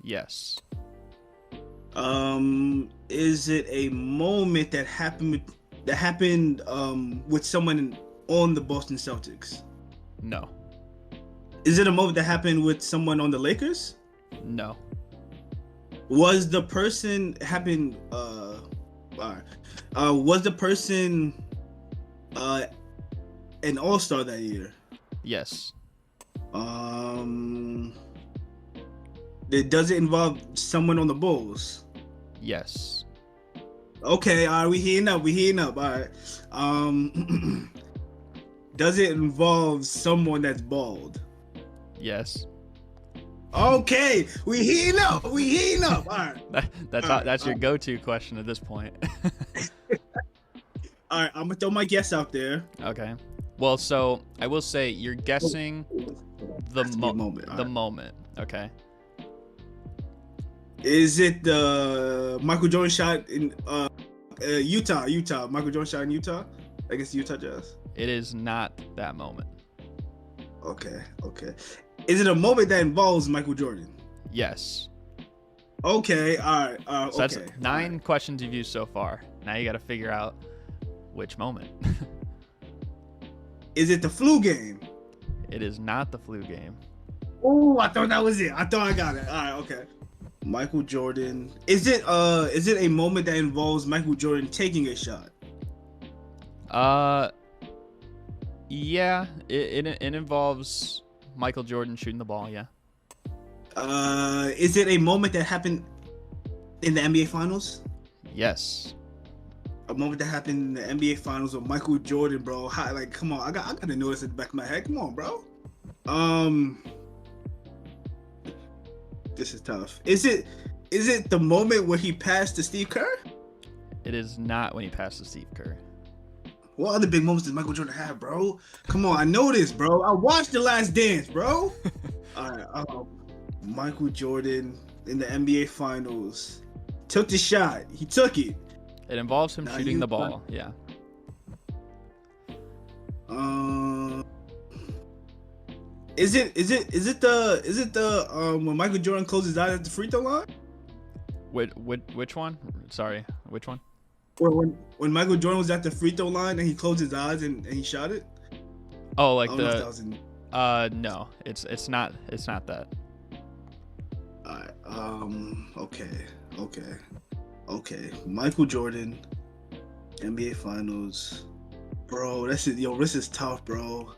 Yes. Is it a moment that happened with someone on the Boston Celtics? No. Is it a moment that happened with someone on the Lakers? No. Was the person an all-star that year? Yes. Does it involve someone on the Bulls? Yes. Okay, all right, we heating up. All right. Does it involve someone that's bald? Yes. Okay, we heating up. All right. That's your go-to question at this point. All right, I'm gonna throw my guess out there. Okay. Well, so I will say you're guessing the moment. Okay. Is it the Michael Jordan shot in Utah? Michael Jordan shot in Utah against the Utah Jazz. It is not that moment. Okay. Is it a moment that involves Michael Jordan? Yes. Okay. All right. So that's 9 questions you've used so far. Now you got to figure out which moment. Is it the flu game? It is not the flu game. Oh, I thought that was it. I thought I got it. All right. Okay. Michael Jordan. Is it a moment that involves Michael Jordan taking a shot? Yeah, it involves Michael Jordan shooting the ball, yeah. Is it a moment that happened in the NBA Finals? Yes. A moment that happened in the NBA Finals with Michael Jordan, bro. Come on, I got to know this in the back of my head. Come on, bro. This is tough. Is it the moment where he passed to Steve Kerr? It is not when he passed to Steve Kerr. What other big moments does Michael Jordan have, bro? Come on, I know this, bro. I watched The Last Dance, bro. All right, Michael Jordan in the NBA Finals took the shot. He took it. It involves him shooting the ball. Yeah. Is it the when Michael Jordan closed his eyes at the free throw line? Which one? Sorry, which one? When Michael Jordan was at the free throw line and he closed his eyes and he shot it. Oh, like no, it's not that. Alright, okay. Michael Jordan, NBA Finals, bro. This is tough, bro.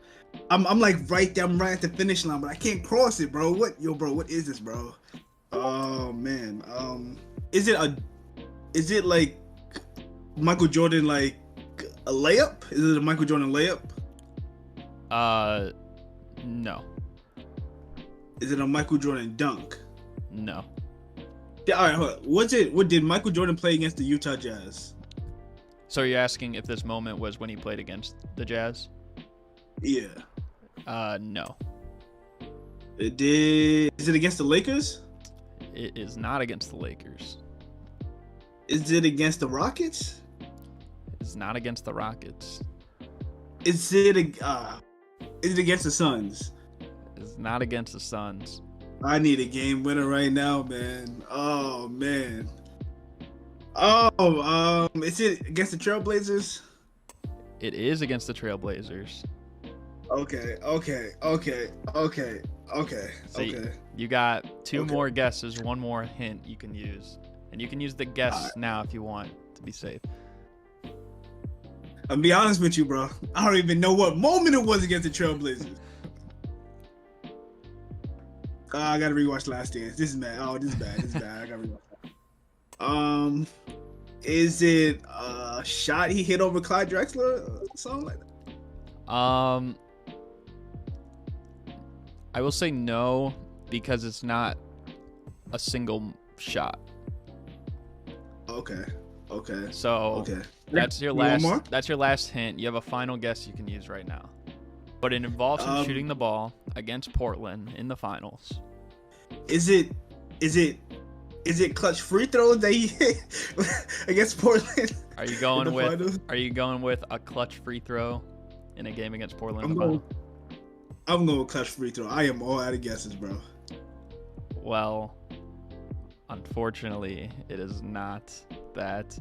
I'm like right there. I'm right at the finish line, but I can't cross it, bro. What is this, bro? Oh man. Is it like Michael Jordan like a layup? Is it a Michael Jordan layup? No. Is it a Michael Jordan dunk? No. Yeah, all right, hold on. What did Michael Jordan play against the Utah Jazz? So you're asking if this moment was when he played against the Jazz? Yeah. No. It did. Is it against the Lakers? It is not against the Lakers. Is it against the Rockets? It's not against the Rockets. Is it against the Suns? It's not against the Suns. I need a game winner right now, man. Oh man. Is it against the Trailblazers? It is against the Trailblazers. Okay. So you got two more guesses, one more hint you can use. And you can use the guess now if you want to be safe. I'll be honest with you, bro. I don't even know what moment it was against the Trailblazers. I gotta rewatch Last Dance. This is bad. This is bad. I gotta rewatch that. Is it a shot he hit over Clyde Drexler or something like that? I will say no because it's not a single shot. Okay. So that's your last hint. You have a final guess you can use right now. But it involves him shooting the ball against Portland in the finals. Is it clutch free throws that he hit against Portland? Are you going with a clutch free throw in a game against Portland? I'm going with clutch free throw. I am all out of guesses, bro. Well, unfortunately, it is not that.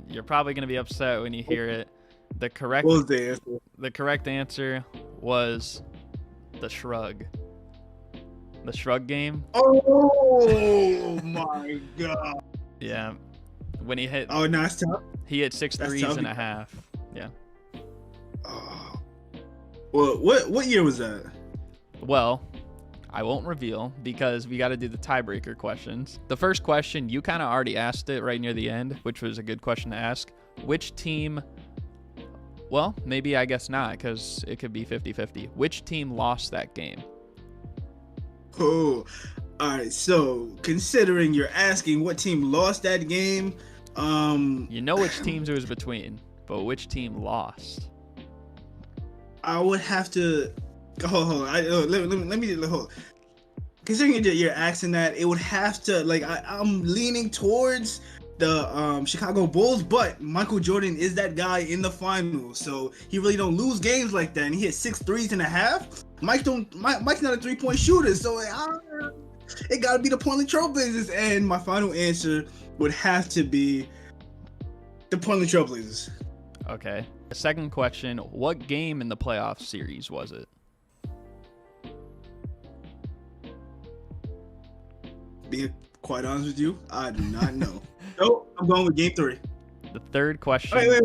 You're probably going to be upset when you hear it. The correct answer was the Shrug. The Shrug game. Oh my god. Yeah. When he hit. Oh, nice tough. He hit 6 threes and a half. Yeah. Oh. Well, what year was that? Well, I won't reveal because we got to do the tiebreaker questions. The first question, you kind of already asked it right near the end, which was a good question to ask. Which team... Well, maybe I guess not because it could be 50-50. Which team lost that game? Oh, all right. So considering you're asking what team lost that game, you know which teams it was between, but which team lost? I would have to hold on. Let me hold. Considering you're asking that, it would have to I'm leaning towards the Chicago Bulls, but Michael Jordan is that guy in the finals, so he really don't lose games like that. And he hit 6 threes and a half. Mike's not a 3-point shooter, so it gotta be the Portland Trailblazers. And my final answer would have to be the Portland Trailblazers. Okay. The second question: what game in the playoff series was it? Being quite honest with you, I do not know. Nope, I'm going with game 3. The third question. Wait.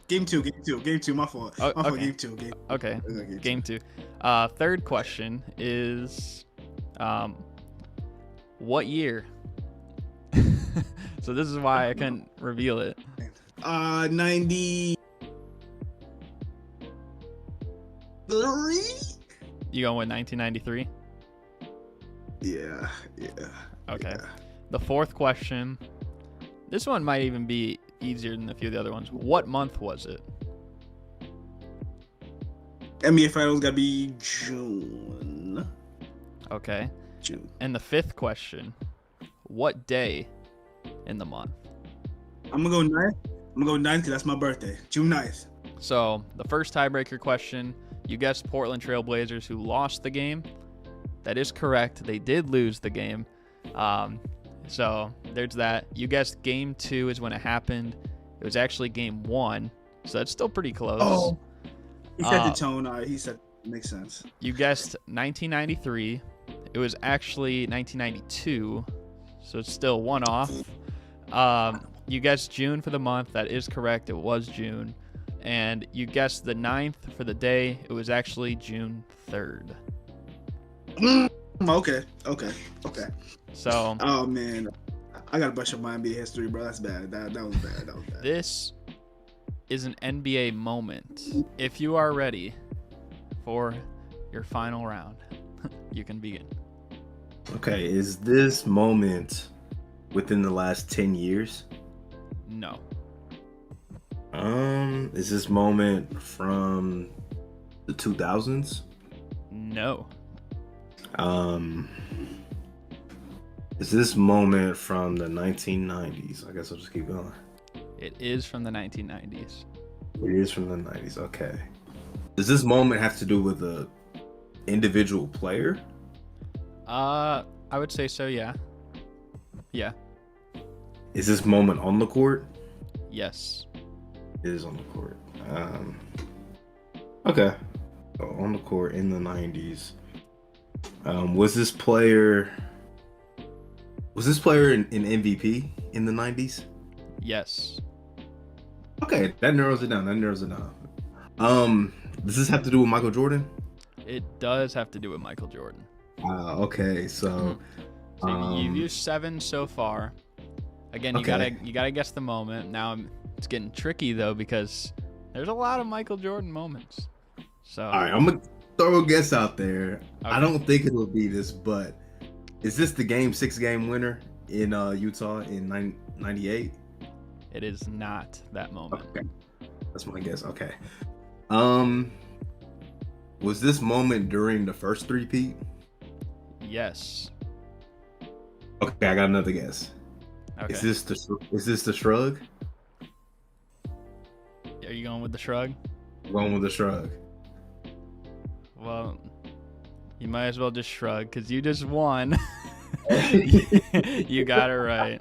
Game two. My fault. Okay. Game 2. Okay. Game 2. Third question is, what year? So this is why I couldn't reveal it. 93. You going with 1993? Yeah. Okay. Yeah. The fourth question. This one might even be easier than a few of the other ones. What month was it? NBA Finals gotta be June. Okay. June. And the fifth question. What day in the month? I'm gonna go 9th. Because that's my birthday. June 9th. So the first tiebreaker question, you guessed Portland Trailblazers, who lost the game. That is correct. They did lose the game. So there's that. You guessed game 2 is when it happened. It was actually game 1. So that's still pretty close. Oh, he set the tone. He said, makes sense. You guessed 1993. It was actually 1992. So it's still one off. You guessed June for the month. That is correct. It was June. And you guessed the 9th for the day. It was actually June 3rd. Okay. So. Oh man, I gotta brush up my NBA history, bro. That's bad. That was bad. This is an NBA moment. If you are ready for your final round, you can begin. Okay, is this moment within the last 10 years? No. Is this moment from the 2000s? No. Is this moment from the 1990s? I guess I'll just keep going. It is from the 1990s. It is from the 90s. Okay. Does this moment have to do with a individual player? I would say so, yeah. Yeah. Is this moment on the court? Yes. It is on the court. Okay. So on the court in the 90s. Was this player in MVP in the 90s? Yes. Okay, that narrows it down. Does this have to do with Michael Jordan? It does have to do with Michael Jordan. Okay, so you've used 7 so far. Again, you gotta guess the moment. Now it's getting tricky though because there's a lot of Michael Jordan moments. So all right, I'm gonna throw a guess out there. Okay. I don't think it'll be this, but is this the Game 6 game winner in Utah in 98? It is not that moment. Okay, that's my guess. Okay. Was this moment during the first three-peat? Yes. Okay, I got another guess. Okay. Is this the Shrug? Are you going with the Shrug? I'm going with the Shrug. Well, you might as well just shrug because you just won. You got it right.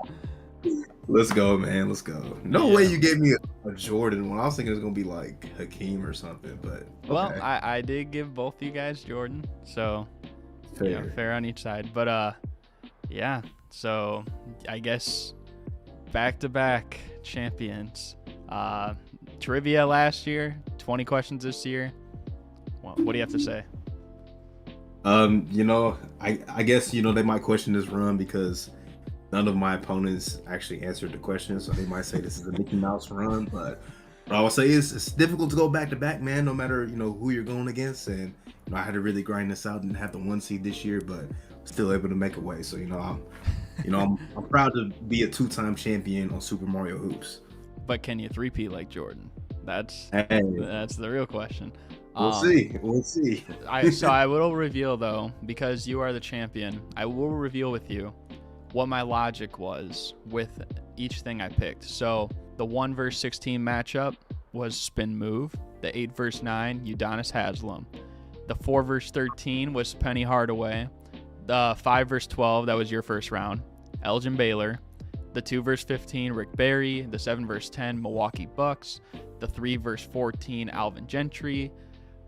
Let's go, man. Let's go. No way you gave me a Jordan one. I was thinking it was gonna be like Hakeem or something, but okay. Well, I did give both you guys Jordan, so fair on each side. But yeah. So I guess back-to-back champions. Trivia last year, 20 questions this year. Well, what do you have to say? I guess they might question this run because none of my opponents actually answered the question, so they might say this is a Mickey Mouse run. But what I will say is it's difficult to go back to back, man. No matter who you're going against, and I had to really grind this out and have the 1 seed this year, but still able to make a way. So I'm proud to be a 2-time champion on Super Mario Hoops. But can you 3-peat like Jordan? That's the real question. We'll see. So I will reveal though, because you are the champion, I will reveal with you what my logic was with each thing I picked. So the 1 versus 16 matchup was spin move. The 8 versus 9, Udonis Haslam. The 4 versus 13 was Penny Hardaway. The 5 versus 12, that was your first round, Elgin Baylor. The 2 versus 15, Rick Barry. The 7 versus 10, Milwaukee Bucks. The 3 versus 14, Alvin Gentry.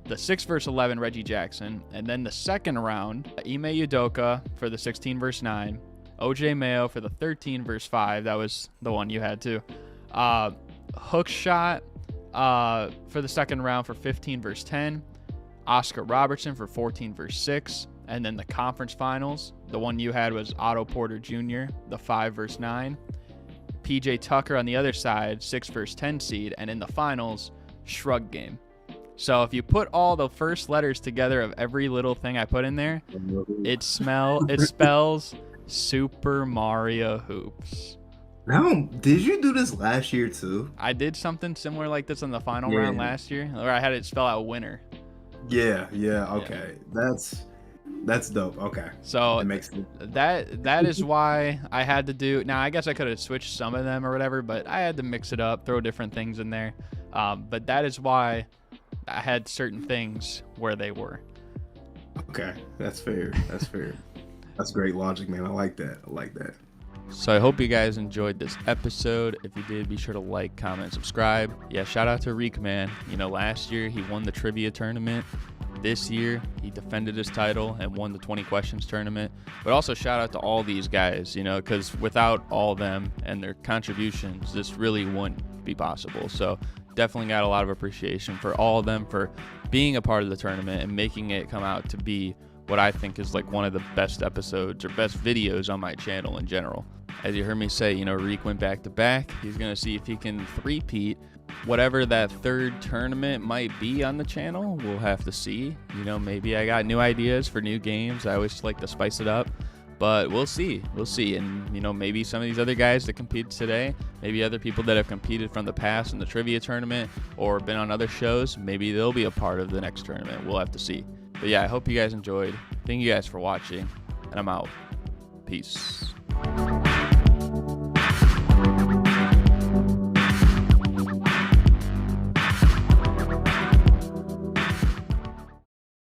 The 6 versus 11, Reggie Jackson. And then the second round, Ime Udoka for the 16 versus 9. OJ Mayo for the 13 versus 5. That was the one you had too. Hook shot for the second round for 15 versus 10. Oscar Robertson for 14 versus 6. And then the conference finals, the one you had was Otto Porter Jr., the 5 versus 9. PJ Tucker on the other side, 6 versus 10 seed. And in the finals, Shrug game. So if you put all the first letters together of every little thing I put in there, it spells Super Mario Hoops. Now, did you do this last year too? I did something similar like this in the final round last year, or I had it spell out winner. Yeah, okay. That's dope. Okay. So that is why I had to do. Now I guess I could have switched some of them or whatever, but I had to mix it up, throw different things in there. But that is why I had certain things where they were. Okay, that's fair. That's great logic, man. I like that. So I hope you guys enjoyed this episode. If you did, be sure to like, comment, subscribe. Yeah, shout out to Reek, man. Last year he won the trivia tournament. This year he defended his title and won the 20 questions tournament. But also shout out to all these guys, because without all them and their contributions, this really wouldn't be possible. So definitely got a lot of appreciation for all of them for being a part of the tournament and making it come out to be what I think is like one of the best episodes or best videos on my channel in general. As you heard me say, Reek went back to back. He's going to see if he can 3-peat. Whatever that third tournament might be on the channel, we'll have to see. Maybe I got new ideas for new games. I always like to spice it up. But we'll see. And, maybe some of these other guys that competed today, maybe other people that have competed from the past in the trivia tournament or been on other shows, maybe they'll be a part of the next tournament. We'll have to see. But yeah, I hope you guys enjoyed. Thank you guys for watching, and I'm out. Peace.